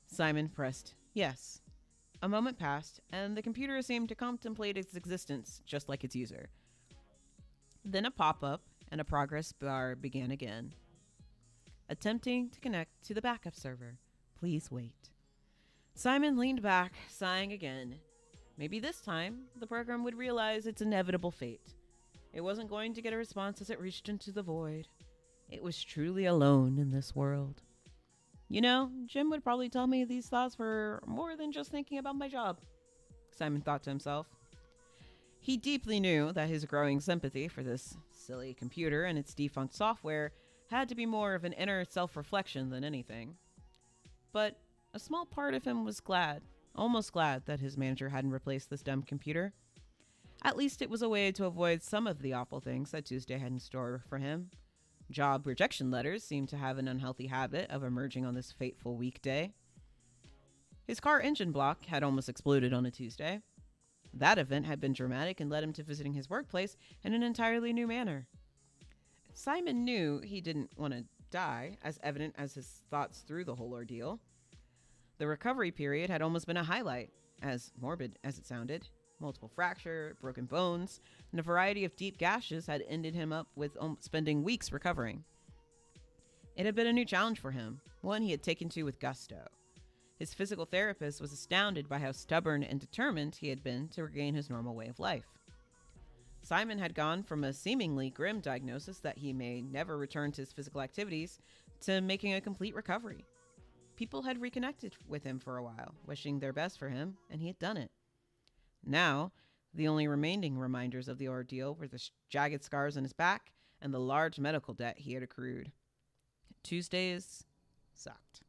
Simon pressed yes. A moment passed, and the computer seemed to contemplate its existence just like its user. Then a pop-up and a progress bar began again. Attempting to connect to the backup server. Please wait. Simon leaned back, sighing again. Maybe this time, the program would realize its inevitable fate. It wasn't going to get a response as it reached into the void. It was truly alone in this world. You know, Jim would probably tell me these thoughts were more than just thinking about my job, Simon thought to himself. He deeply knew that his growing sympathy for this silly computer and its defunct software had to be more of an inner self-reflection than anything. But a small part of him was glad, almost glad, that his manager hadn't replaced this dumb computer. At least it was a way to avoid some of the awful things that Tuesday had in store for him. Job rejection letters seemed to have an unhealthy habit of emerging on this fateful weekday. His car engine block had almost exploded on a Tuesday. That event had been dramatic and led him to visiting his workplace in an entirely new manner. Simon knew he didn't want to die, as evident as his thoughts through the whole ordeal. The recovery period had almost been a highlight, as morbid as it sounded. Multiple fracture, broken bones, and a variety of deep gashes had ended him up with spending weeks recovering. It had been a new challenge for him, one he had taken to with gusto. His physical therapist was astounded by how stubborn and determined he had been to regain his normal way of life. Simon had gone from a seemingly grim diagnosis that he may never return to his physical activities to making a complete recovery. People had reconnected with him for a while, wishing their best for him, and he had done it. Now, the only remaining reminders of the ordeal were the jagged scars on his back and the large medical debt he had accrued. Tuesdays sucked.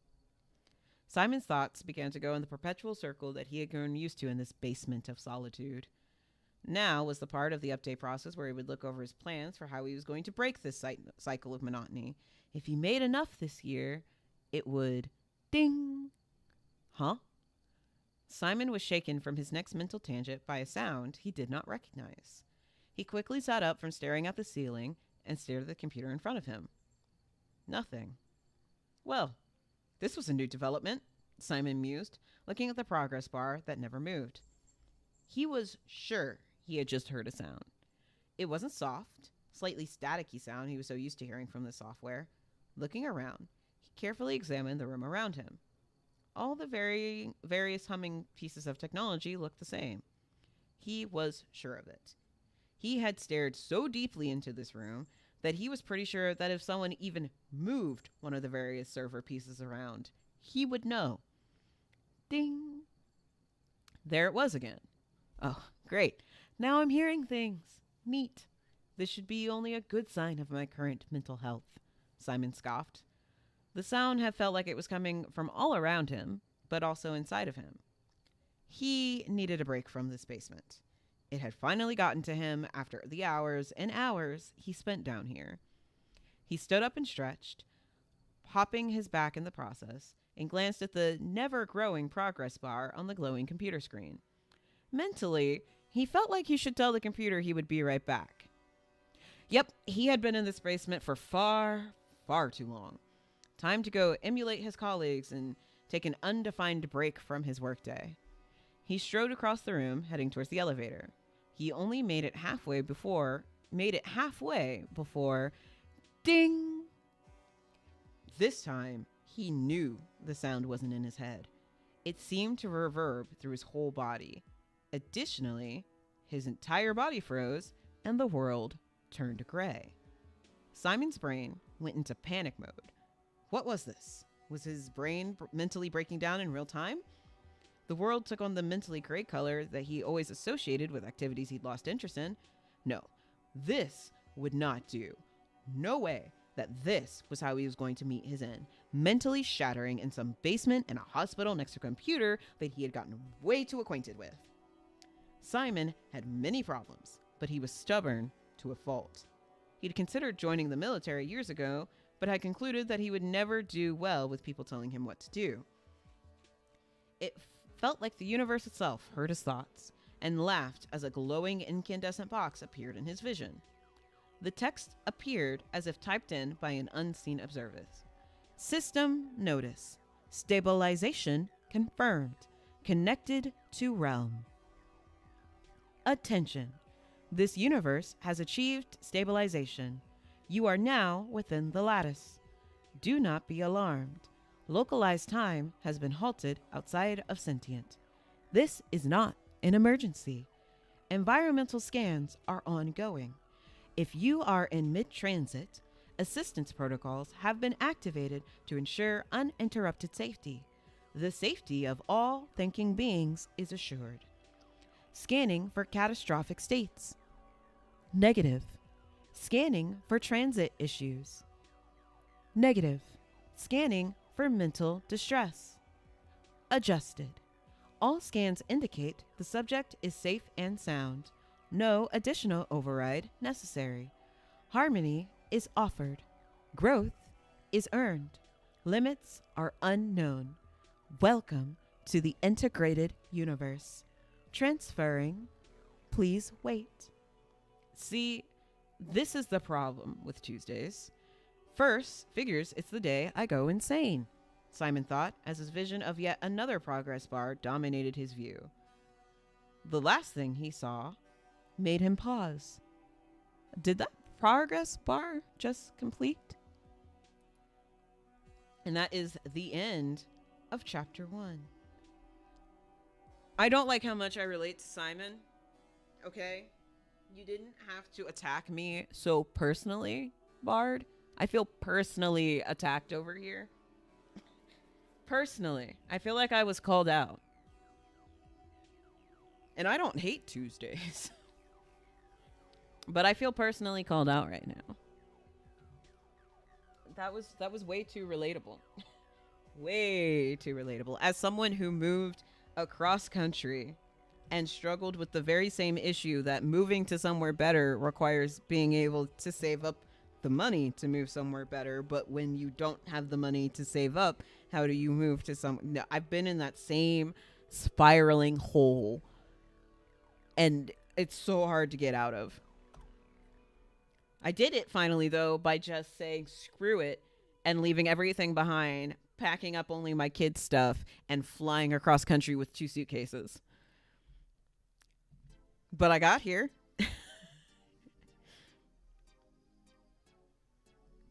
Simon's thoughts began to go in the perpetual circle that he had grown used to in this basement of solitude. Now was the part of the update process where he would look over his plans for how he was going to break this cycle of monotony. If he made enough this year, it would... Ding! Huh? Simon was shaken from his next mental tangent by a sound he did not recognize. He quickly sat up from staring at the ceiling and stared at the computer in front of him. Nothing. Well, this was a new development, Simon mused, looking at the progress bar that never moved. He was sure he had just heard a sound. It wasn't soft, slightly staticky sound he was so used to hearing from the software. Looking around, he carefully examined the room around him. All the various humming pieces of technology looked the same. He was sure of it. He had stared so deeply into this room that he was pretty sure that if someone even moved one of the various server pieces around, he would know. Ding! There it was again. Oh, great. Now I'm hearing things. Neat. This should be only a good sign of my current mental health, Simon scoffed. The sound had felt like it was coming from all around him, but also inside of him. He needed a break from this basement. It had finally gotten to him after the hours and hours he spent down here. He stood up and stretched, popping his back in the process, and glanced at the never-growing progress bar on the glowing computer screen. Mentally, he felt like he should tell the computer he would be right back. Yep, he had been in this basement for far, far too long. Time to go emulate his colleagues and take an undefined break from his workday. He strode across the room, heading towards the elevator. He only made it halfway before, ding! This time, he knew the sound wasn't in his head. It seemed to reverb through his whole body. Additionally, his entire body froze and the world turned gray. Simon's brain went into panic mode. What was this? Was his brain mentally breaking down in real time? The world took on the mentally gray color that he always associated with activities he'd lost interest in. No, this would not do. No way that this was how he was going to meet his end. Mentally shattering in some basement in a hospital next to a computer that he had gotten way too acquainted with. Simon had many problems, but he was stubborn to a fault. He'd considered joining the military years ago, but had concluded that he would never do well with people telling him what to do. It felt like the universe itself heard his thoughts and laughed as a glowing incandescent box appeared in his vision. The text appeared as if typed in by an unseen observer. System notice. Stabilization confirmed. Connected to realm. Attention. This universe has achieved stabilization. You are now within the lattice. Do not be alarmed. Localized time has been halted outside of sentient. This is not an emergency. Environmental scans are ongoing. If you are in mid-transit, assistance protocols have been activated to ensure uninterrupted safety. The safety of all thinking beings is assured. Scanning for catastrophic states. Negative. Scanning for transit issues. Negative. Scanning for mental distress. Adjusted. All scans indicate the subject is safe and sound. No additional override necessary. Harmony is offered. Growth is earned. Limits are unknown. Welcome to the integrated universe. Transferring. Please wait. See, this is the problem with Tuesdays. First, figures it's the day I go insane, Simon thought as his vision of yet another progress bar dominated his view. The last thing he saw made him pause. Did that progress bar just complete? And that is the end of chapter 1. I don't like how much I relate to Simon. Okay? You didn't have to attack me so personally, Bard. I feel personally attacked over here. Personally. I feel like I was called out. And I don't hate Tuesdays. But I feel personally called out right now. That was way too relatable. Way too relatable. As someone who moved across country and struggled with the very same issue that moving to somewhere better requires being able to save up the money to move somewhere better, but when you don't have the money to save up, how do you move to no, I've been in that same spiraling hole, and it's so hard to get out of. I did it finally, though, by just saying screw it and leaving everything behind, packing up only my kids' stuff, and flying across country with 2 suitcases. But I got here.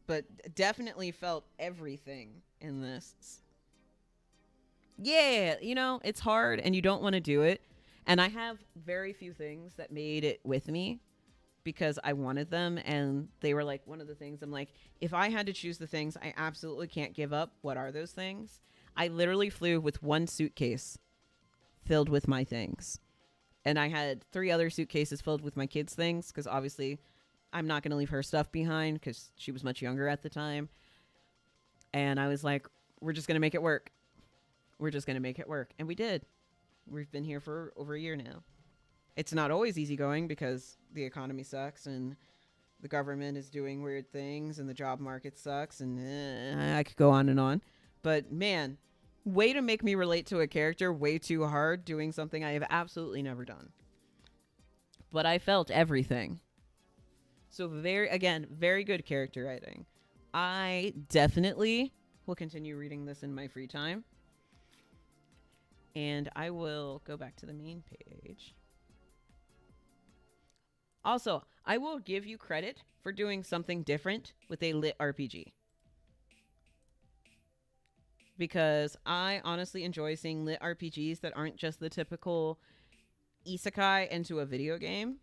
But definitely felt everything in this. Yeah, you know, it's hard and you don't want to do it. And I have very few things that made it with me because I wanted them. And they were like one of the things I'm like, if I had to choose the things I absolutely can't give up, what are those things? I literally flew with 1 suitcase filled with my things. And I had 3 other suitcases filled with my kids' things because obviously I'm not going to leave her stuff behind because she was much younger at the time. And I was like, we're just going to make it work. We're just going to make it work. And we did. We've been here for over a year now. It's not always easygoing because the economy sucks and the government is doing weird things and the job market sucks and I could go on and on. But man, way to make me relate to a character way too hard doing something I have absolutely never done. But I felt everything. So very good character writing. I definitely will continue reading this in my free time. And I will go back to the main page. Also, I will give you credit for doing something different with a lit RPG. Because I honestly enjoy seeing lit RPGs that aren't just the typical isekai into a video game.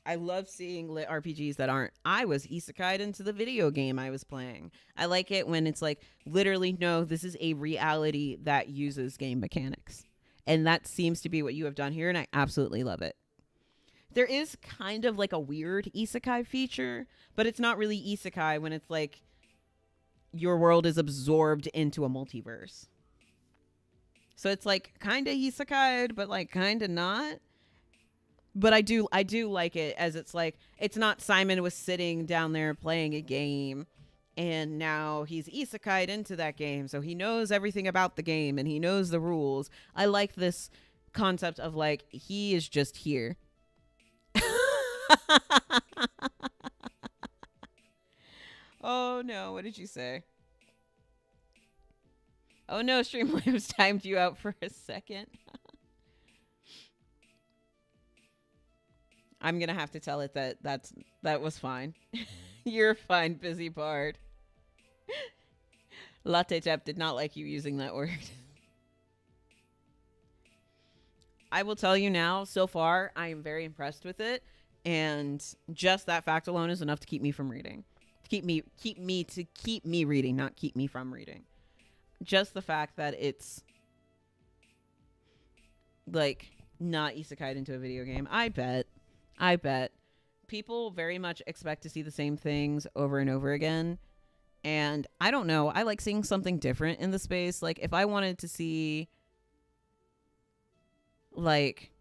I love seeing lit RPGs that aren't, I was isekai'd into the video game I was playing. I like it when it's like, literally, no, this is a reality that uses game mechanics. And that seems to be what you have done here, and I absolutely love it. There is kind of like a weird isekai feature, but it's not really isekai when it's like, your world is absorbed into a multiverse. So it's like kind of isekai'd, but like kind of not. But I do like it as it's like, it's not Simon was sitting down there playing a game And now he's isekai'd into that game, so he knows everything about the game and he knows the rules. I like this concept of like he is just here. Oh no, what did you say? Oh no, Streamlabs timed you out for a second. I'm gonna have to tell it that was fine. You're fine, busy bard. Latte Tap did not like you using that word. I will tell you now, so far, I am very impressed with it. And just that fact alone is enough to keep me from reading. Keep me reading, not keep me from reading. Just the fact that it's like not isekai'd into a video game. I bet people very much expect to see the same things over and over again. And I don't know. I like seeing something different in the space. Like if I wanted to see like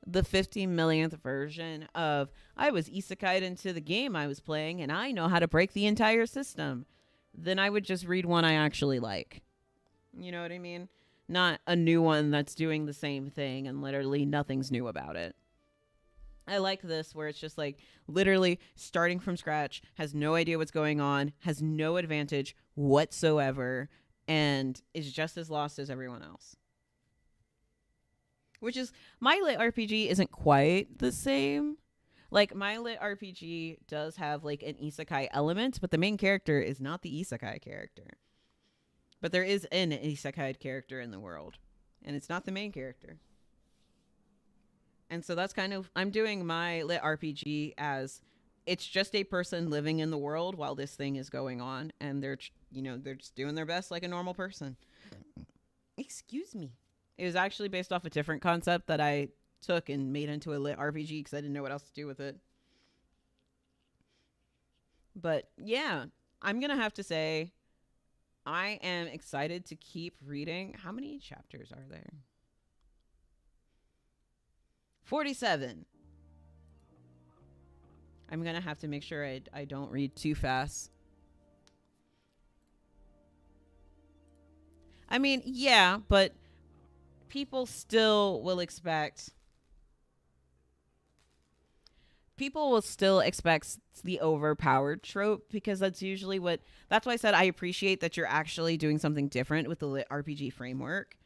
the 50 millionth version of I was isekai'd into the game I was playing and I know how to break the entire system, then I would just read one I actually like. You know what I mean? Not a new one that's doing the same thing and literally nothing's new about it. I like this where it's just like literally starting from scratch, has no idea what's going on, has no advantage whatsoever, and is just as lost as everyone else. Which is, my lit RPG isn't quite the same. Like, my lit RPG does have like an isekai element, but the main character is not the isekai character. But there is an isekai character in the world, and it's not the main character. And so that's kind of, I'm doing my lit RPG as it's just a person living in the world while this thing is going on, and they're just doing their best like a normal person. Excuse me. It was actually based off a different concept that I took and made into a lit RPG because I didn't know what else to do with it. But yeah, I'm going to have to say I am excited to keep reading. How many chapters are there? 47. I'm going to have to make sure I don't read too fast. I mean, yeah, but people still will expect the overpowered trope, because that's usually that's why I said I appreciate that you're actually doing something different with the lit RPG framework,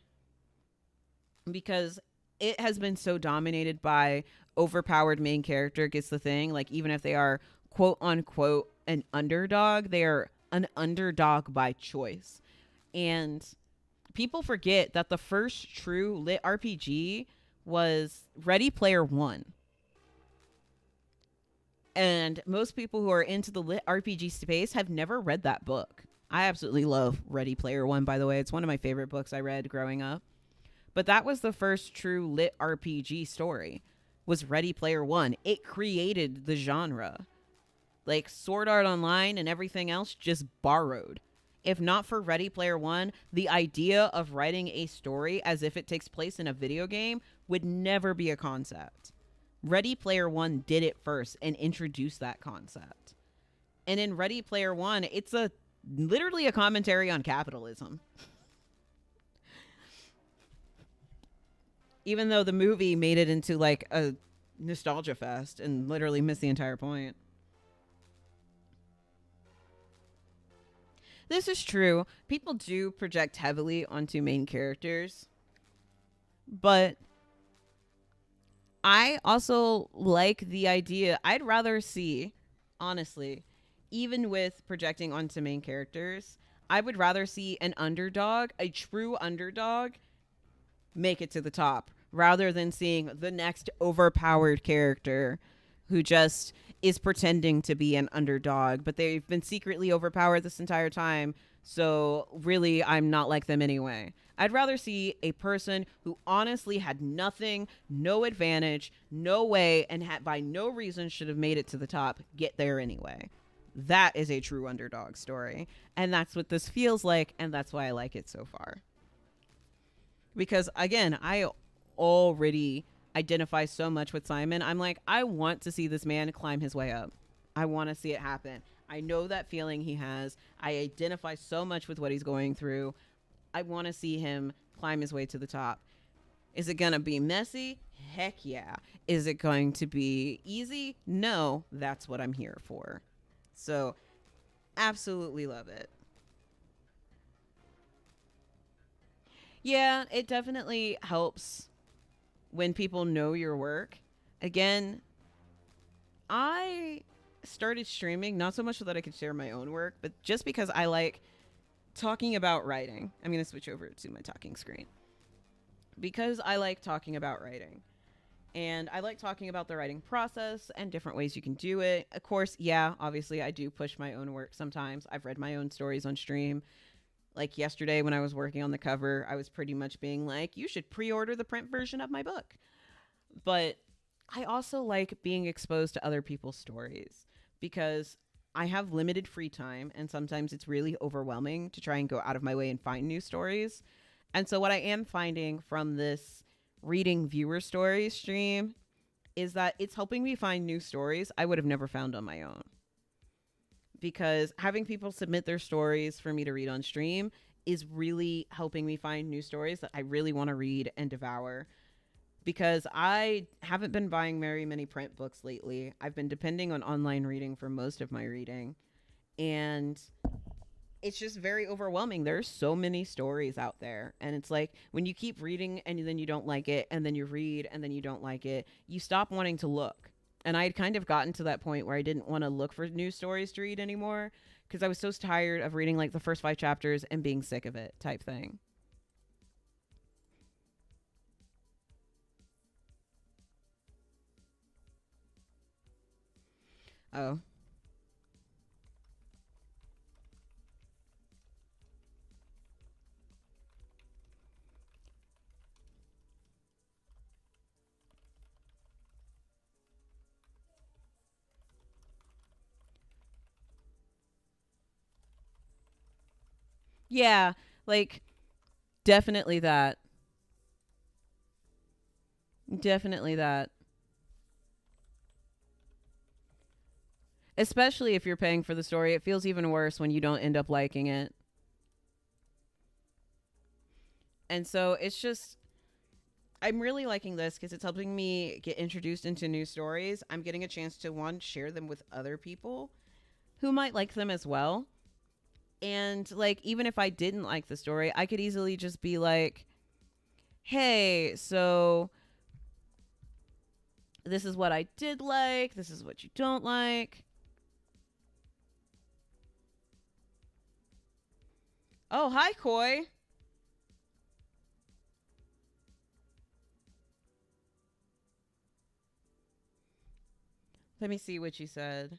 because it has been so dominated by overpowered main character gets the thing. Like, even if they are quote unquote an underdog, they are an underdog by choice. And people forget that the first true lit RPG was Ready Player One. And most people who are into the lit RPG space have never read that book. I absolutely love Ready Player One, by the way. It's one of my favorite books I read growing up. But that was the first true lit RPG story, was Ready Player One. It created the genre. Like, Sword Art Online and everything else just borrowed. If not for Ready Player One, the idea of writing a story as if it takes place in a video game would never be a concept. Ready Player One did it first and introduced that concept. And in Ready Player One, it's literally a commentary on capitalism. Even though the movie made it into like a nostalgia fest and literally missed the entire point. This is true. People do project heavily onto main characters. But I also like the idea. I'd rather see, honestly, even with projecting onto main characters, I would rather see an underdog, a true underdog, make it to the top, rather than seeing the next overpowered character who just is pretending to be an underdog, but they've been secretly overpowered this entire time, so really I'm not like them anyway. I'd rather see a person who honestly had nothing, no advantage, no way, and by no reason should have made it to the top, get there anyway. That is a true underdog story, and that's what this feels like, and that's why I like it so far. Because again, I already identify so much with Simon. I'm like, I want to see this man climb his way up. I want to see it happen. I know that feeling he has. I identify so much with what he's going through. I want to see him climb his way to the top. Is it going to be messy? Heck yeah. Is it going to be easy? No, that's what I'm here for. So, absolutely love it. Yeah, it definitely helps when people know your work. Again, I started streaming not so much so that I could share my own work, but just because I like talking about writing. I'm going to switch over to my talking screen. Because I like talking about writing. And I like talking about the writing process and different ways you can do it. Of course, yeah, obviously I do push my own work sometimes. I've read my own stories on stream. Like yesterday when I was working on the cover, I was pretty much being like, you should pre-order the print version of my book. But I also like being exposed to other people's stories because I have limited free time and sometimes it's really overwhelming to try and go out of my way and find new stories. And so what I am finding from this reading viewer stories stream is that it's helping me find new stories I would have never found on my own. Because having people submit their stories for me to read on stream is really helping me find new stories that I really want to read and devour. Because I haven't been buying very many print books lately. I've been depending on online reading for most of my reading. And it's just very overwhelming. There's so many stories out there. And it's like when you keep reading and then you don't like it, and then you read and then you don't like it, you stop wanting to look. And I had kind of gotten to that point where I didn't want to look for new stories to read anymore because I was so tired of reading like the first 5 chapters and being sick of it type thing. Oh, yeah, like definitely that. Definitely that. Especially if you're paying for the story, it feels even worse when you don't end up liking it. And so it's just, I'm really liking this because it's helping me get introduced into new stories. I'm getting a chance to, one, share them with other people who might like them as well. And like, even if I didn't like the story, I could easily just be like, hey, so this is what I did like, this is what you don't like. Oh, hi, Koi. Let me see what you said.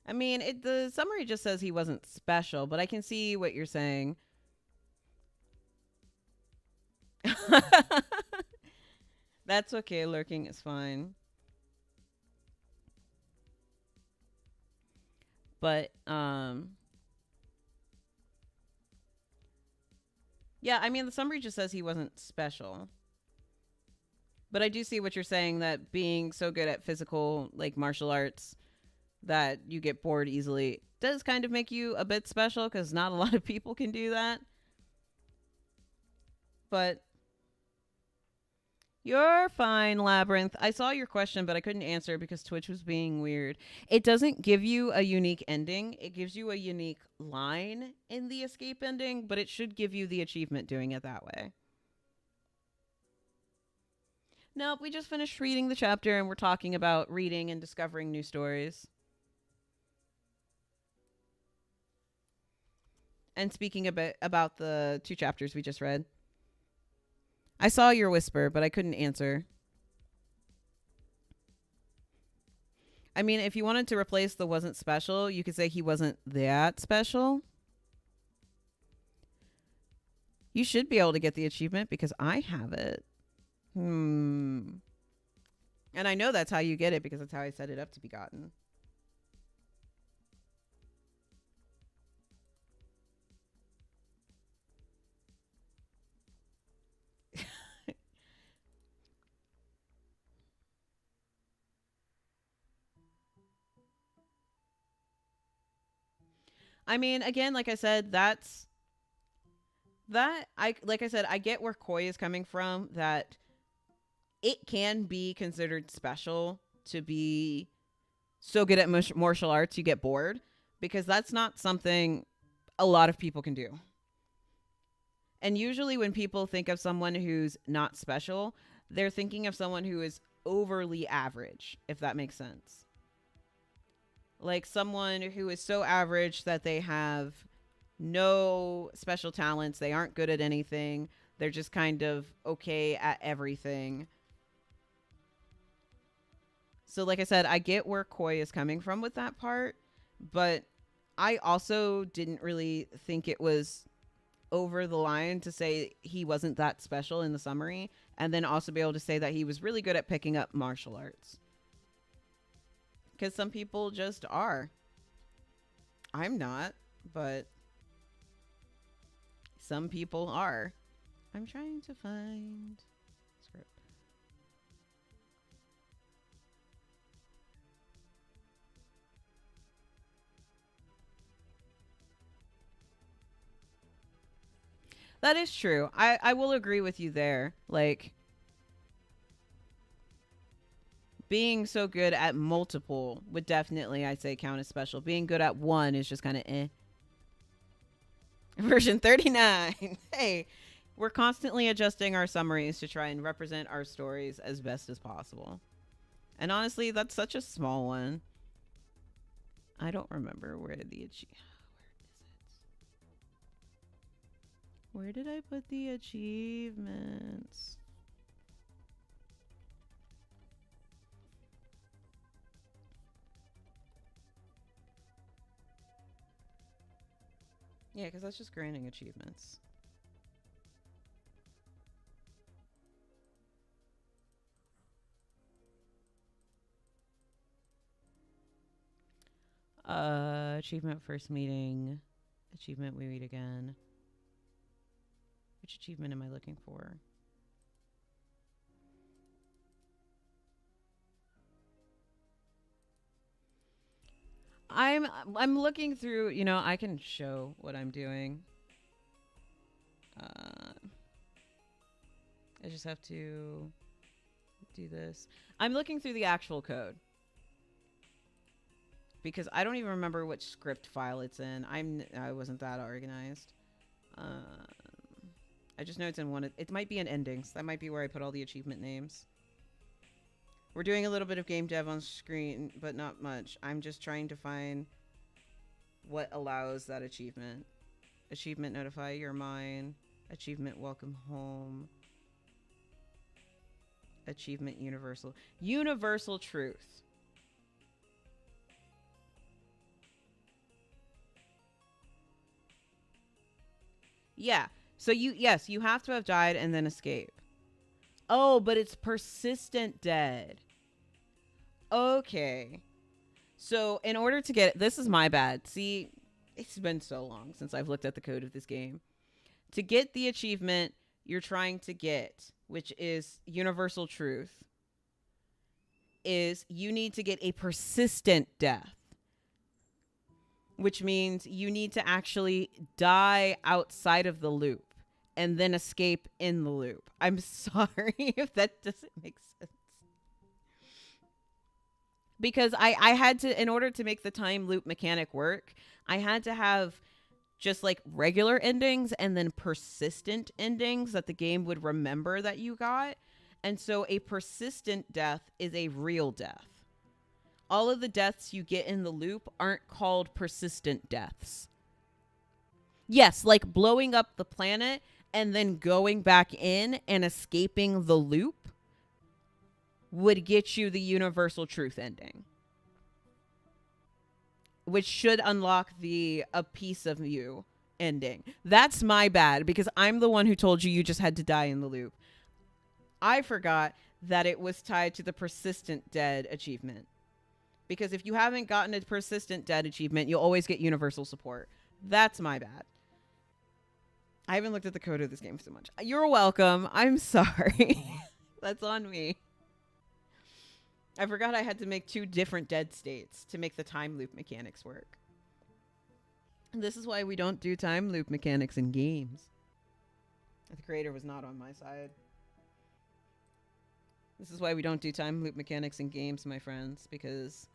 I mean, the summary just says he wasn't special, but I can see what you're saying. That's okay. Lurking is fine. But yeah, I mean the summary just says he wasn't special. But I do see what you're saying, that being so good at physical like martial arts that you get bored easily does kind of make you a bit special cuz not a lot of people can do that. But you're fine, Labyrinth. I saw your question, but I couldn't answer because Twitch was being weird. It doesn't give you a unique ending. It gives you a unique line in the escape ending, but it should give you the achievement doing it that way. Nope, we just finished reading the chapter and we're talking about reading and discovering new stories. And speaking a bit about the 2 chapters we just read. I saw your whisper, but I couldn't answer. I mean, if you wanted to replace the wasn't special, you could say he wasn't that special. You should be able to get the achievement because I have it. Hmm. And I know that's how you get it because that's how I set it up to be gotten. I mean, again, like I said, like I said, I get where Koi is coming from, that it can be considered special to be so good at martial arts you get bored, because that's not something a lot of people can do. And usually when people think of someone who's not special, they're thinking of someone who is overly average, if that makes sense. Like someone who is so average that they have no special talents, they aren't good at anything, they're just kind of okay at everything. So, like I said, I get where Koi is coming from with that part, but I also didn't really think it was over the line to say he wasn't that special in the summary, and then also be able to say that he was really good at picking up martial arts. Because some people just are. I'm not, but some people are. I'm trying to find script. That is true. I will agree with you there. Like, being so good at multiple would definitely, I'd say, count as special. Being good at one is just kind of eh. Version 39. Hey, we're constantly adjusting our summaries to try and represent our stories as best as possible. And honestly, that's such a small one. I don't remember where the where did I put the achievements? Yeah, because that's just granting achievements. Achievement first meeting. Achievement we meet again. Which achievement am I looking for? I'm looking through, I can show what I'm doing. I just have to do this. I'm looking through the actual code because I don't even remember which script file it's in. I wasn't that organized. I just know it's in one. It might be in endings. That might be where I put all the achievement names. We're doing a little bit of game dev on screen, but not much. I'm just trying to find what allows that achievement. Achievement notify you're mine. Achievement welcome home. Achievement universal. Universal truth. Yeah. So you have to have died and then escape. Oh, but it's persistent dead. Okay. So in order to get this is my bad. See, it's been so long since I've looked at the code of this game. To get the achievement you're trying to get, which is universal truth, is you need to get a persistent death. Which means you need to actually die outside of the loop and then escape in the loop. I'm sorry if that doesn't make sense. Because I had to, in order to make the time loop mechanic work, I had to have just like regular endings and then persistent endings that the game would remember that you got. And so a persistent death is a real death. All of the deaths you get in the loop aren't called persistent deaths. Yes, like blowing up the planet and then going back in and escaping the loop would get you the universal truth ending, which should unlock the a piece of you ending. That's my bad because I'm the one who told you just had to die in the loop. I forgot that it was tied to the persistent dead achievement. Because if you haven't gotten a persistent dead achievement, you'll always get universal support. That's my bad. I haven't looked at the code of this game so much. You're welcome. I'm sorry. That's on me. I forgot I had to make 2 different dead states to make the time loop mechanics work. And this is why we don't do time loop mechanics in games. The creator was not on my side. This is why we don't do time loop mechanics in games, my friends, because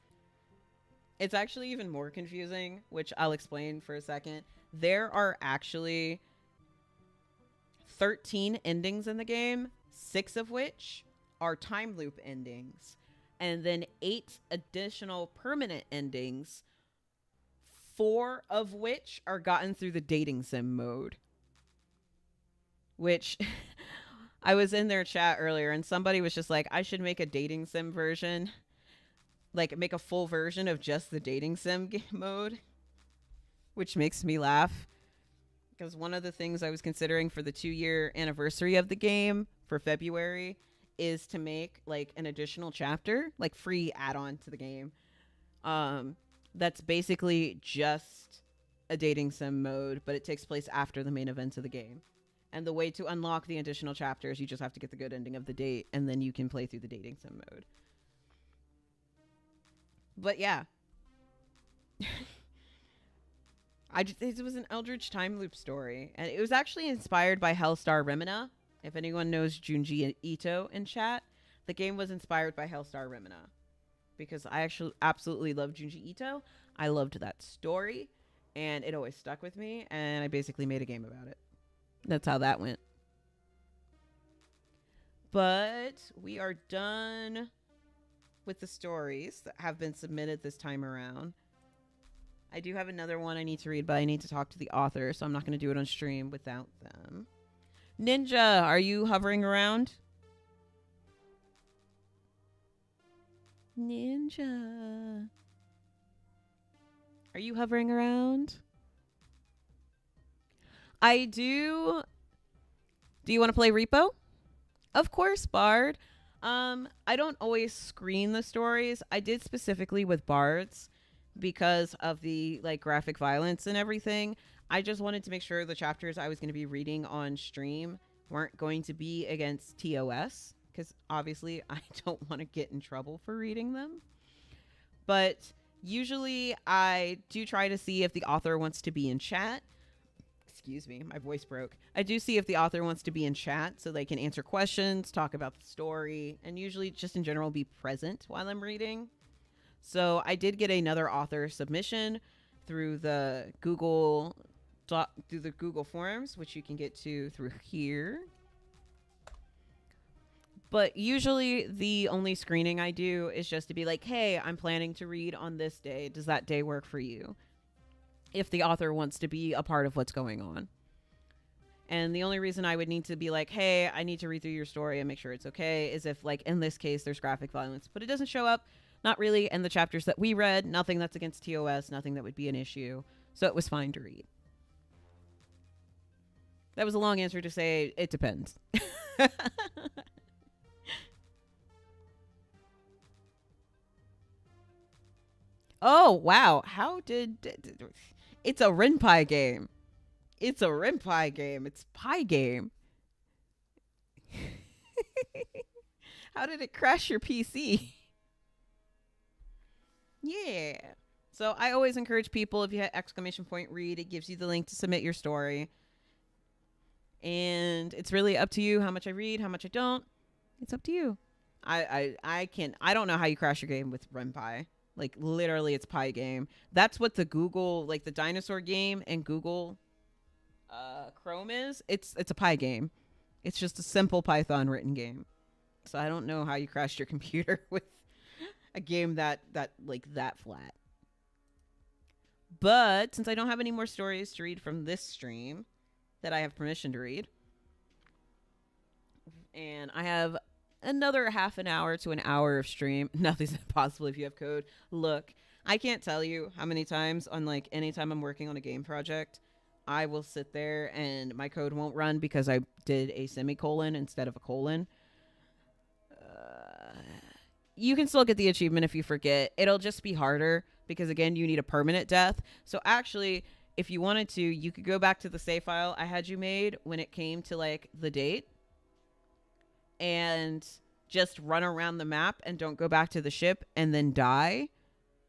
it's actually even more confusing, which I'll explain for a second. There are actually 13 endings in the game, 6 of which are time loop endings, and then 8 additional permanent endings, 4 of which are gotten through the dating sim mode. Which I was in their chat earlier and somebody was just like, I should make a dating sim version, like make a full version of just the dating sim mode, which makes me laugh. Because one of the things I was considering for the 2-year anniversary of the game for February is to make like an additional chapter, like free add-on to the game. That's basically just a dating sim mode, but it takes place after the main events of the game. And the way to unlock the additional chapters, you just have to get the good ending of the date, and then you can play through the dating sim mode. But yeah. It was an Eldritch time loop story, and it was actually inspired by Hellstar Remina. If anyone knows Junji Ito in chat, the game was inspired by Hellstar Remina, because I actually absolutely love Junji Ito. I loved that story, and it always stuck with me, and I basically made a game about it. That's how that went. But we are done with the stories that have been submitted this time around. I do have another one I need to read, but I need to talk to the author, so I'm not going to do it on stream without them. Ninja, are you hovering around? Ninja. Are you hovering around? I do. Do you want to play Repo? Of course, Bard. I don't always screen the stories. I did specifically with Bards because of the like graphic violence and everything. I just wanted to make sure the chapters I was going to be reading on stream weren't going to be against TOS, because obviously I don't want to get in trouble for reading them. But usually I do try to see if the author wants to be in chat. Excuse me, my voice broke. I do see if the author wants to be in chat so they can answer questions, talk about the story, and usually just in general be present while I'm reading. So I did get another author submission through the Google Forms, which you can get to through here. But usually the only screening I do is just to be like, hey, I'm planning to read on this day. Does that day work for you? If the author wants to be a part of what's going on. And the only reason I would need to be like, hey, I need to read through your story and make sure it's okay is if, like, in this case, there's graphic violence. But it doesn't show up, not really, in the chapters that we read. Nothing that's against TOS, nothing that would be an issue. So it was fine to read. That was a long answer to say it depends. Oh, wow. How did... It's a Renpai game. It's a Renpai game. It's Pie game. How did it crash your PC? Yeah. So I always encourage people, if you hit ! read, it gives you the link to submit your story. And it's really up to you how much I read, how much I don't. It's up to you. I don't know how you crash your game with Renpai. Like, literally, it's Pie game. That's what the Google, like, the dinosaur game and Google Chrome is. It's a Pie game. It's just a simple Python written game. So I don't know how you crashed your computer with a game that flat. But since I don't have any more stories to read from this stream that I have permission to read, and I have another half an hour to an hour of stream. Nothing's impossible if you have code. Look, I can't tell you how many times on, like, anytime I'm working on a game project, I will sit there and my code won't run because I did a semicolon instead of a colon. you can still get the achievement if you forget. It'll just be harder because again, you need a permanent death. So actually, if you wanted to, you could go back to the save file I had you made when it came to like the date and just run around the map and don't go back to the ship and then die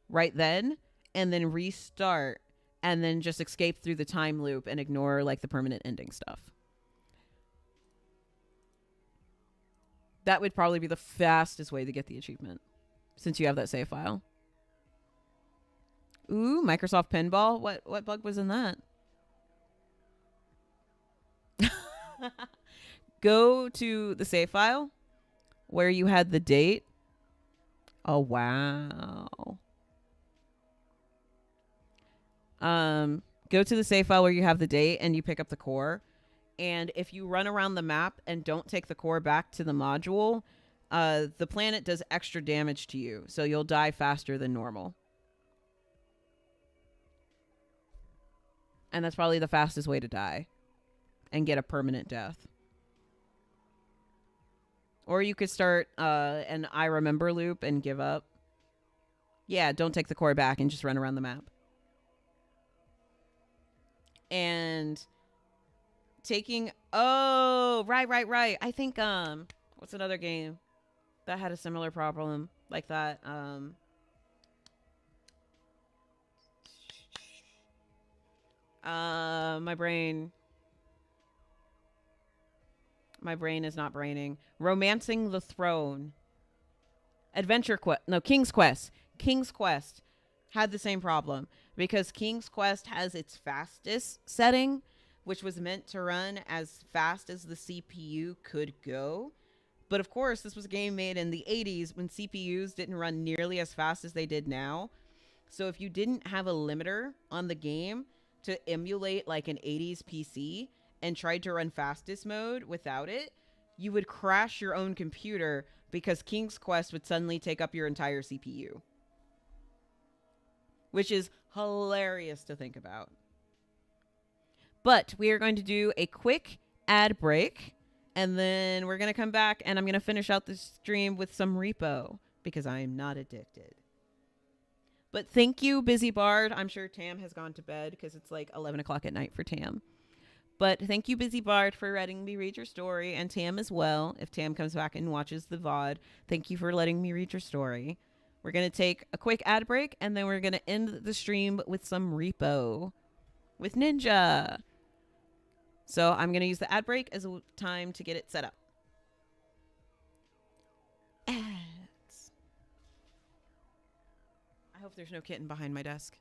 right then and then restart and then just escape through the time loop and ignore like the permanent ending stuff. That would probably be the fastest way to get the achievement since you have that save file. Ooh, Microsoft Pinball. What bug was in that? Go to the save file where you had the date. Oh wow. Go to the save file where you have the date and you pick up the core. And if you run around the map and don't take the core back to the module, the planet does extra damage to you. So you'll die faster than normal. And that's probably the fastest way to die and get a permanent death. Or you could start an I remember loop and give up. Yeah, don't take the core back and just run around the map. And taking right. I think what's another game that had a similar problem like that? My brain is not braining. Romancing the Throne. Adventure Quest. No, King's Quest. King's Quest had the same problem because King's Quest has its fastest setting, which was meant to run as fast as the CPU could go. But of course, this was a game made in the 80s when CPUs didn't run nearly as fast as they did now. So if you didn't have a limiter on the game to emulate like an 80s PC and tried to run fastest mode without it, you would crash your own computer because King's Quest would suddenly take up your entire CPU. Which is hilarious to think about. But we are going to do a quick ad break. And then we're going to come back and I'm going to finish out this stream with some repo because I am not addicted. But thank you, Busy Bard. I'm sure Tam has gone to bed because it's like 11 o'clock at night for Tam. But thank you, Busy Bard, for letting me read your story. And Tam as well, if Tam comes back and watches the VOD. Thank you for letting me read your story. We're going to take a quick ad break, and then we're going to end the stream with some repo with Ninja. So I'm going to use the ad break as a time to get it set up. Ads. I hope there's no kitten behind my desk.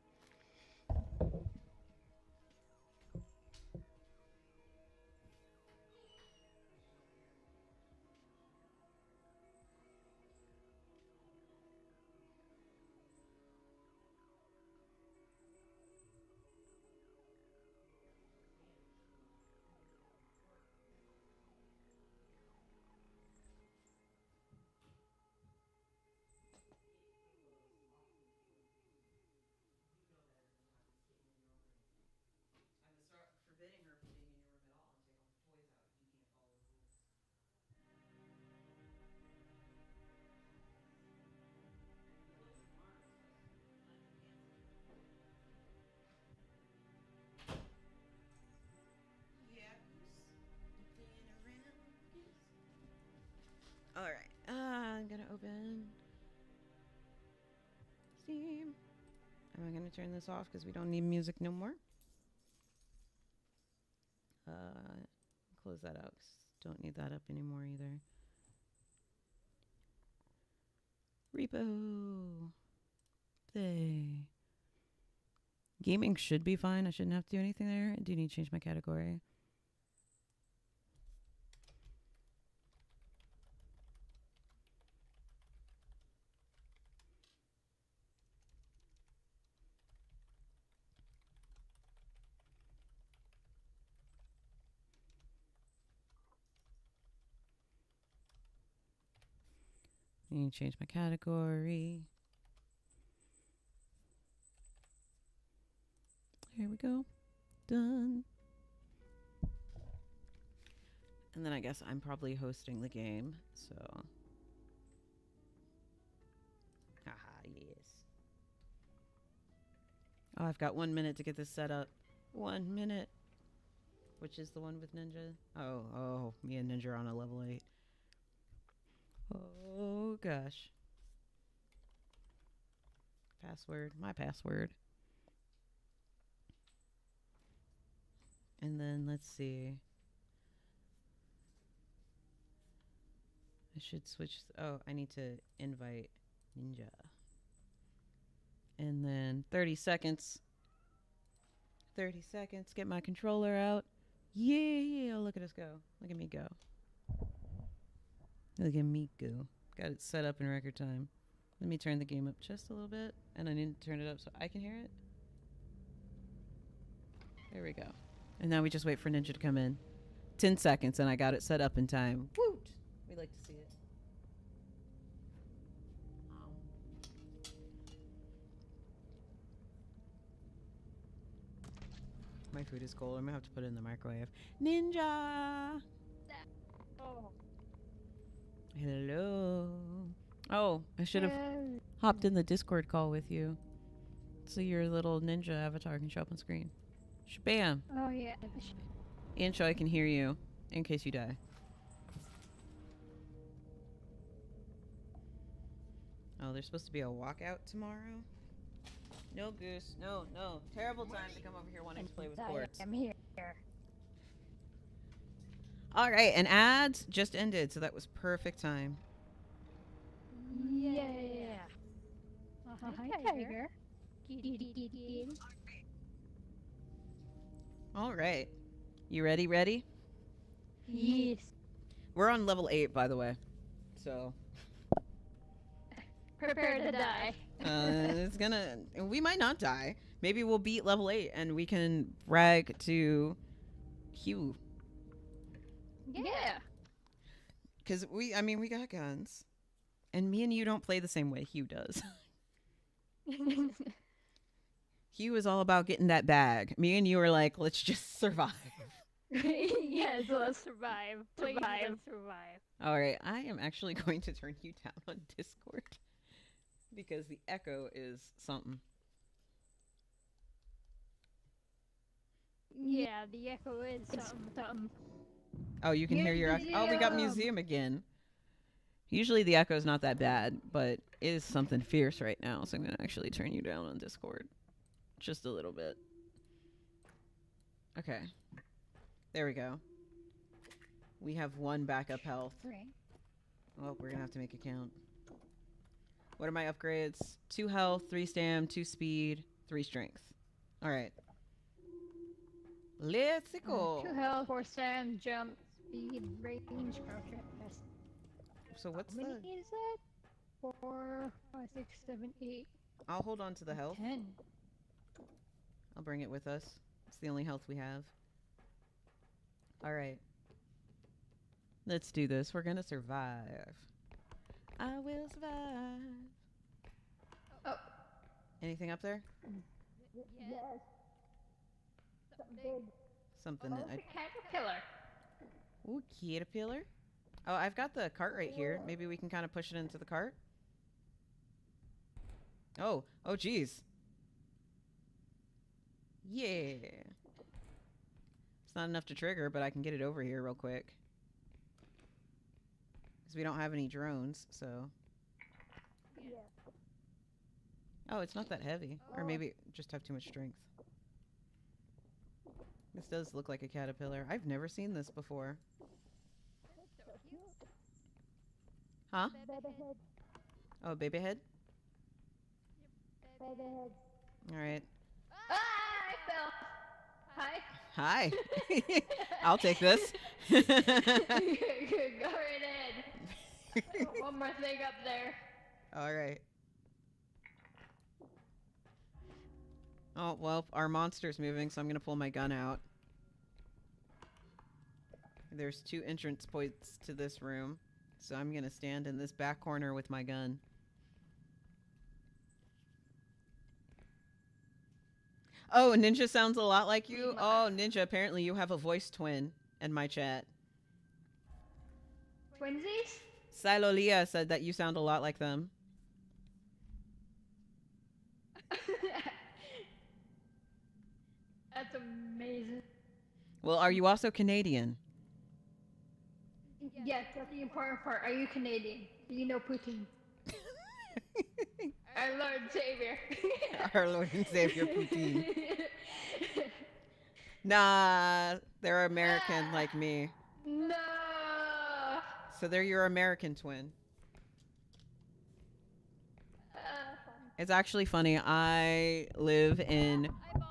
All right. I'm going to open Steam. I'm going to turn this off because we don't need music no more. Close that out. Don't need that up anymore either. Repo. Play. Gaming should be fine. I shouldn't have to do anything there. I do need to change my category. I need to change my category. Here we go. Done. And then I guess I'm probably hosting the game, so. Oh, I've got 1 minute to get this set up. 1 minute. Which is the one with Ninja? Oh, me and Ninja are on a level 8. Oh, gosh. Password. My password. And then, let's see. I should switch. Oh, I need to invite Ninja. And then 30 seconds. 30 seconds. Get my controller out. Yeah. Look at us go. Look at me go. Look at me go. Got it set up in record time. Let me turn the game up just a little bit. And I need to turn it up so I can hear it. There we go. And now we just wait for Ninja to come in. 10 seconds and I got it set up in time. Woot! We like to see it. My food is cold. I'm gonna have to put it in the microwave. Ninja! Oh. Hello. Oh, I should have hopped in the Discord call with you. So your little ninja avatar can show up on screen. Shabam! Oh yeah. And so I can hear you in case you die. Oh, there's supposed to be a walkout tomorrow? No, Goose. No. Terrible time to come over here wanting to play with quartz. I'm here. All right, and ads just ended, so that was perfect time. Yeah. Hi, Tiger. Kitty. All right. You ready? Yes. We're on level 8, by the way. So... Prepare to die. It's gonna... We might not die. Maybe we'll beat level 8, and we can brag to Hugh. Yeah. Because we got guns. And me and you don't play the same way Hugh does. Hugh is all about getting that bag. Me and you are like, let's just survive. Yes, let's survive. Please, let's survive. All right, I am actually going to turn you down on Discord. Because the echo is something. Yeah, the echo is something. Oh, you can hear your echo. Oh, we got museum again. Usually the echo is not that bad, but it is something fierce right now, so I'm going to actually turn you down on Discord. Just a little bit. Okay. There we go. We have 1 backup health. Right. Well, we're going to have to make a count. What are my upgrades? 2 health, 3 stam, 2 speed, 3 strength. All right. Let's go. 2 health, 4 stam, jump, speed, range, crouch. Yes. So what's How many is that? 4, 5, 6, 7, 8. I'll hold on to the health. 10. I'll bring it with us. It's the only health we have. All right. Let's do this. We're going to survive. I will survive. Oh. Anything up there? Yes. Something big. Something Oh, that it's a caterpillar. Ooh, caterpillar. Oh, I've got the cart right here. Maybe we can kind of push it into the cart. Oh, geez. Yeah. It's not enough to trigger, but I can get it over here real quick. Because we don't have any drones, so. Yeah. Oh, it's not that heavy. Or maybe just have too much strength. This does look like a caterpillar. I've never seen this before. Huh? Babyhead. Oh, baby head? Babyhead. All right. Ah, I fell. Hi. Hi. I'll take this. Go right ahead. One more thing up there. All right. Oh, well, our monster's moving, so I'm going to pull my gun out. There's 2 entrance points to this room, so I'm going to stand in this back corner with my gun. Oh, Ninja sounds a lot like you? Oh, Ninja, apparently you have a voice twin in my chat. Twinsies? Silolia said that you sound a lot like them. Well, are you also Canadian? Yes, that's the important part. Are you Canadian? Do you know Putin? Our Lord and Savior. Our Lord and Savior Poutine. Nah, they're American like me. No. So they're your American twin. Fun. It's actually funny. I live in. Eyeball.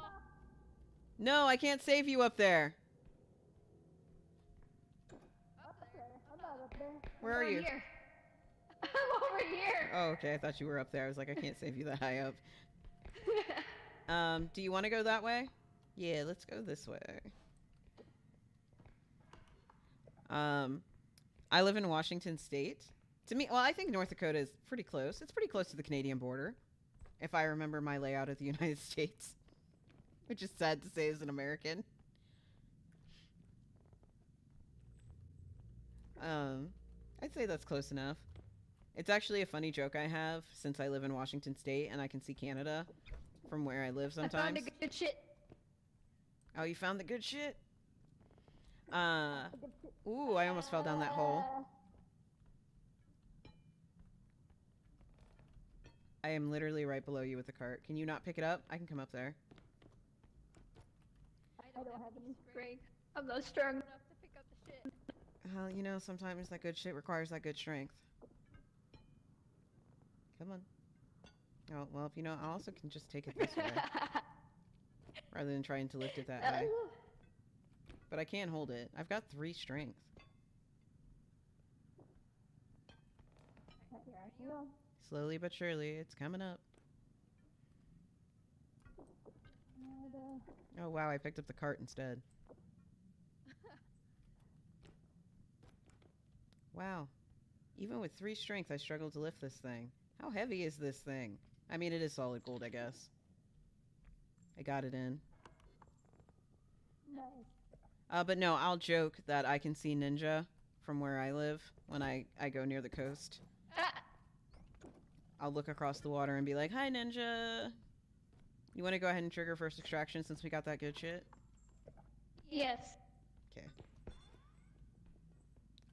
No, I can't save you up there. Up there. I'm not up there. Where I'm are down you? here. I'm over here. Oh, okay. I thought you were up there. I was like, I can't save you that high up. Do you want to go that way? Yeah, let's go this way. Um, I live in Washington State. To me, well, I think North Dakota is pretty close. It's pretty close to the Canadian border, if I remember my layout of the United States, which is sad to say as an American. Um, I'd say that's close enough. It's actually a funny joke I have since I live in Washington State and I can see Canada from where I live I found sometimes. a good shit. Oh, you found the good shit? Ooh, I almost fell down that hole. I am literally right below you with the cart. Can you not pick it up? I can come up there. I don't have any strength. I'm not strong enough to pick up the shit. Well, you know, sometimes that good shit requires that good strength. Come on. Oh, well, you know, I also can just take it this way rather than trying to lift it that way. But I can't hold it. I've got 3 strength. Slowly but surely, it's coming up. Oh, wow, I picked up the cart instead. Wow. Even with 3 strength, I struggled to lift this thing. How heavy is this thing? I mean, it is solid gold, I guess. I got it in. Nice. But no, I'll joke that I can see Ninja from where I live when I go near the coast. I'll look across the water and be like, "Hi, Ninja. You want to go ahead and trigger first extraction since we got that good shit?" Yes. Okay.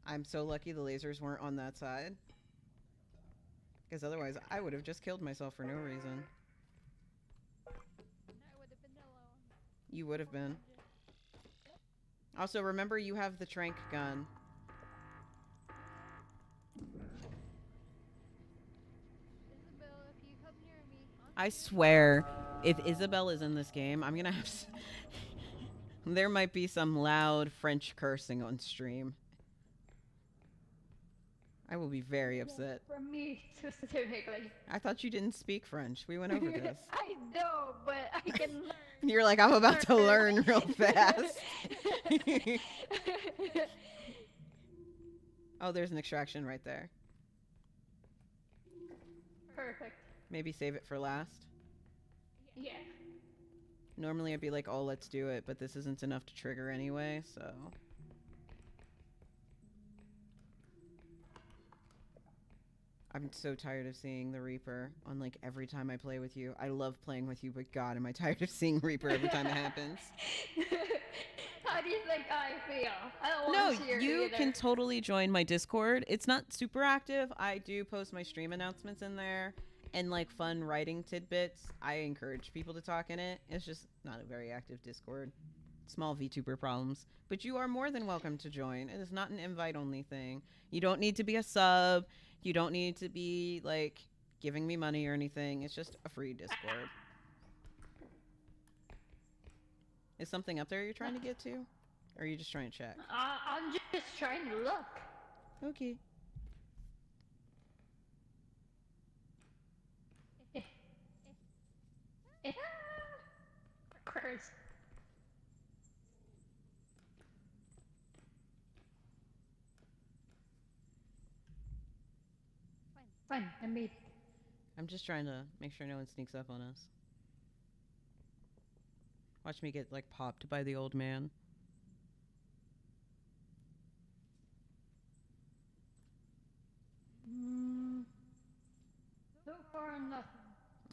I'm so lucky the lasers weren't on that side. Because otherwise, I would have just killed myself for no reason. I would have been alone. You would have been. Also, remember you have the trank gun. Isabel, if you come near me, I swear, if Isabel is in this game, I'm gonna have. There might be some loud French cursing on stream. I will be very upset. From me specifically. I thought you didn't speak French. We went over this. I know, but I can learn. You're like, I'm about to learn real fast. Oh, there's an extraction right there. Perfect. Maybe save it for last. Yeah. Normally I'd be like, oh, let's do it, but this isn't enough to trigger anyway, so. I'm so tired of seeing the Reaper on like every time I play with you. I love playing with you, but God, am I tired of seeing Reaper every time it happens. How do you think I feel? I don't No, want to see her you either. can totally join my Discord. It's not super active. I do post my stream announcements in there and like fun writing tidbits. I encourage people to talk in it. It's just not a very active Discord. Small VTuber problems. But you are more than welcome to join. It is not an invite only thing. You don't need to be a sub. You don't need to be like giving me money or anything. It's just a free Discord. Is something up there you're trying to get to? Or are you just trying to check? I'm just trying to look. Okay. Curse. Fine, I made it. I'm just trying to make sure no one sneaks up on us. Watch me get like popped by the old man. So far, nothing.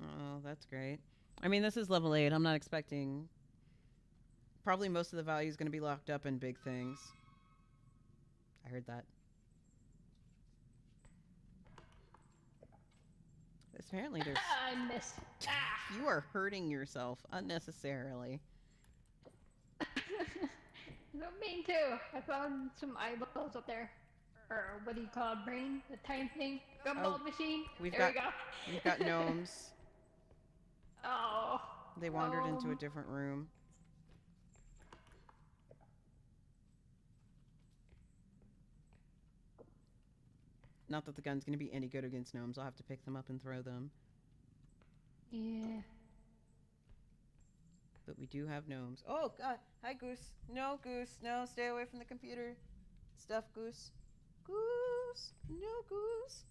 Oh, that's great. I mean, this is level 8. I'm not expecting Probably most of the value is going to be locked up in big things. I heard that. Apparently there's... I missed. Ah. You are hurting yourself unnecessarily. Don't mean to. I found some eyeballs up there. Or what do you call it? Brain? The time thing? Gumball machine? We've There we go. got gnomes. Oh. They wandered into a different room. Not that the gun's going to be any good against gnomes. I'll have to pick them up and throw them. Yeah. But we do have gnomes. Oh, God. Hi, Goose. No, Goose. No, stay away from the computer. Stuff, Goose. Goose. No, Goose.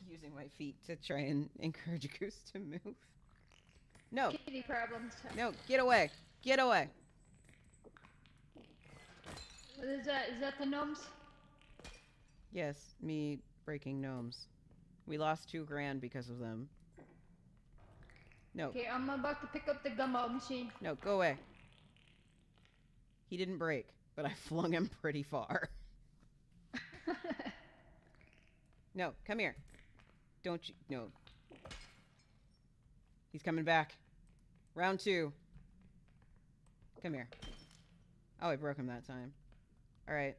Using my feet to try and encourage Goose to move. No. Kitty problems. No, get away. Get away. What is that? Is that the gnomes? Yes, me breaking gnomes. We lost $2,000 because of them. No. Okay, I'm about to pick up the gumball machine. No, go away. He didn't break, but I flung him pretty far. No, come here. Don't you... No. He's coming back. Round 2. Come here. Oh, I broke him that time. Alright.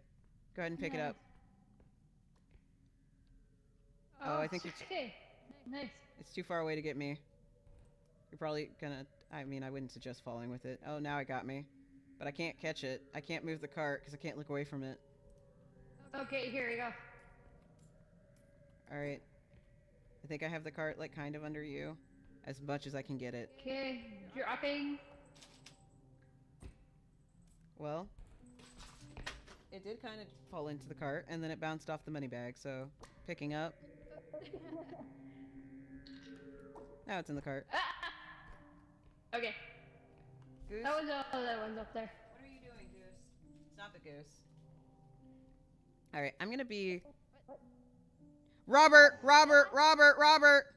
Go ahead and pick it up. Oh, I think it's... Okay. Nice. It's too far away to get me. You're probably gonna... I mean, I wouldn't suggest falling with it. Oh, now it got me. But I can't catch it. I can't move the cart because I can't look away from it. Okay, here we go. Alright. I think I have the cart, like, kind of under you. As much as I can get it. Okay, dropping. Well, it did kind of fall into the cart, and then it bounced off the money bag, so... Picking up. Now it's in the cart. Ah! Okay. Goose? That was all that was up there. What are you doing, Goose? Stop it, Goose. Alright, I'm gonna be... Robert! Robert! Robert! Robert!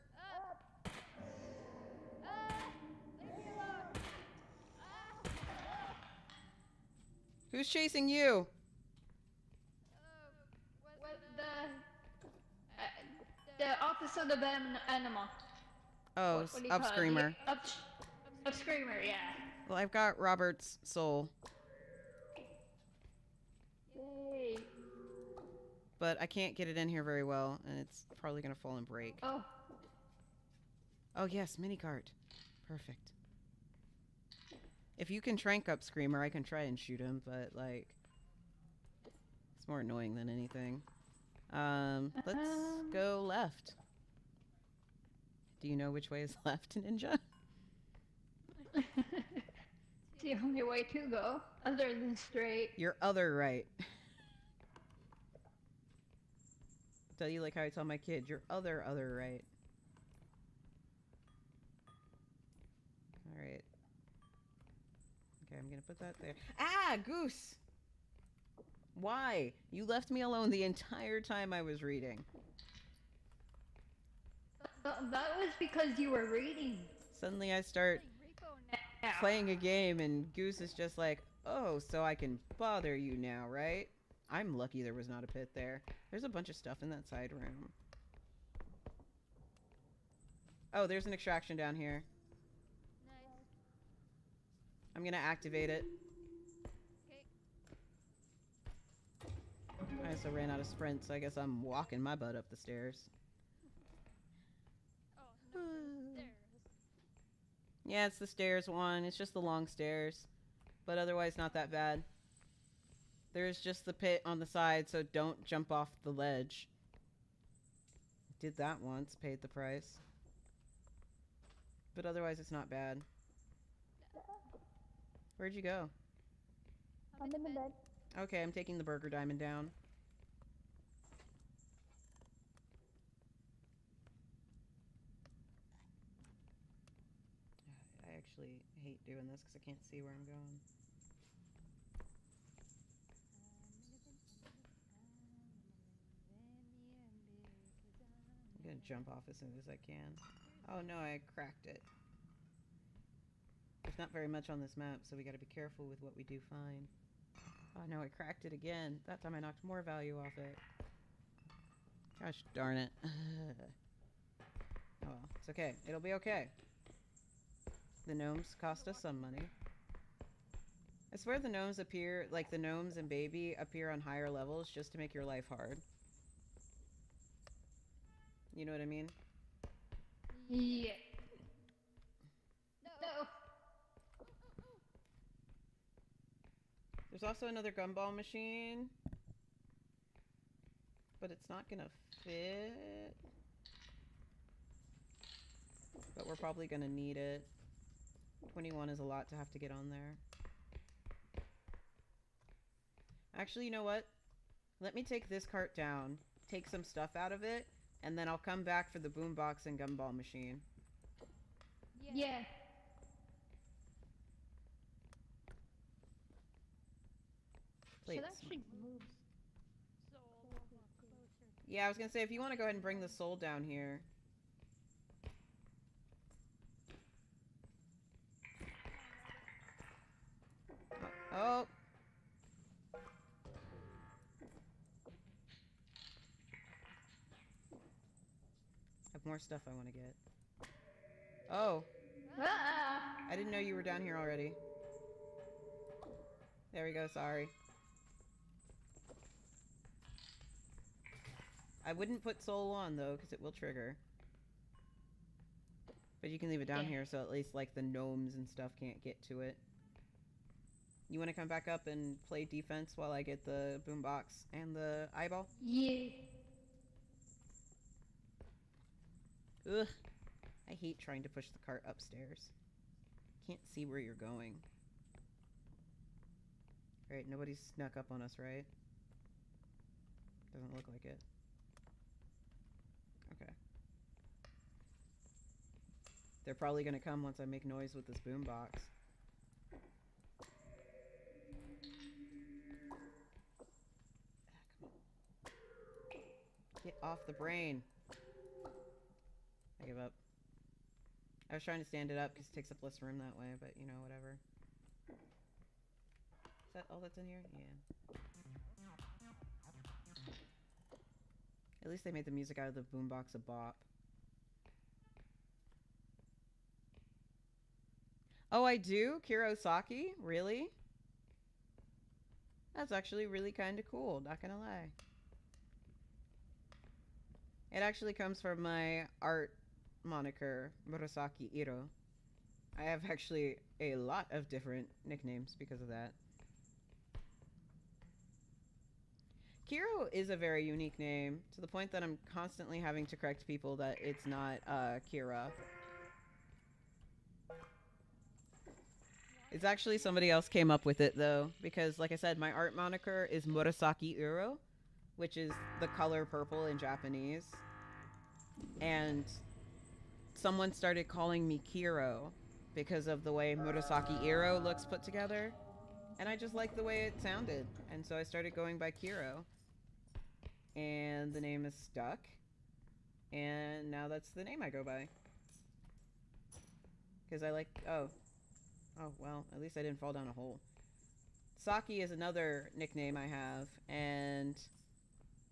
Who's chasing you? What the office of the animal. Oh, What do you call it? Upscreamer. Upscreamer, yeah. Well, I've got Robert's soul. Yay. But I can't get it in here very well, and it's probably gonna fall and break. Oh. Oh yes, mini cart. Perfect. If you can trank up Screamer, I can try and shoot him, but like... It's more annoying than anything. Let's go left. Do you know which way is left, Ninja? It's the only way to go, other than straight. Your other right. Tell you like how I tell my kids, your other right. Alright. Okay, I'm gonna put that there. Ah, Goose! Why? You left me alone the entire time I was reading. That was because you were reading. Suddenly I start playing a game and Goose is just like, oh, so I can bother you now, right? I'm lucky there was not a pit there. There's a bunch of stuff in that side room. Oh, there's an extraction down here. Nice. I'm gonna activate it. Okay. I also ran out of sprint, so I guess I'm walking my butt up the stairs. Oh, no, the stairs. Yeah, it's the stairs one. It's just the long stairs. But otherwise not that bad. There's just the pit on the side, so don't jump off the ledge. Did that once, paid the price. But otherwise it's not bad. Where'd you go? I'm in the bed. Okay, I'm taking the burger diamond down. I actually hate doing this because I can't see where I'm going. I'm gonna jump off as soon as I can. Oh no, I cracked it. There's not very much on this map, so we gotta be careful with what we do find. Oh no, I cracked it again. That time I knocked more value off it. Gosh darn it. Oh well, it's okay. It'll be okay. The gnomes cost us some money. I swear the gnomes appear, like the gnomes and baby appear on higher levels just to make your life hard. You know what I mean? Yeah. No. There's also another gumball machine. But it's not gonna fit. But we're probably gonna need it. 21 is a lot to have to get on there. Actually, you know what? Let me take this cart down, take some stuff out of it, and then I'll come back for the boombox and gumball machine. Yeah. Plates. Should actually move. So a lot closer. Yeah, I was gonna say, if you want to go ahead and bring the soul down here. Oh! I have more stuff I want to get. Oh! Ah! I didn't know you were down here already. There we go, sorry. I wouldn't put soul on, though, because it will trigger. But you can leave it down here, so at least, like, the gnomes and stuff can't get to it. You want to come back up and play defense while I get the boombox and the eyeball? Yeah. Ugh. I hate trying to push the cart upstairs. Can't see where you're going. Alright, nobody's snuck up on us, right? Doesn't look like it. Okay. They're probably gonna come once I make noise with this boombox. Get off the brain. I give up. I was trying to stand it up because it takes up less room that way, but you know, whatever. Is that all that's in here? Yeah. At least they made the music out of the boombox a bop. Oh, I do? Kurosaki? Really? That's actually really kind of cool, not gonna lie. It actually comes from my art moniker, Murasaki Iro. I have actually a lot of different nicknames because of that. Kiro is a very unique name, to the point that I'm constantly having to correct people that it's not Kira. It's actually somebody else came up with it, though, because, like I said, my art moniker is Murasaki Uro, which is the color purple in Japanese. And someone started calling me Kiro because of the way Murasaki Iro looks put together. And I just liked the way it sounded. And so I started going by Kiro. And the name is stuck. And now that's the name I go by. Because I like... Oh, well, at least I didn't fall down a hole. Saki is another nickname I have. And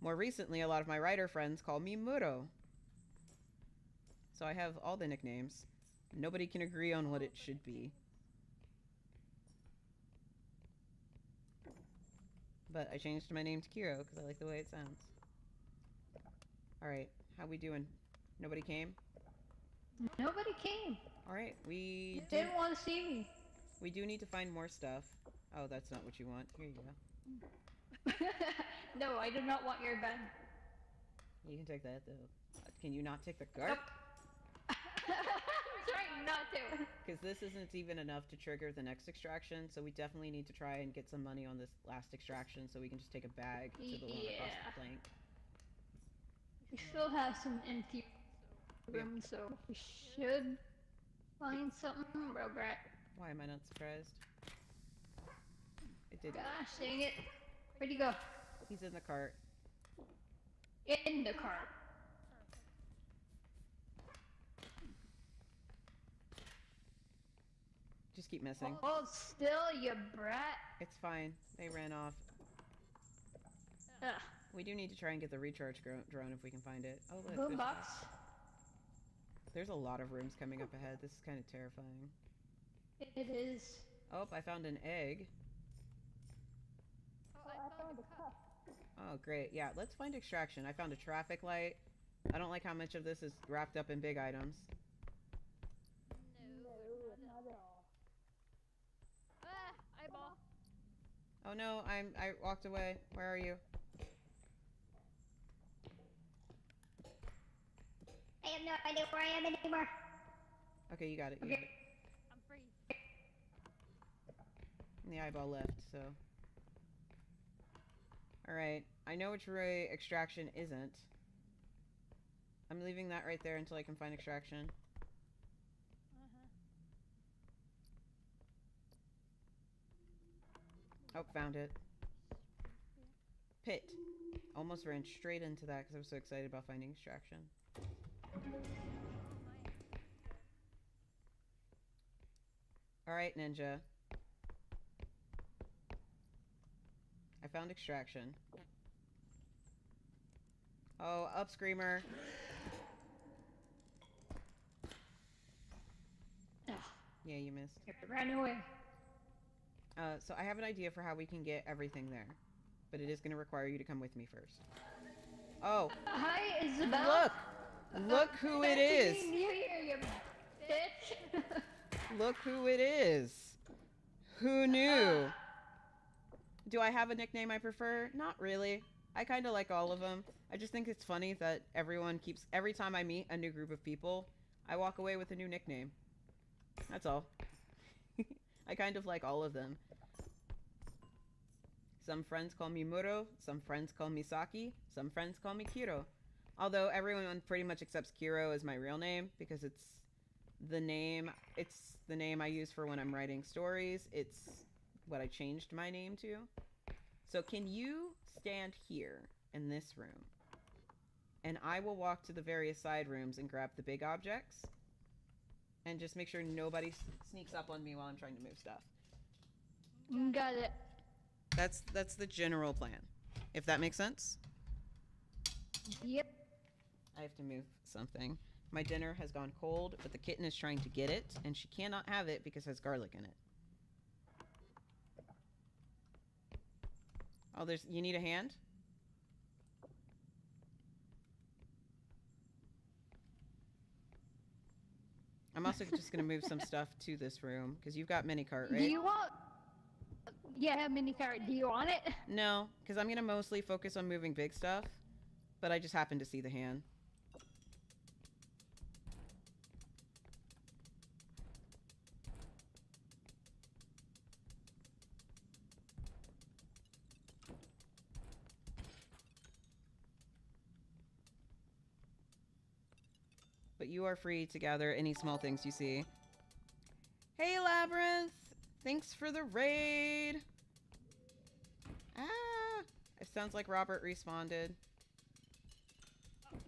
more recently, a lot of my writer friends call me Muro. So I have all the nicknames. Nobody can agree on what it should be. But I changed my name to Kiro because I like the way it sounds. Alright, how we doing? Nobody came? Nobody came. Alright, They didn't want to see me. we do need to find more stuff. Oh, that's not what you want. Here you go. No, I do not want your gun. You can take that, though. Can you not take the cart? Nope. I'm trying not to. Because this isn't even enough to trigger the next extraction, so we definitely need to try and get some money on this last extraction so we can just take a bag to the one across the plank. We still have some empty room, so we should find something. Regret. Why am I not surprised? It did. Gosh dang it. Where'd he go? He's in the cart. In the cart. Just keep missing. Hold still, you brat. It's fine. They ran off. Ugh. We do need to try and get the recharge drone if we can find it. Oh, look. Boombox. There's a lot of rooms coming up ahead. This is kind of terrifying. It is. Oh, I found an egg. Oh, I found a cup. Oh, great. Yeah, let's find extraction. I found a traffic light. I don't like how much of this is wrapped up in big items. No, not at all. Ah, eyeball. Oh no, I walked away. Where are you? I have no idea where I am anymore. Okay, you got it. You Okay. got it. I'm free. And the eyeball left, so. Alright, I know which way extraction isn't. I'm leaving that right there until I can find extraction. Oh, found it. Pit. Almost ran straight into that because I was so excited about finding extraction. Alright, Ninja. I found extraction. Oh, up, Screamer. Ugh. Yeah, you missed. It ran away. So I have an idea for how we can get everything there. But it is going to require you to come with me first. Oh, Hi, Isabel. Look who it is! Happy New Year, you bitch. Look who it is! Who knew? Do I have a nickname I prefer? Not really. I kind of like all of them. I just think it's funny that every time I meet a new group of people, I walk away with a new nickname. That's all. I kind of like all of them. Some friends call me Muro, some friends call me Saki, some friends call me Kiro. Although everyone pretty much accepts Kiro as my real name because it's the name I use for when I'm writing stories. It's what I changed my name to. So can you stand here in this room? And I will walk to the various side rooms and grab the big objects. And just make sure nobody sneaks up on me while I'm trying to move stuff. Got it. That's the general plan. If that makes sense? Yep. I have to move something. My dinner has gone cold, but the kitten is trying to get it, and she cannot have it because it has garlic in it. Oh, you need a hand? I'm also just going to move some stuff to this room, because you've got mini cart, right? Do you want... Yeah, mini cart. Do you want it? No, because I'm going to mostly focus on moving big stuff, but I just happened to see the hand. But you are free to gather any small things you see. Hey, Labyrinth! Thanks for the raid! Ah! It sounds like Robert responded. Oh, no.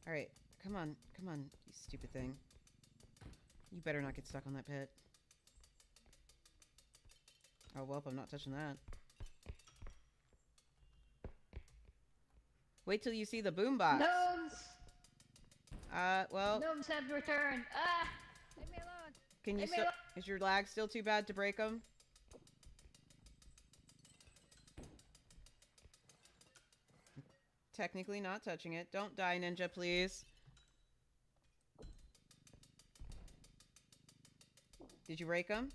Alright, come on, you stupid thing. You better not get stuck on that pit. Oh, well, I'm not touching that. Wait till you see the boombox. Gnomes! Well, Gnomes have returned. Ah! Leave me alone. can you Leave me still... alone. Is your lag still too bad to break them? Technically not touching it. Don't die, Ninja, please. Did you break them?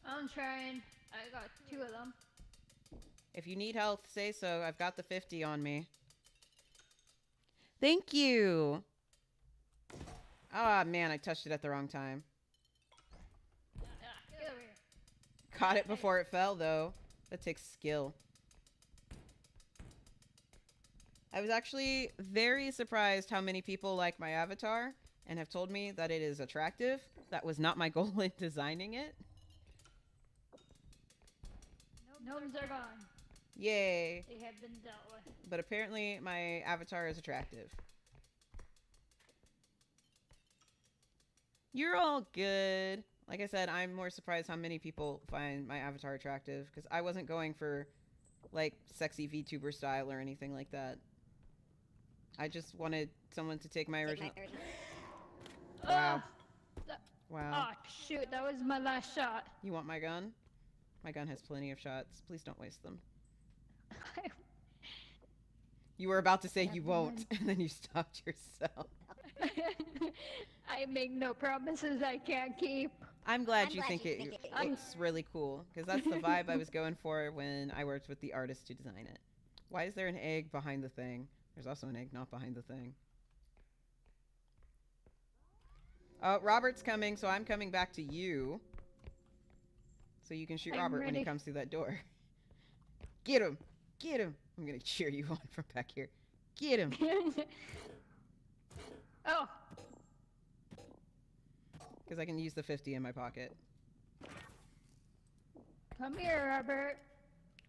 I'm trying. I got 2 of them. If you need health, say so. I've got the 50 on me. Thank you! Ah, man, I touched it at the wrong time. Get over here. Caught it before it fell, though. That takes skill. I was actually very surprised how many people like my avatar and have told me that it is attractive. That was not my goal in designing it. Gnomes are gone. Yay. They have been dealt with. But apparently my avatar is attractive. You're all good. Like I said, I'm more surprised how many people find my avatar attractive, because I wasn't going for, like, sexy VTuber style or anything like that. I just wanted someone to take my original... Wow. Wow. Oh, shoot, that was my last shot. You want my gun? My gun has plenty of shots. Please don't waste them. You were about to say you won't, and then you stopped yourself. I make no promises I can't keep. I'm glad you think it looks really cool, because that's the vibe I was going for when I worked with the artist to design it. Why is there an egg behind the thing? There's also an egg not behind the thing. Oh, Robert's coming, so I'm coming back to you. So you can shoot Robert when he comes through that door. Get him! Get him! I'm gonna cheer you on from back here. Get him! Oh! Because I can use the 50 in my pocket. Come here, Robert.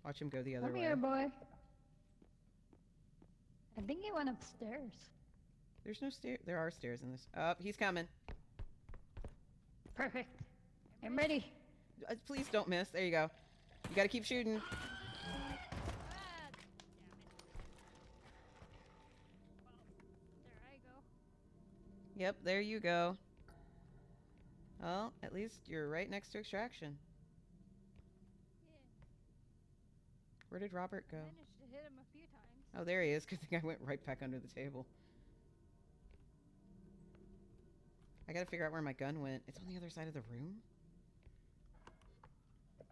Watch him go the other way. Come here, boy. I think he went upstairs. There's no stairs. There are stairs in this. Oh, he's coming. Perfect. I'm ready. Please don't miss. There you go. You gotta keep shooting. Ah, damn it. Well, there I go. Yep, there you go. Well, at least you're right next to extraction. Yeah. Where did Robert go? Managed to hit him a few times. Oh, there he is. Good thing I went right back under the table. I gotta figure out where my gun went. It's on the other side of the room? Oh,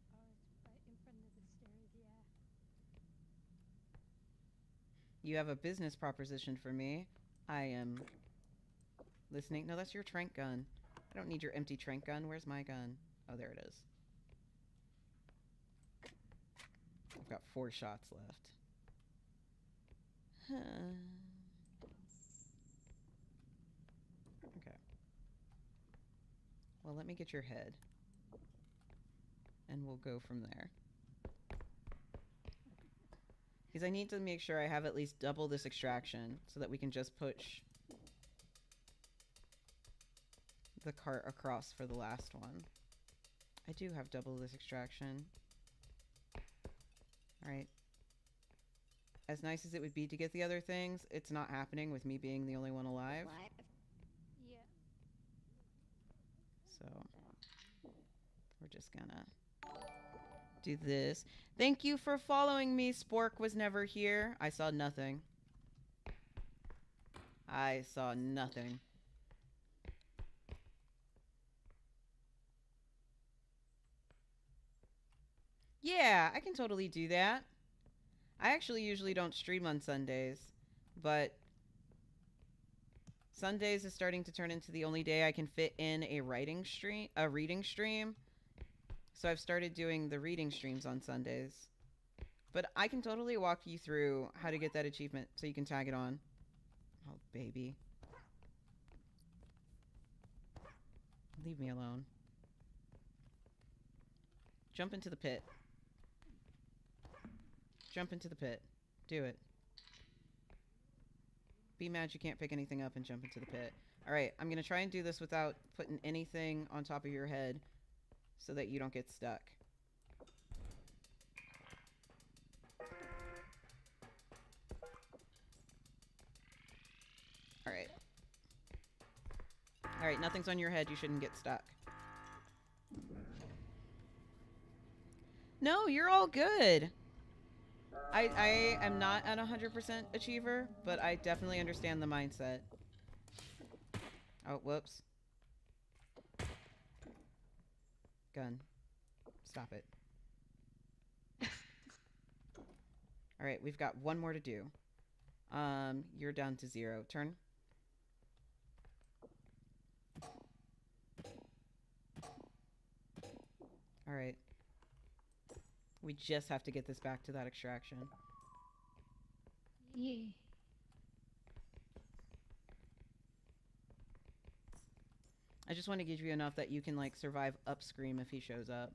it's right in front of the stairs, yeah. You have a business proposition for me. I am listening. No, that's your trank gun. I don't need your empty trank gun. Where's my gun? Oh, there it is. I've got 4 shots left. Huh. Okay. Well, let me get your head. And we'll go from there. Because I need to make sure I have at least double this extraction so that we can just push the cart across for the last one. I do have double this extraction. Alright. As nice as it would be to get the other things, it's not happening with me being the only one alive. Yeah. So, we're just gonna do this. Thank you for following me. Spork was never here. I saw nothing. I saw nothing. Yeah, I can totally do that. I actually usually don't stream on Sundays, but Sundays is starting to turn into the only day I can fit in a reading stream. So I've started doing the reading streams on Sundays. But I can totally walk you through how to get that achievement so you can tag it on. Oh, baby. Leave me alone. Jump into the pit. Jump into the pit. Do it. Be mad you can't pick anything up and jump into the pit. Alright, I'm gonna try and do this without putting anything on top of your head so that you don't get stuck. Alright. Alright, nothing's on your head. You shouldn't get stuck. No, you're all good. I am not an 100% achiever, but I definitely understand the mindset. Oh, whoops. Gun. Stop it. Alright, we've got one more to do. You're down to 0. Turn. Alright. We just have to get this back to that extraction. Yeah. I just want to give you enough that you can, like, survive upscream if he shows up.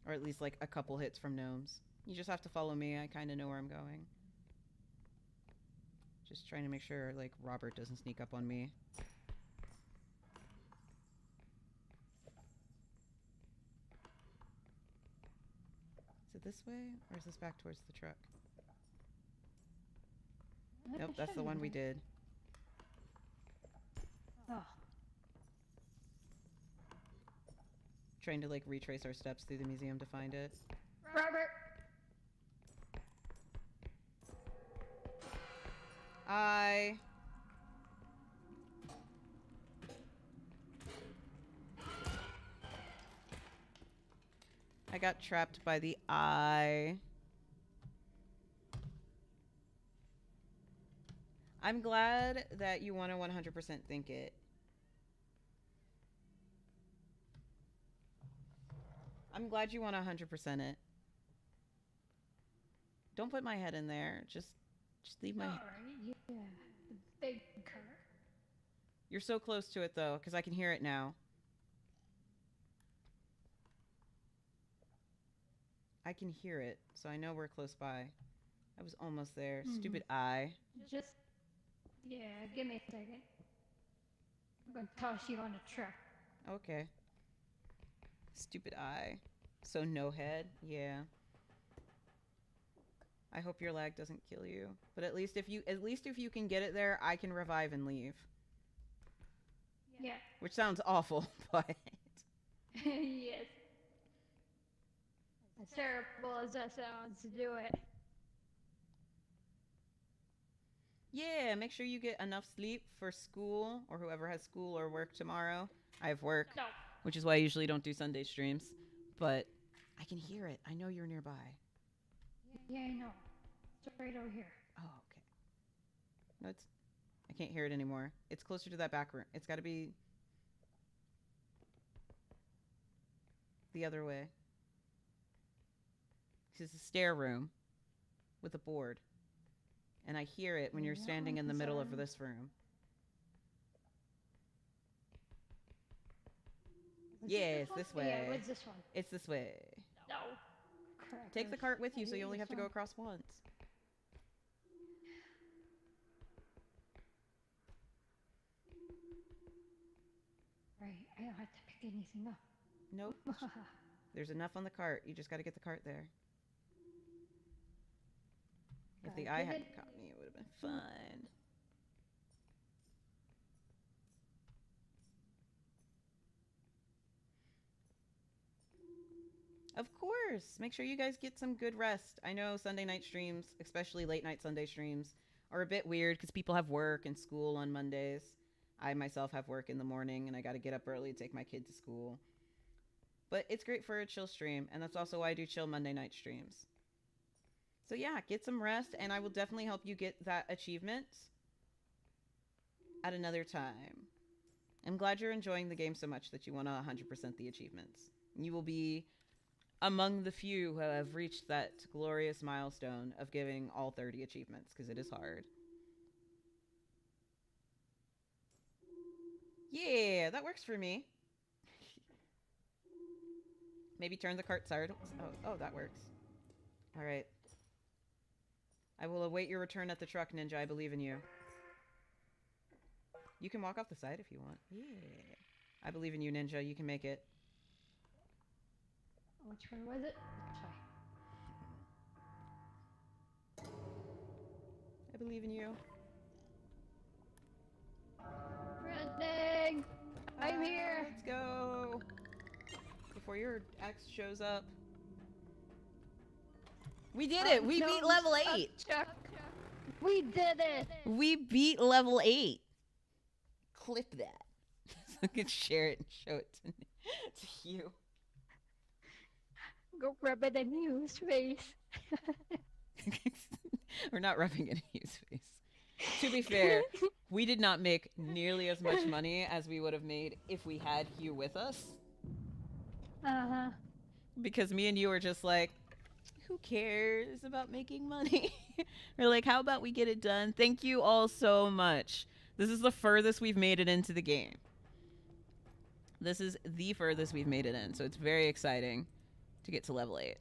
Or at least like a couple hits from gnomes. You just have to follow me. I kind of know where I'm going. Just trying to make sure like Robert doesn't sneak up on me. Is it this way? Or is this back towards the truck? Nope, that's the one we did. Oh. Trying to like retrace our steps through the museum to find it. Robert! I got trapped by the eye. I'm glad that you want to 100% think it. I'm glad you want to 100% it. Don't put my head in there. Just leave my head. Alright, yeah. The big car. You're so close to it though, because I can hear it now. I can hear it, so I know we're close by. I was almost there. Stupid eye. Just, yeah, give me a second. I'm gonna toss you on the truck. Okay. Stupid eye. So no head? Yeah. I hope your lag doesn't kill you. But at least if you can get it there, I can revive and leave. Yeah. Which sounds awful, but Yes. As terrible as that sounds, to do it. yeah, make sure you get enough sleep for school or whoever has school or work tomorrow. I have work, No. which is why I usually don't do Sunday streams, but I can hear it. I know you're nearby. Yeah, I know. It's right over here. Oh, okay. No, I can't hear it anymore. It's closer to that back room. It's got to be the other way. It's a stair room with a board. And I hear it when you're standing in the middle of this room. Yeah, it's this way. Yeah, what's this one? It's this way. No. Crap. Take the cart with you so I you hate only this have to go one. across once. Right, I don't have to pick anything up. Nope. There's enough on the cart. You just got to get the cart there. If the eye hadn't caught me, it would have been fun. Of course. Make sure you guys get some good rest. I know Sunday night streams, especially late night Sunday streams, are a bit weird because people have work and school on Mondays. I myself have work in the morning and I got to get up early to take my kid to school. But it's great for a chill stream, and that's also why I do chill Monday night streams. So yeah, get some rest, and I will definitely help you get that achievement at another time. I'm glad you're enjoying the game so much that you want to 100% the achievements. You will be among the few who have reached that glorious milestone of giving all 30 achievements, because it is hard. Yeah, that works for me. Maybe turn the cart side. Oh, that works. All right. I will await your return at the truck, Ninja. I believe in you. You can walk off the side if you want. Yeah. I believe in you, Ninja. You can make it. Which way was it? Sorry. I believe in you. Running! I'm here! Let's go. Before your ex shows up. We did it! We beat level 8! Chuck. We did it! We beat level 8! Clip that. So I can share it and show it to you. Go rub it in Hugh's face. We're not rubbing it in his face. To be fair, we did not make nearly as much money as we would have made if we had Hugh with us. Uh-huh. Because me and you were just like, who cares about making money? We're like, how about we get it done? Thank you all so much. This is the furthest we've made it into the game. This is the furthest we've made it in, so it's very exciting. to get to level 8.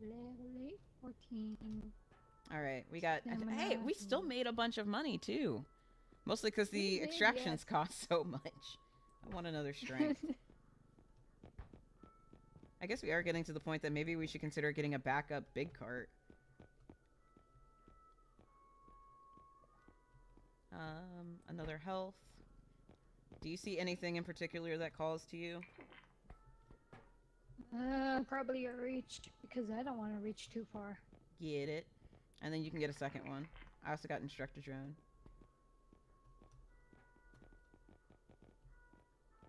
Level 8, 14. All right, we got. Hey, Stamina. we still made a bunch of money too. Mostly because We the did, extractions yes. cost so much. I want another strength. I guess we are getting to the point that maybe we should consider getting a backup big cart. Another health. Do you see anything in particular that calls to you? Probably a reach because I don't want to reach too far. Get it. And then you can get a second one. I also got instructor drone.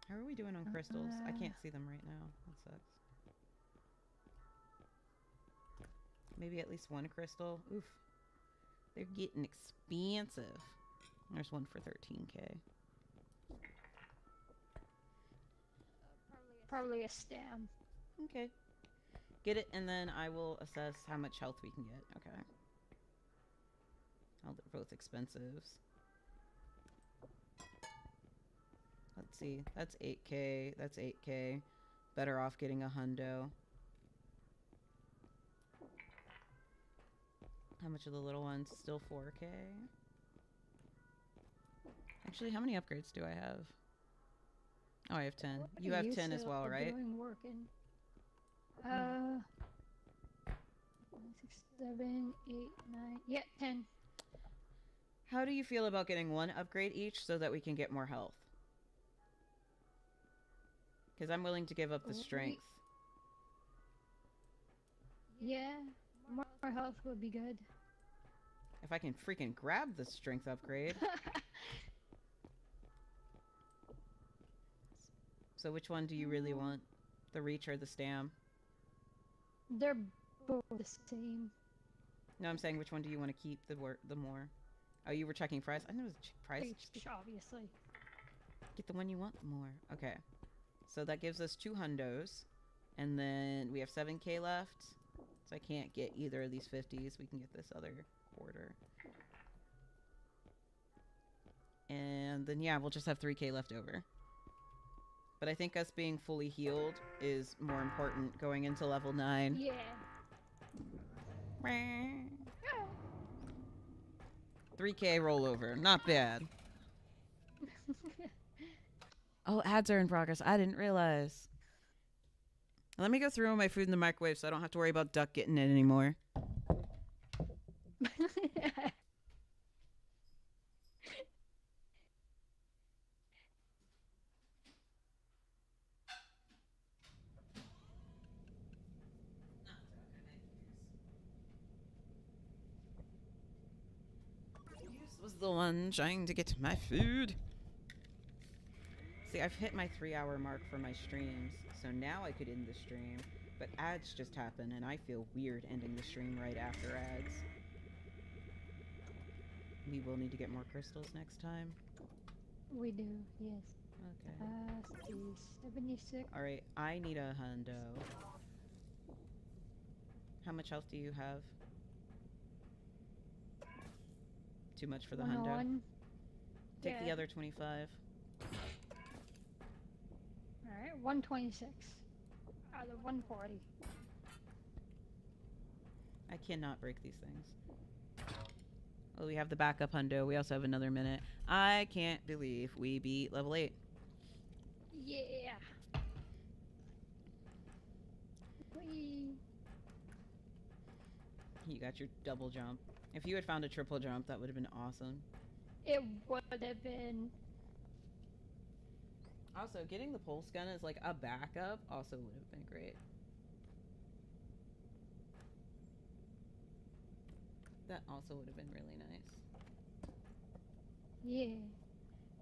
How are we doing on crystals? I can't see them right now. That sucks. Maybe at least one crystal. Oof. They're getting expensive. There's one for 13k. Probably a stam. Okay. Get it, and then I will assess how much health we can get. Okay. Oh, they're both expensives. Let's see. That's 8k. That's 8k. Better off getting a hundo. How much are the little ones? Still 4k? Actually, how many upgrades do I have? Oh, I have 10. You have 10 as well, right? Working. 6, 7, 8, 9. Yeah, 10. How do you feel about getting one upgrade each so that we can get more health? Because I'm willing to give up the strength. Yeah, more health would be good. If I can freaking grab the strength upgrade. So which one do you really want? The reach or the stam? They're both the same. No, I'm saying which one do you want to keep the more? Oh, you were checking price? I know it was price. Reach, obviously. Get the one you want more. Okay. So that gives us 2 hundos. And then we have 7k left. So I can't get either of these 50s. We can get this other quarter. And then, yeah, we'll just have 3k left over. But I think us being fully healed is more important going into level 9. Yeah. 3k rollover. Not bad. Oh, ads are in progress. I didn't realize. Let me go throw my food in the microwave so I don't have to worry about Duck getting it anymore. Was the one trying to get my food. See, I've hit my 3-hour mark for my streams, so now I could end the stream, but ads just happen, and I feel weird ending the stream right after ads. We will need to get more crystals next time. We do, yes. Okay. 76. Alright, I need a hundo. How much health do you have? Too much for the hundo? 101. Take the Yeah. other 25. Alright, 126. Out of 140. I cannot break these things. Well, we have the backup hundo. We also have another minute. I can't believe we beat level 8. Yeah. Whee. You got your double jump. If you had found a triple jump, that would have been awesome. It would have been. Also, getting the pulse gun as like a backup also would have been great. That also would have been really nice. Yeah.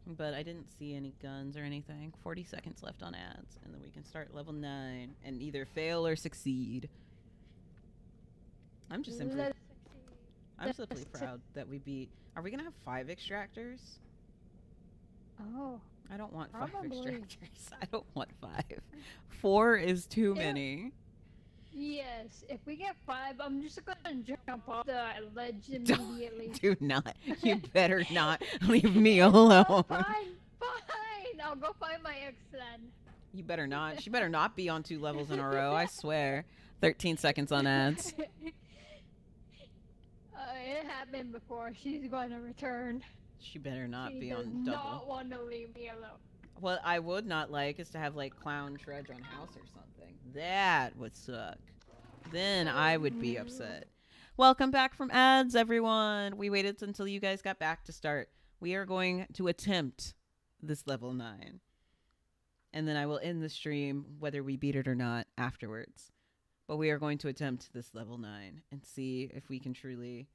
But I didn't see any guns or anything. 40 seconds left on ads, and then we can start level 9 and either fail or succeed. I'm just simply, Let's I'm simply proud that we beat. Are we gonna have 5 extractors? Oh. I don't want 5 Probably. extractors. I don't want 5. 4 is too Yeah. many. Yes, if we get 5, I'm just gonna jump off the ledge immediately. Do not. You better not leave me alone. Fine, fine. I'll go find my ex then. You better not. She better not be on 2 levels in a row, I swear. 13 seconds on ads. It happened before. She's going to return. She better not She be does on double. not want to leave me alone. What I would not like is to have like Clown Trudge on house or something. That would suck. Then I would be upset. Welcome back from ads, everyone. We waited until you guys got back to start. We are going to attempt this level 9. And then I will end the stream whether we beat it or not afterwards. But we are going to attempt this level 9 and see if we can truly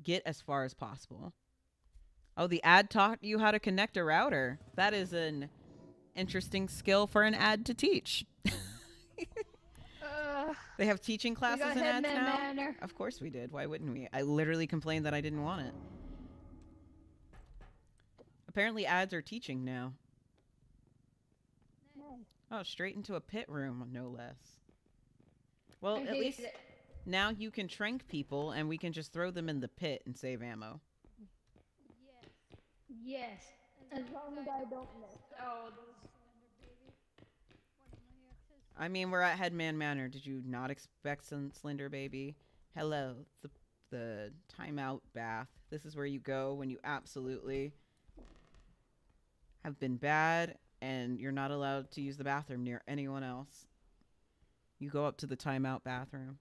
get as far as possible. Oh, the ad taught you how to connect a router. That is an interesting skill for an ad to teach. They have teaching classes in ads now? Manor. Of course we did. Why wouldn't we? I literally complained that I didn't want it. Apparently ads are teaching now. Oh, straight into a pit room, no less. Well, at least now you can trank people and we can just throw them in the pit and save ammo. Yes. As long as I don't miss. Oh, I mean, we're at Headman Manor. Did you not expect some Slender Baby? Hello, the timeout bath. This is where you go when you absolutely have been bad and you're not allowed to use the bathroom near anyone else. You go up to the timeout bathroom.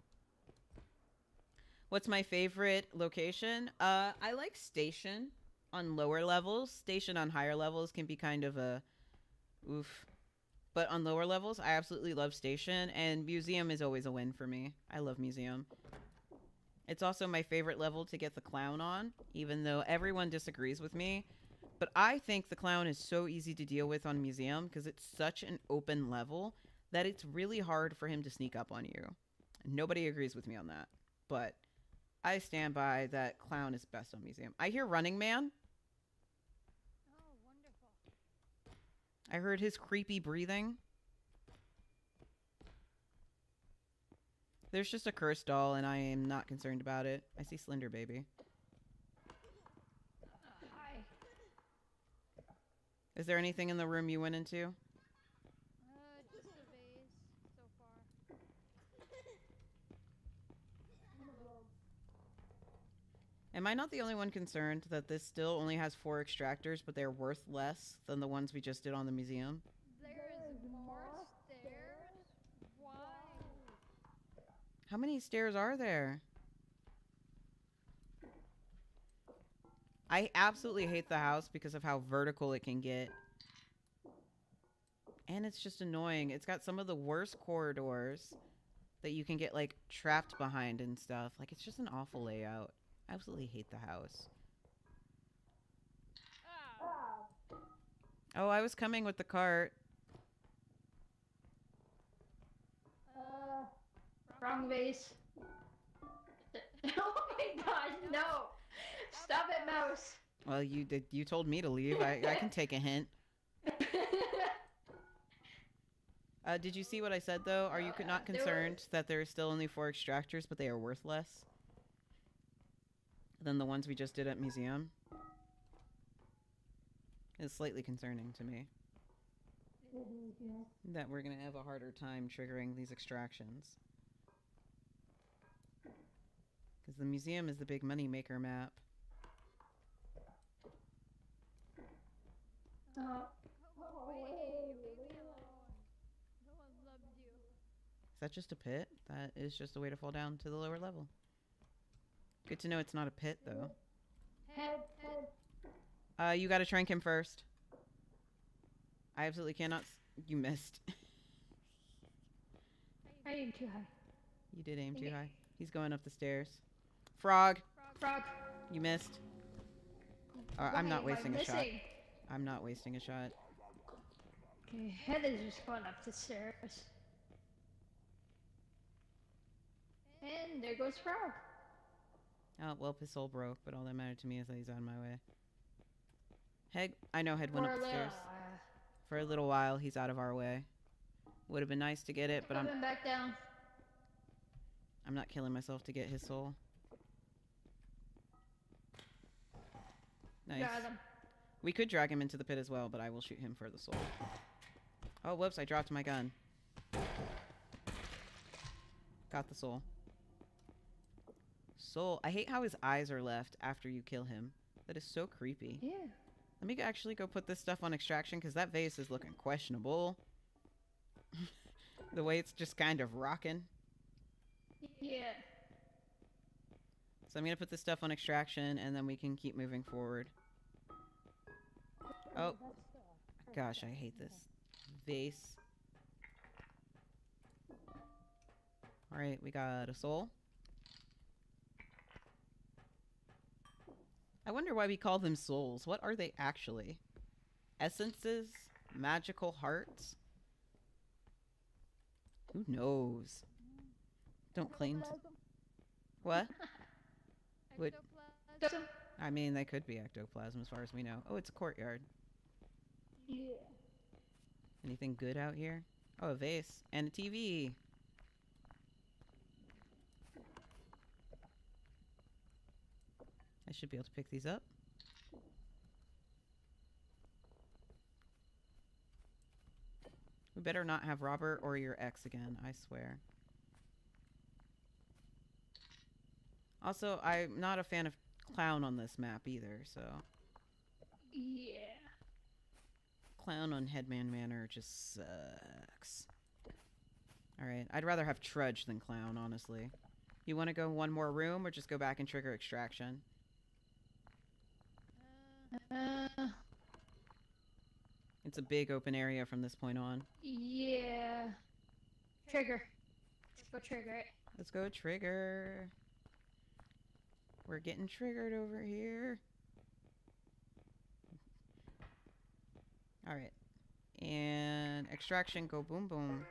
What's my favorite location? I like Station on lower levels. Station on higher levels can be kind of a oof. But on lower levels, I absolutely love Station, and Museum is always a win for me. I love Museum. It's also my favorite level to get the clown on, even though everyone disagrees with me. But I think the clown is so easy to deal with on Museum because it's such an open level that it's really hard for him to sneak up on you. Nobody agrees with me on that. But I stand by that clown is best on Museum. I hear Running Man. Oh, wonderful. I heard his creepy breathing. There's just a cursed doll, and I am not concerned about it. I see Slender Baby. hi. Is there anything in the room you went into? Just a vase so far. Am I not the only one concerned that this still only has 4 extractors, but they're worth less than the ones we just did on the museum? There's more stairs? Why? How many stairs are there? I absolutely hate the house because of how vertical it can get. And it's just annoying. It's got some of the worst corridors that you can get, like, trapped behind and stuff. Like, it's just an awful layout. I absolutely hate the house. Ah, Oh, I was coming with the cart. Wrong vase. Oh my god, no! Stop it, mouse! Well, you told me to leave. I can take a hint. Did you see what I said, though? Are you not concerned that there are still only 4 extractors, but they are worth less than the ones we just did at Museum? It's slightly concerning to me that we're going to have a harder time triggering these extractions. Because the museum is the big money maker map. wait, leave me alone. No one loved you. Is that just a pit? That is just a way to fall down to the lower level. Good to know it's not a pit, though. Head. You gotta trank him first. I absolutely cannot. You missed. I aim too high. You did aim too high. He's going up the stairs. Frog, Frog. you missed. I'm not Why am I wasting a shot. missing? I'm not wasting a shot. Okay, head is just going up the stairs. And there goes Frog. Oh, well, his soul broke, but all that mattered to me is that he's out of my way. Head, I know Head went up the stairs. For a little while, he's out of our way. Would have been nice to get it, but Coming back down. I'm not killing myself to get his soul. Nice. Got him. We could drag him into the pit as well, but I will shoot him for the soul. Oh, whoops, I dropped my gun. Got the soul. Soul. I hate how his eyes are left after you kill him. That is so creepy. Yeah. Let me actually go put this stuff on extraction because that vase is looking questionable. The way it's just kind of rocking. Yeah. So I'm going to put this stuff on extraction and then we can keep moving forward. Oh. Gosh, I hate this vase. Alright, we got a soul. I wonder why we call them souls. What are they actually? Essences? Magical hearts? Who knows? Don't claim to... What? Would... Ectoplasm. I mean, they could be ectoplasm as far as we know. Oh, it's a courtyard. Yeah. Anything good out here? Oh, a vase. And a TV. I should be able to pick these up. We better not have Robert or your ex again, I swear. Also, I'm not a fan of Clown on this map either, so... Yeah. Clown on Headman Manor just sucks. Alright, I'd rather have Trudge than Clown, honestly. You want to go one more room or just go back and trigger extraction? It's a big open area from this point on. Yeah. Trigger. Let's go trigger it. Let's go trigger. We're getting triggered over here. Alright. And extraction, go boom boom.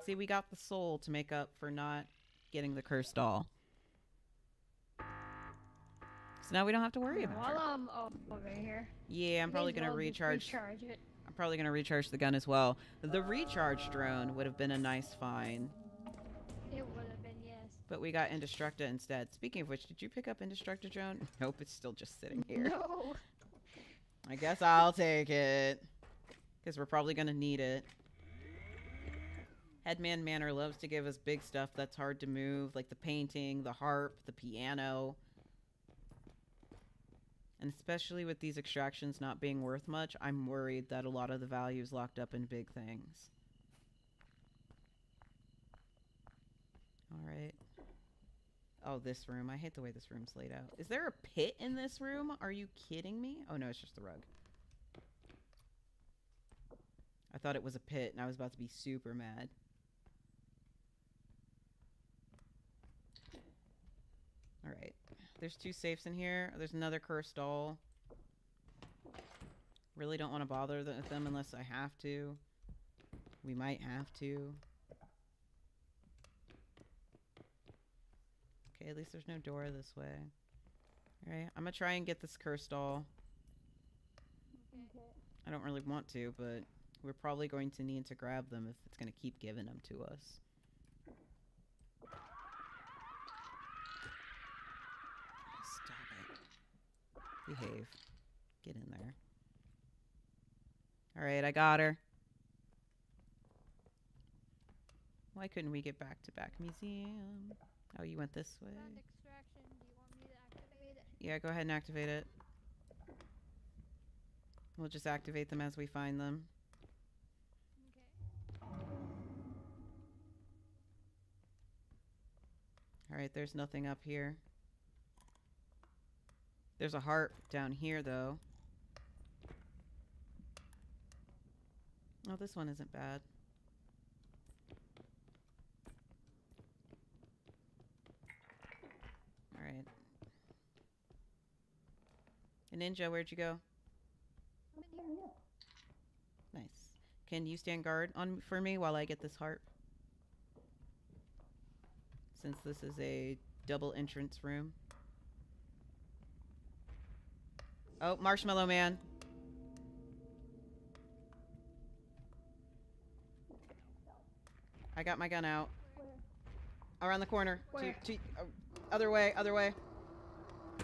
See, we got the soul to make up for not getting the cursed doll. So now we don't have to worry about her. While I'm over here. Yeah, I'm probably going to recharge. Recharge it. I'm probably going to recharge the gun as well. The recharge drone would have been a nice find. It would have been, yes. But we got Indestructa instead. Speaking of which, did you pick up Indestructa drone? Nope, it's still just sitting here. No. I guess I'll take it. Because we're probably going to need it. Headman Manor loves to give us big stuff that's hard to move. Like the painting, the harp, the piano. And especially with these extractions not being worth much, I'm worried that a lot of the value is locked up in big things. Alright. Oh, this room. I hate the way this room's laid out. Is there a pit in this room? Are you kidding me? Oh no, it's just the rug. I thought it was a pit and I was about to be super mad. Alright. There's 2 safes in here. There's another cursed doll. Really don't want to bother with them unless I have to. We might have to. Okay, at least there's no door this way. Alright, I'm gonna try and get this cursed doll. Okay. I don't really want to, but we're probably going to need to grab them if it's gonna keep giving them to us. Behave. Get in there. Alright, I got her. Why couldn't we get back to back museum? Oh, you went this way. Found extraction. Do you want me to activate it? Yeah, go ahead and activate it. We'll just activate them as we find them. Okay. Alright, there's nothing up here. There's a heart down here, though. Oh, this one isn't bad. Alright. Ninja, where'd you go? Nice. Can you stand guard on for me while I get this heart? Since this is a double entrance room. Oh, Marshmallow Man. I got my gun out. Around the corner. Where? Other way, other way.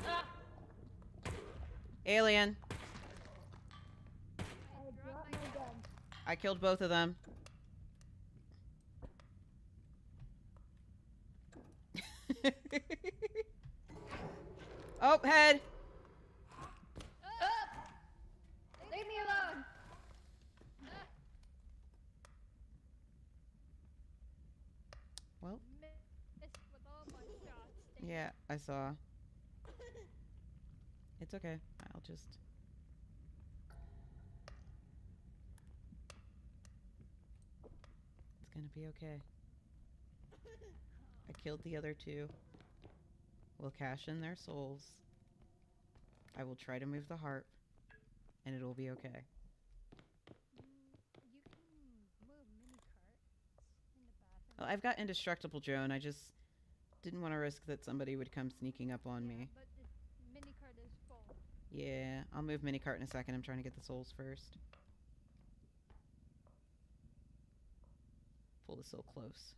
Ah! Alien. I dropped my gun. I killed both of them. Oh, head. Up! Leave me alone! Ah, Well, missed with all my shots. Dang it. yeah, I saw. It's okay. I'll just... It's gonna be okay. I killed the other two. We'll cash in their souls. I will try to move the harp, and it'll be okay. You can move mini carts in the bathroom. Well, I've got indestructible Joan. I just didn't want to risk that somebody would come sneaking up on Yeah, me. but the mini cart is full. Yeah, I'll move minicart in a second. I'm trying to get the souls first. Pull this so close.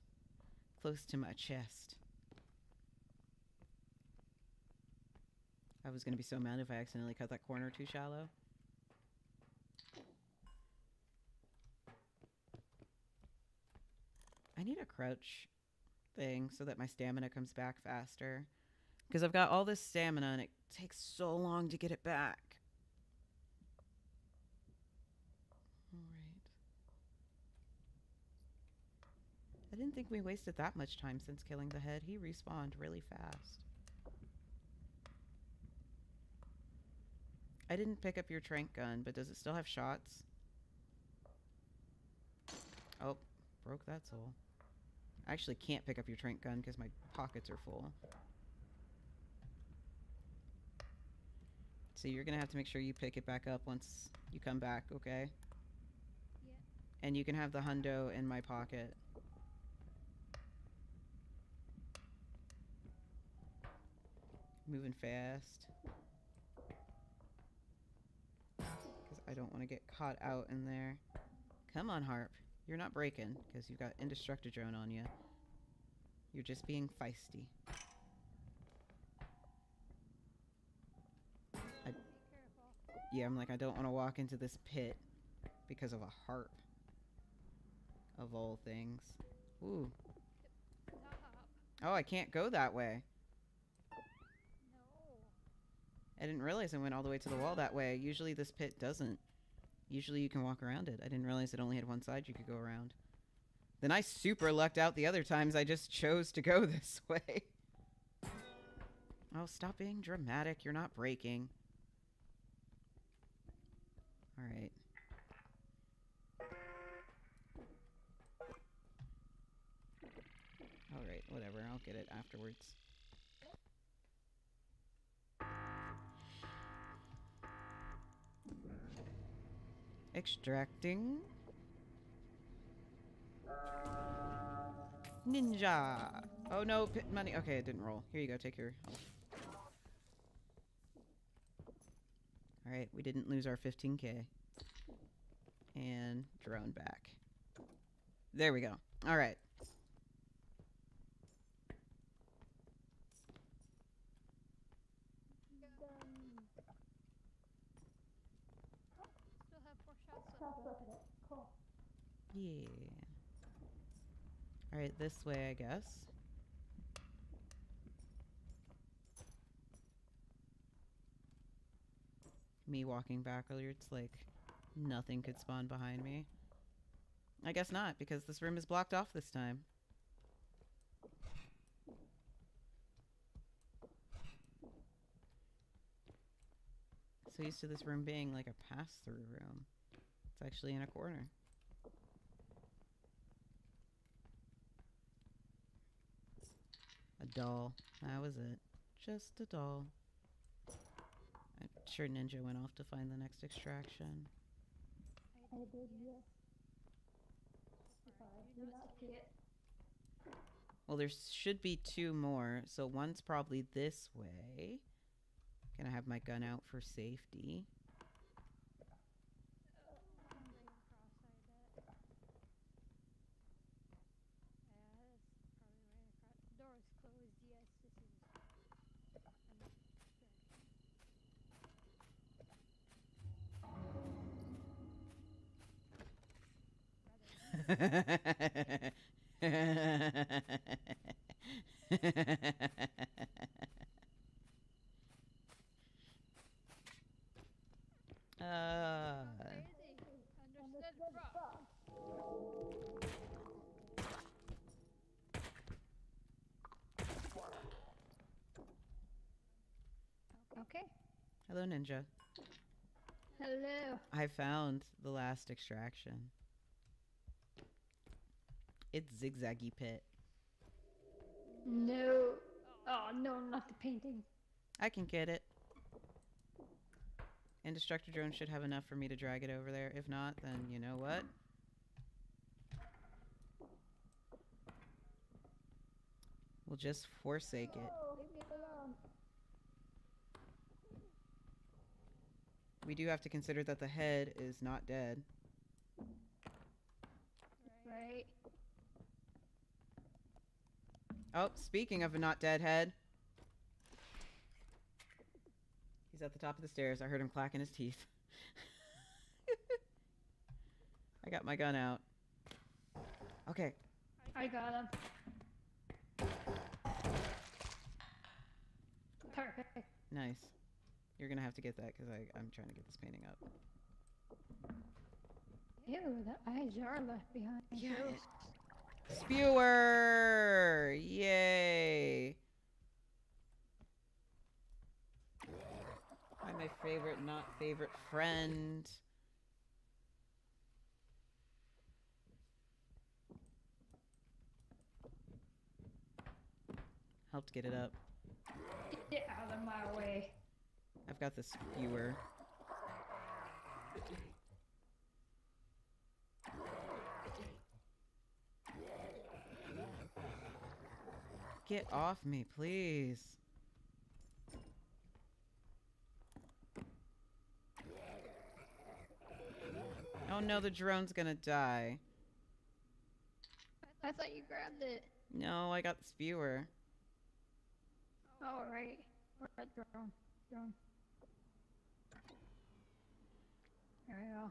Close to my chest. I was going to be so mad if I accidentally cut that corner too shallow. I need a crouch thing so that my stamina comes back faster. Because I've got all this stamina and it takes so long to get it back. Alright. I didn't think we wasted that much time since killing the head. He respawned really fast. I didn't pick up your trank gun, but does it still have shots? Oh, broke that soul. I actually can't pick up your trank gun because my pockets are full. So you're going to have to make sure you pick it back up once you come back, okay? Yeah. And you can have the hundo in my pocket. Moving fast. Because I don't want to get caught out in there. Come on, Harp. You're not breaking because you've got Indestructidrone on you. You're just being feisty. Be careful. Yeah, I'm like, I don't want to walk into this pit because of a harp. Of all things. Ooh. Stop. Oh, I can't go that way. No. I didn't realize I went all the way to the wall that way. Usually this pit doesn't. Usually you can walk around it. I didn't realize it only had one side you could go around. Then I super lucked out the other times. I just chose to go this way. Oh, stop being dramatic. You're not breaking. Alright. Alright, whatever. I'll get it afterwards. Extracting. Ninja. Oh no, pit money. Okay, it didn't roll. Here you go, take your health. Alright, we didn't lose our 15k. And drone back. There we go. Alright. Still have 4 shots left. Cool. Yeah. Alright, this way, I guess. Me walking back earlier, it's like nothing could spawn behind me. I guess not, because this room is blocked off this time. So used to this room being like a pass-through room. It's actually in a corner. A doll. That was it. Just a doll. I'm sure Ninja went off to find the next extraction. I did, yes. Far. I do not see it. Well, there should be 2 more, so one's probably this way. Gonna have my gun out for safety. I'm right cross-eyed at it. Yeah, that's probably right across. Door is closed. Yes, this is an extraction. uh, Crazy. Understood, bro. Okay. hello, Ninja. Hello. I found the last extraction. It's Zigzaggy Pit. No. Oh, no, not the painting. I can get it. And Destructor Drone should have enough for me to drag it over there. If not, then you know what? We'll just forsake it. Leave me alone. We do have to consider that the head is not dead. Right. Oh, speaking of a not dead head. He's at the top of the stairs. I heard him clacking his teeth. I got my gun out. Okay. I got him. Perfect. Nice. You're gonna have to get that because I'm trying to get this painting up. Ew, the eyes are left behind. Yeah, Gross. Spewer! Yay! I'm my favorite, not favorite friend. Helped get it up. Get out of my way. I've got the skewer. Get off me, please. Oh no, the drone's gonna die. I thought you grabbed it. No, I got the spewer. Oh, right. We're at drone. Drone. There we go.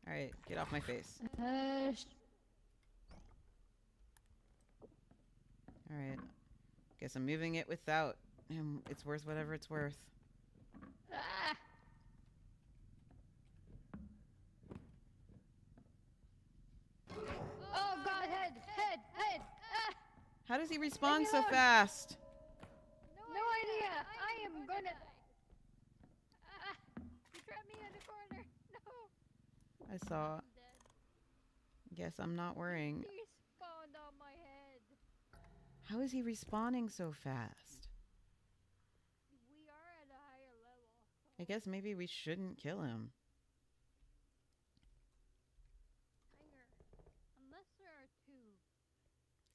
Alright, get off my face. Alright. Guess I'm moving it without. And it's worth whatever it's worth. Ah! Oh god, head! Head! Head! Ah! How does he respawn so alone. fast? No idea! I am gonna... Ah! You trapped me in a corner. No. I saw. I'm dead. Guess I'm not worrying. He spawned on my head. How is he respawning so fast? We are at a higher level. I guess maybe we shouldn't kill him. Tiger. Unless there are two.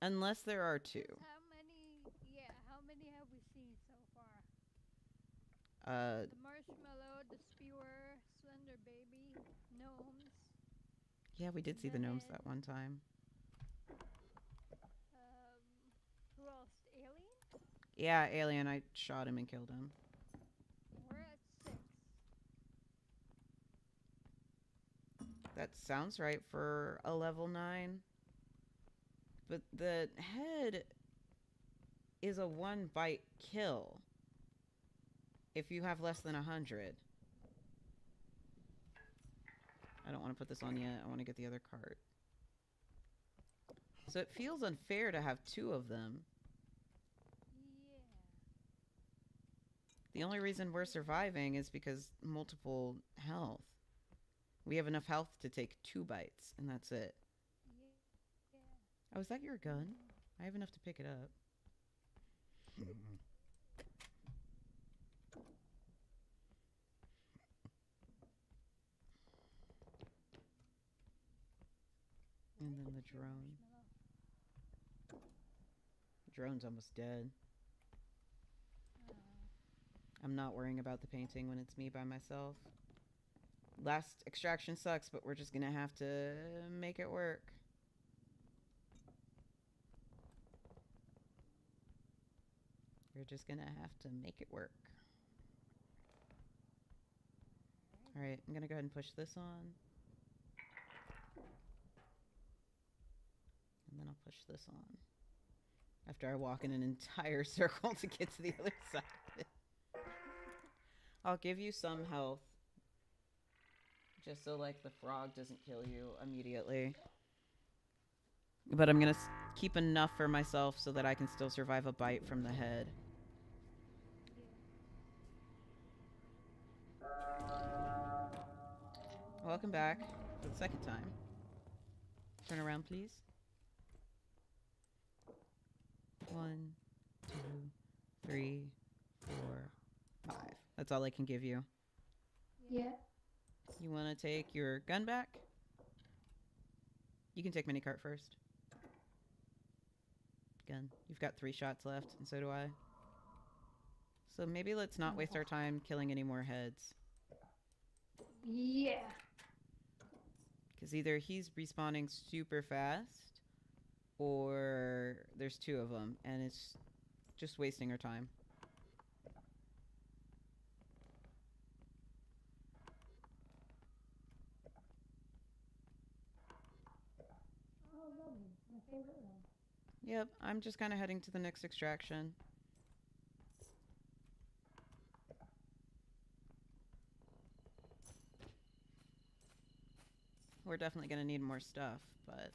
Unless there are two. How many? Yeah. How many have we seen so far? Uh, The marshmallow, the spewer, slender baby, gnomes. yeah, we did see the The gnomes head. that one time. Who else? Alien? Yeah, alien. I shot him and killed him. We're at 6. That sounds right for a level 9. But the head is a 1 bite kill if you have less than 100. I don't want to put this on yet. I want to get the other card. So it feels unfair to have 2 of them. Yeah. The only reason we're surviving is because multiple health. We have enough health to take 2 bites, and that's it. Yeah. Oh, is that your gun? I have enough to pick it up. And then the drone. The drone's almost dead. I'm not worrying about the painting when it's me by myself. Last extraction sucks, but we're just gonna have to make it work. We're just gonna have to make it work. Alright, I'm gonna go ahead and push this on. And then I'll push this on. After I walk in an entire circle to get to the other side of it. I'll give you some health. Just so, like, the frog doesn't kill you immediately. But I'm gonna keep enough for myself so that I can still survive a bite from the head. Welcome back for the second time. Turn around, please. 1, 2, 3, 4, 5. That's all I can give you. Yeah. You want to take your gun back? You can take minicart first. Gun. You've got 3 shots left, and so do I. So maybe let's not waste our time killing any more heads. Yeah. Because either he's respawning super fast, or there's 2 of them, and it's just wasting our time. Oh, lovely. My favorite one. Yep, I'm just kind of heading to the next extraction. We're definitely going to need more stuff, but...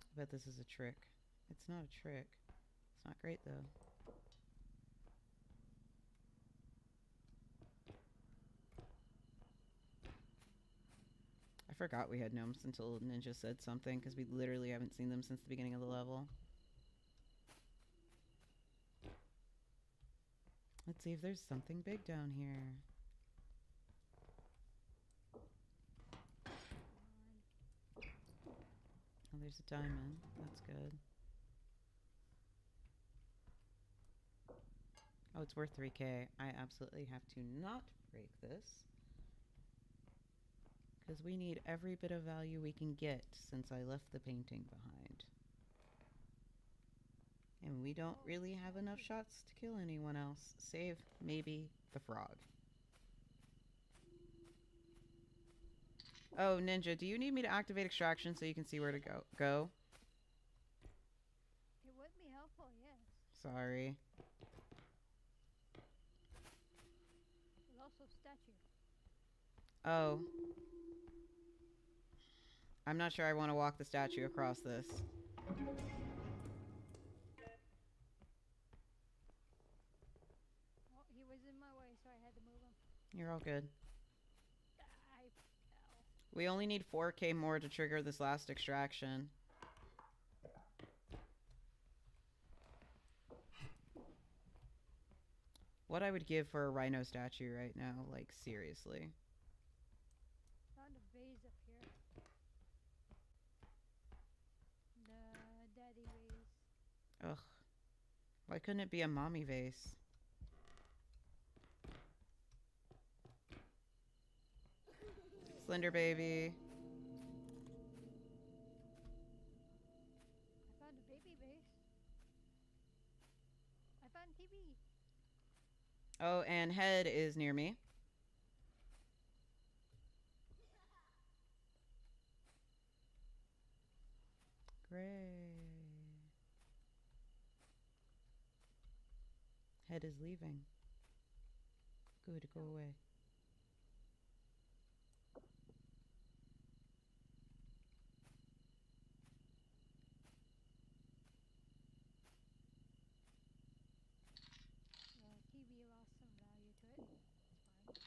I bet this is a trick. It's not a trick. It's not great, though. I forgot we had gnomes until Ninja said something, because we literally haven't seen them since the beginning of the level. Let's see if there's something big down here. Oh, there's a diamond. That's good. Oh, it's worth 3k. I absolutely have to not break this. Because we need every bit of value we can get since I left the painting behind. And we don't really have enough shots to kill anyone else, save maybe the frog. Oh, Ninja, do you need me to activate extraction so you can see where to go? It would be helpful, yes. Sorry. There's also statue. Oh. I'm not sure I want to walk the statue across this. Well, he was in my way, so I had to move him. You're all good. I fell. We only need 4k more to trigger this last extraction. What I would give for a rhino statue right now, like seriously. Found a vase up here. The daddy vase. Ugh. Why couldn't it be a mommy vase? Slender baby. I found a baby vase. I found TV. Oh, and head is near me. Great. Head is leaving. Good, go away. The TV lost some value to it. It's fine.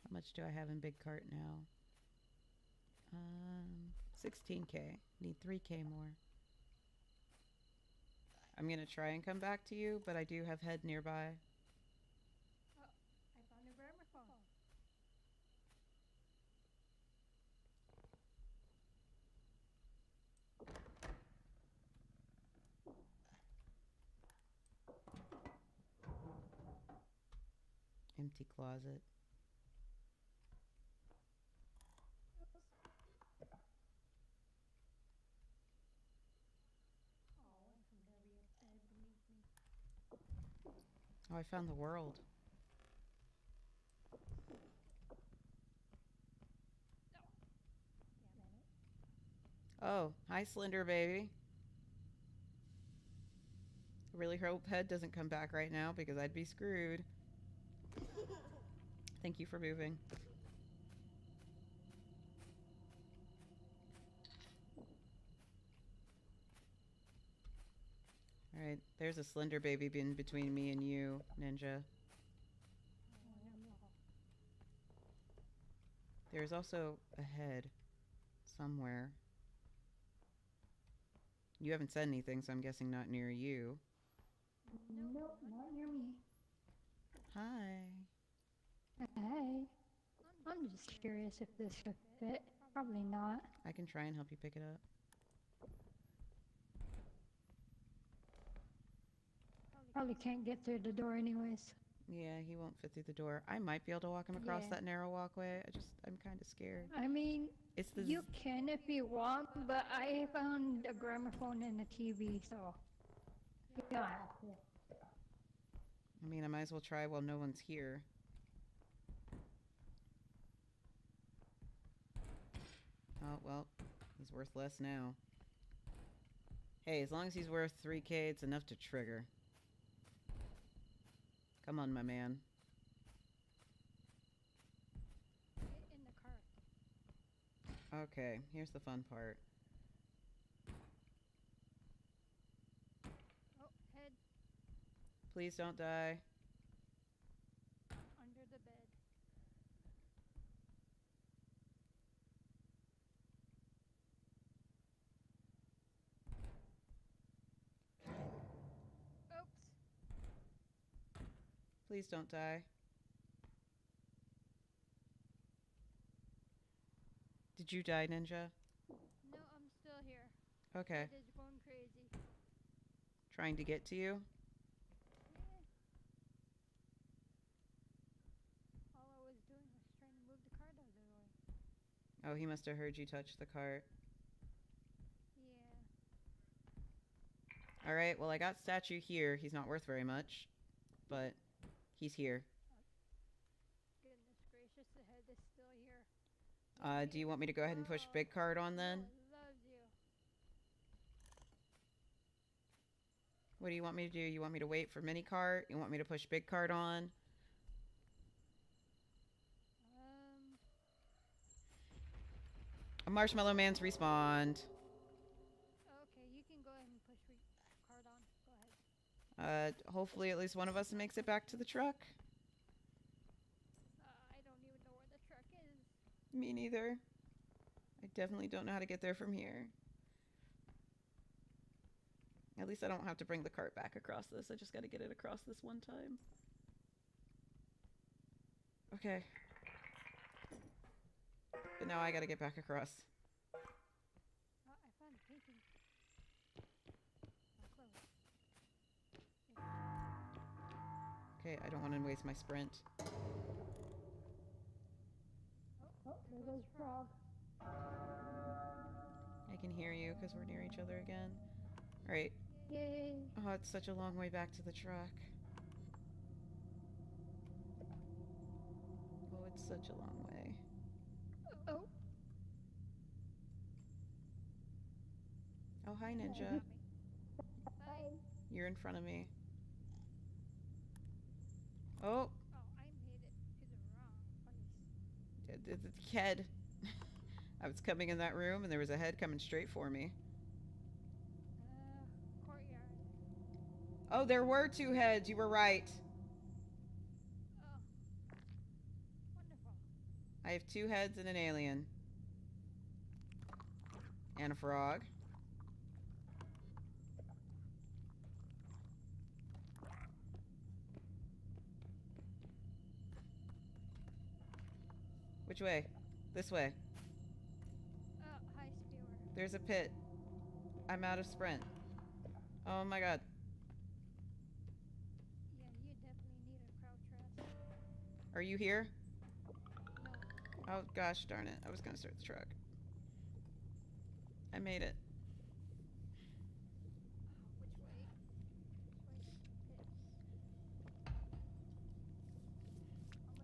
How much do I have in big cart now? 16k. Need 3k more. I'm gonna try and come back to you, but I do have head nearby. Oh, I found a gramophone. Empty closet. Oh, I'm very upset beneath me. Oh, I found the world. Damn it. Oh, hi, Slender Baby. I really hope Head doesn't come back right now because I'd be screwed. Thank you for moving. Alright, there's a Slender Baby in between me and you, Ninja. Wonderful. There's also a head somewhere. You haven't said anything, so I'm guessing not near you. Nope, not near me. Hi. Hey, I'm just curious if this would fit. Probably not. I can try and help you pick it up. Probably can't get through the door anyways. Yeah, he won't fit through the door. I might be able to walk him across Yeah. that narrow walkway. I'm kind of scared. I mean, It's the. you can if you want, but I found a gramophone and a TV, so you don't have to. I mean, I might as well try while no one's here. Oh, well, he's worth less now. Hey, as long as he's worth 3K, it's enough to trigger. Come on, my man. Get in the car. Okay, here's the fun part. Oh, head Please don't die. under the bed. Oops. Please don't die. Did you die, Ninja? No, I'm still here. Okay. Head is going crazy. Trying to get to you? Yeah. All I was doing was trying to move the cart out of the way. Oh, he must have heard you touch the cart. Yeah. Alright, well, I got statue here. He's not worth very much, but he's here. Goodness gracious, the head is still here. Do you want me to go ahead and push big card on then? No, I love you. What do you want me to do? You want me to wait for mini cart? You want me to push big card on? A Marshmallow Man's respawned. Okay, you can go ahead and push card on. Go ahead. Hopefully at least one of us makes it back to the truck. I don't even know where the truck is. Me neither. I definitely don't know how to get there from here. At least I don't have to bring the cart back across this. I just got to get it across this one time. Okay. But now I got to get back across. Oh, I found a painting. Okay, I don't want to waste my sprint. Oh, there goes Frog. I can hear you because we're near each other again. Alright. Yay. Oh, it's such a long way back to the truck. Oh, it's such a long way. Oh. Oh, hi, Ninja. Bye. You're in front of me. Oh, Oh, I made it to the wrong place. the head. I was coming in that room and there was a head coming straight for me. Courtyard. Oh, there were two heads. You were right. Oh, wonderful. I have two heads and an alien. And a frog. Which way? This way. Oh, hi, Spewer. There's a pit. I'm out of sprint. Oh my god. Yeah, you definitely need a crouch rest. Are you here? No. Oh gosh darn it. I was gonna start the truck. I made it. Which way?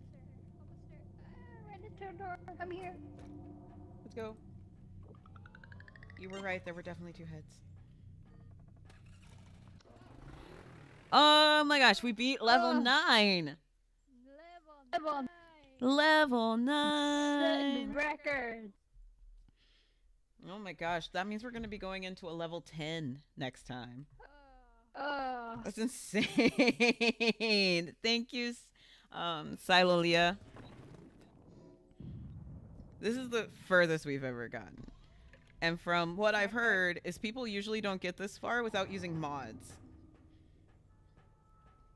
Almost there. Almost there. Ah, ran into a door. I'm here. Let's go. You were right. There were definitely two heads. Oh my gosh. We beat level Oh. 9. Level Level 9. Level Set 9. record. Oh my gosh. That means we're going to be going into a level 10 next time. Oh. That's insane. Thank you, Silalia. This is the furthest we've ever gotten. And from what I've heard is people usually don't get this far without using mods.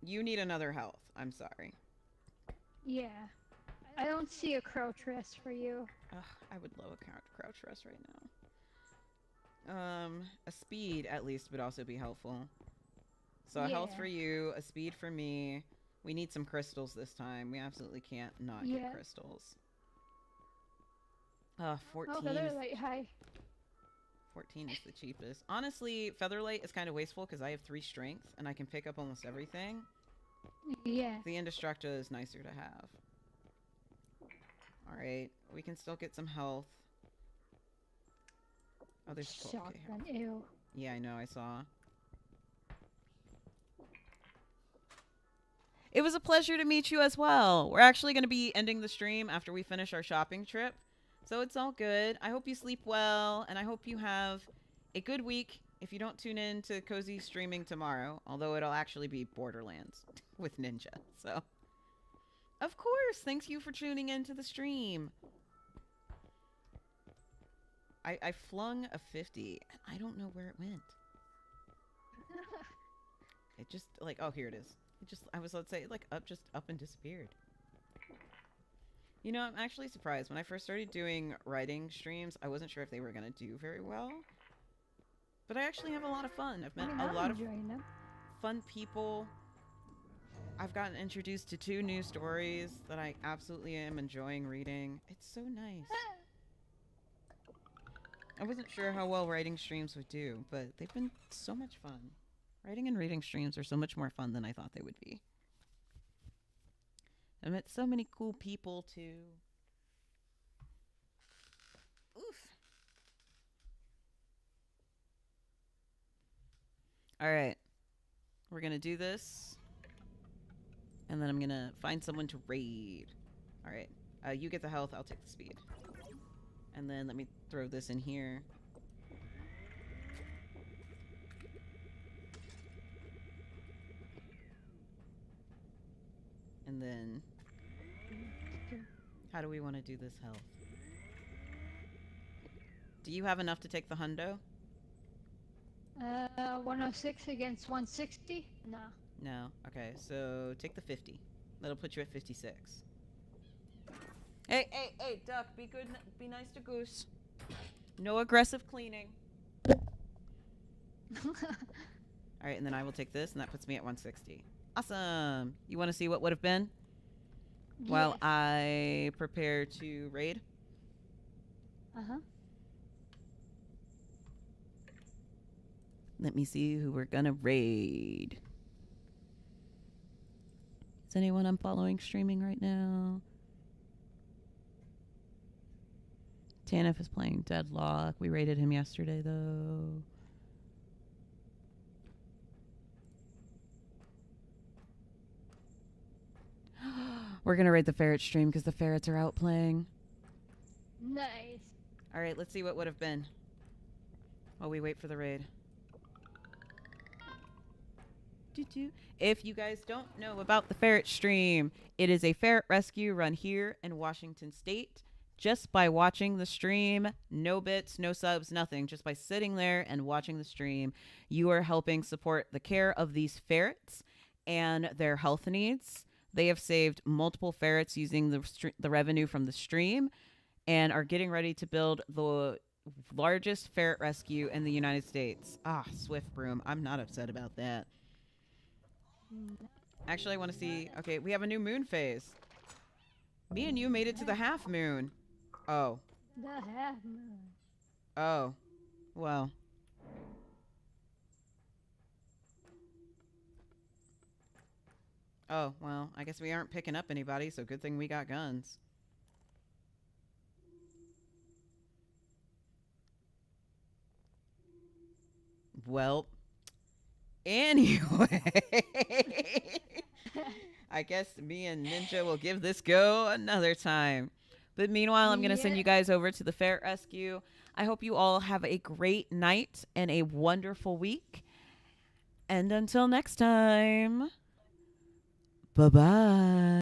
You need another health. I'm sorry. Yeah. I don't see a crouch rest for you. Ugh, I would love a crouch rest right now. A speed at least would also be helpful. So a health Yeah. for you, a speed for me. We need some crystals this time. We absolutely can't not Yeah. get crystals. 14. Oh, Featherlight high. 14 is the cheapest. Honestly, Featherlight is kind of wasteful because I have 3 strength and I can pick up almost everything. Yeah. The Indestructa is nicer to have. Alright, we can still get some health. Oh, there's 12k here. Shotgun. Ew. Yeah, I know, I saw. It was a pleasure to meet you as well. We're actually going to be ending the stream after we finish our shopping trip. So it's all good. I hope you sleep well, and I hope you have a good week if you don't tune in to Cozy streaming tomorrow, although it'll actually be Borderlands with Ninja. So, of course, thank you for tuning into the stream. I flung a 50, and I don't know where it went. It just, like, oh, here it is. It just, I was, let's say, like, just up and disappeared. You know, I'm actually surprised. When I first started doing writing streams, I wasn't sure if they were going to do very well. But I actually have a lot of fun. I've met a lot of them. fun people. I've gotten introduced to 2 new stories that I absolutely am enjoying reading. It's so nice. I wasn't sure how well writing streams would do, but they've been so much fun. Writing and reading streams are so much more fun than I thought they would be. I met so many cool people, too. Oof. Alright. We're gonna do this. And then I'm gonna find someone to raid. Alright. You get the health, I'll take the speed. And then let me throw this in here. And then... how do we want to do this health? Do you have enough to take the hundo? 106 against 160? Nah. No. Okay, so take the 50. That'll put you at 56. Hey, hey, hey, Duck, be good. Be nice to Goose. No aggressive cleaning. Alright, and then I will take this, and that puts me at 160. Awesome! You want to see what would have been? While Yes. I prepare to raid? Uh-huh. Let me see who we're gonna raid. Is anyone I'm following streaming right now? Tanif is playing Deadlock. We raided him yesterday, though. We're gonna raid the ferret stream because the ferrets are out playing. Nice. Alright, let's see what would have been while we wait for the raid. If you guys don't know about the ferret stream, it is a ferret rescue run here in Washington State. Just by watching the stream, no bits, no subs, nothing. Just by sitting there and watching the stream, you are helping support the care of these ferrets and their health needs. They have saved multiple ferrets using the revenue from the stream and are getting ready to build the largest ferret rescue in the United States. Ah, Swift Broom. I'm not upset about that. Actually, I want to see... okay, we have a new moon phase. Me and you made it to the half moon. Oh. The half moon. Oh. Well. Oh, well, I guess we aren't picking up anybody, so good thing we got guns. Well, anyway. I guess me and Ninja will give this go another time. But meanwhile, I'm going to send Yeah. you guys over to the Ferret Rescue. I hope you all have a great night and a wonderful week. And until next time, bye bye.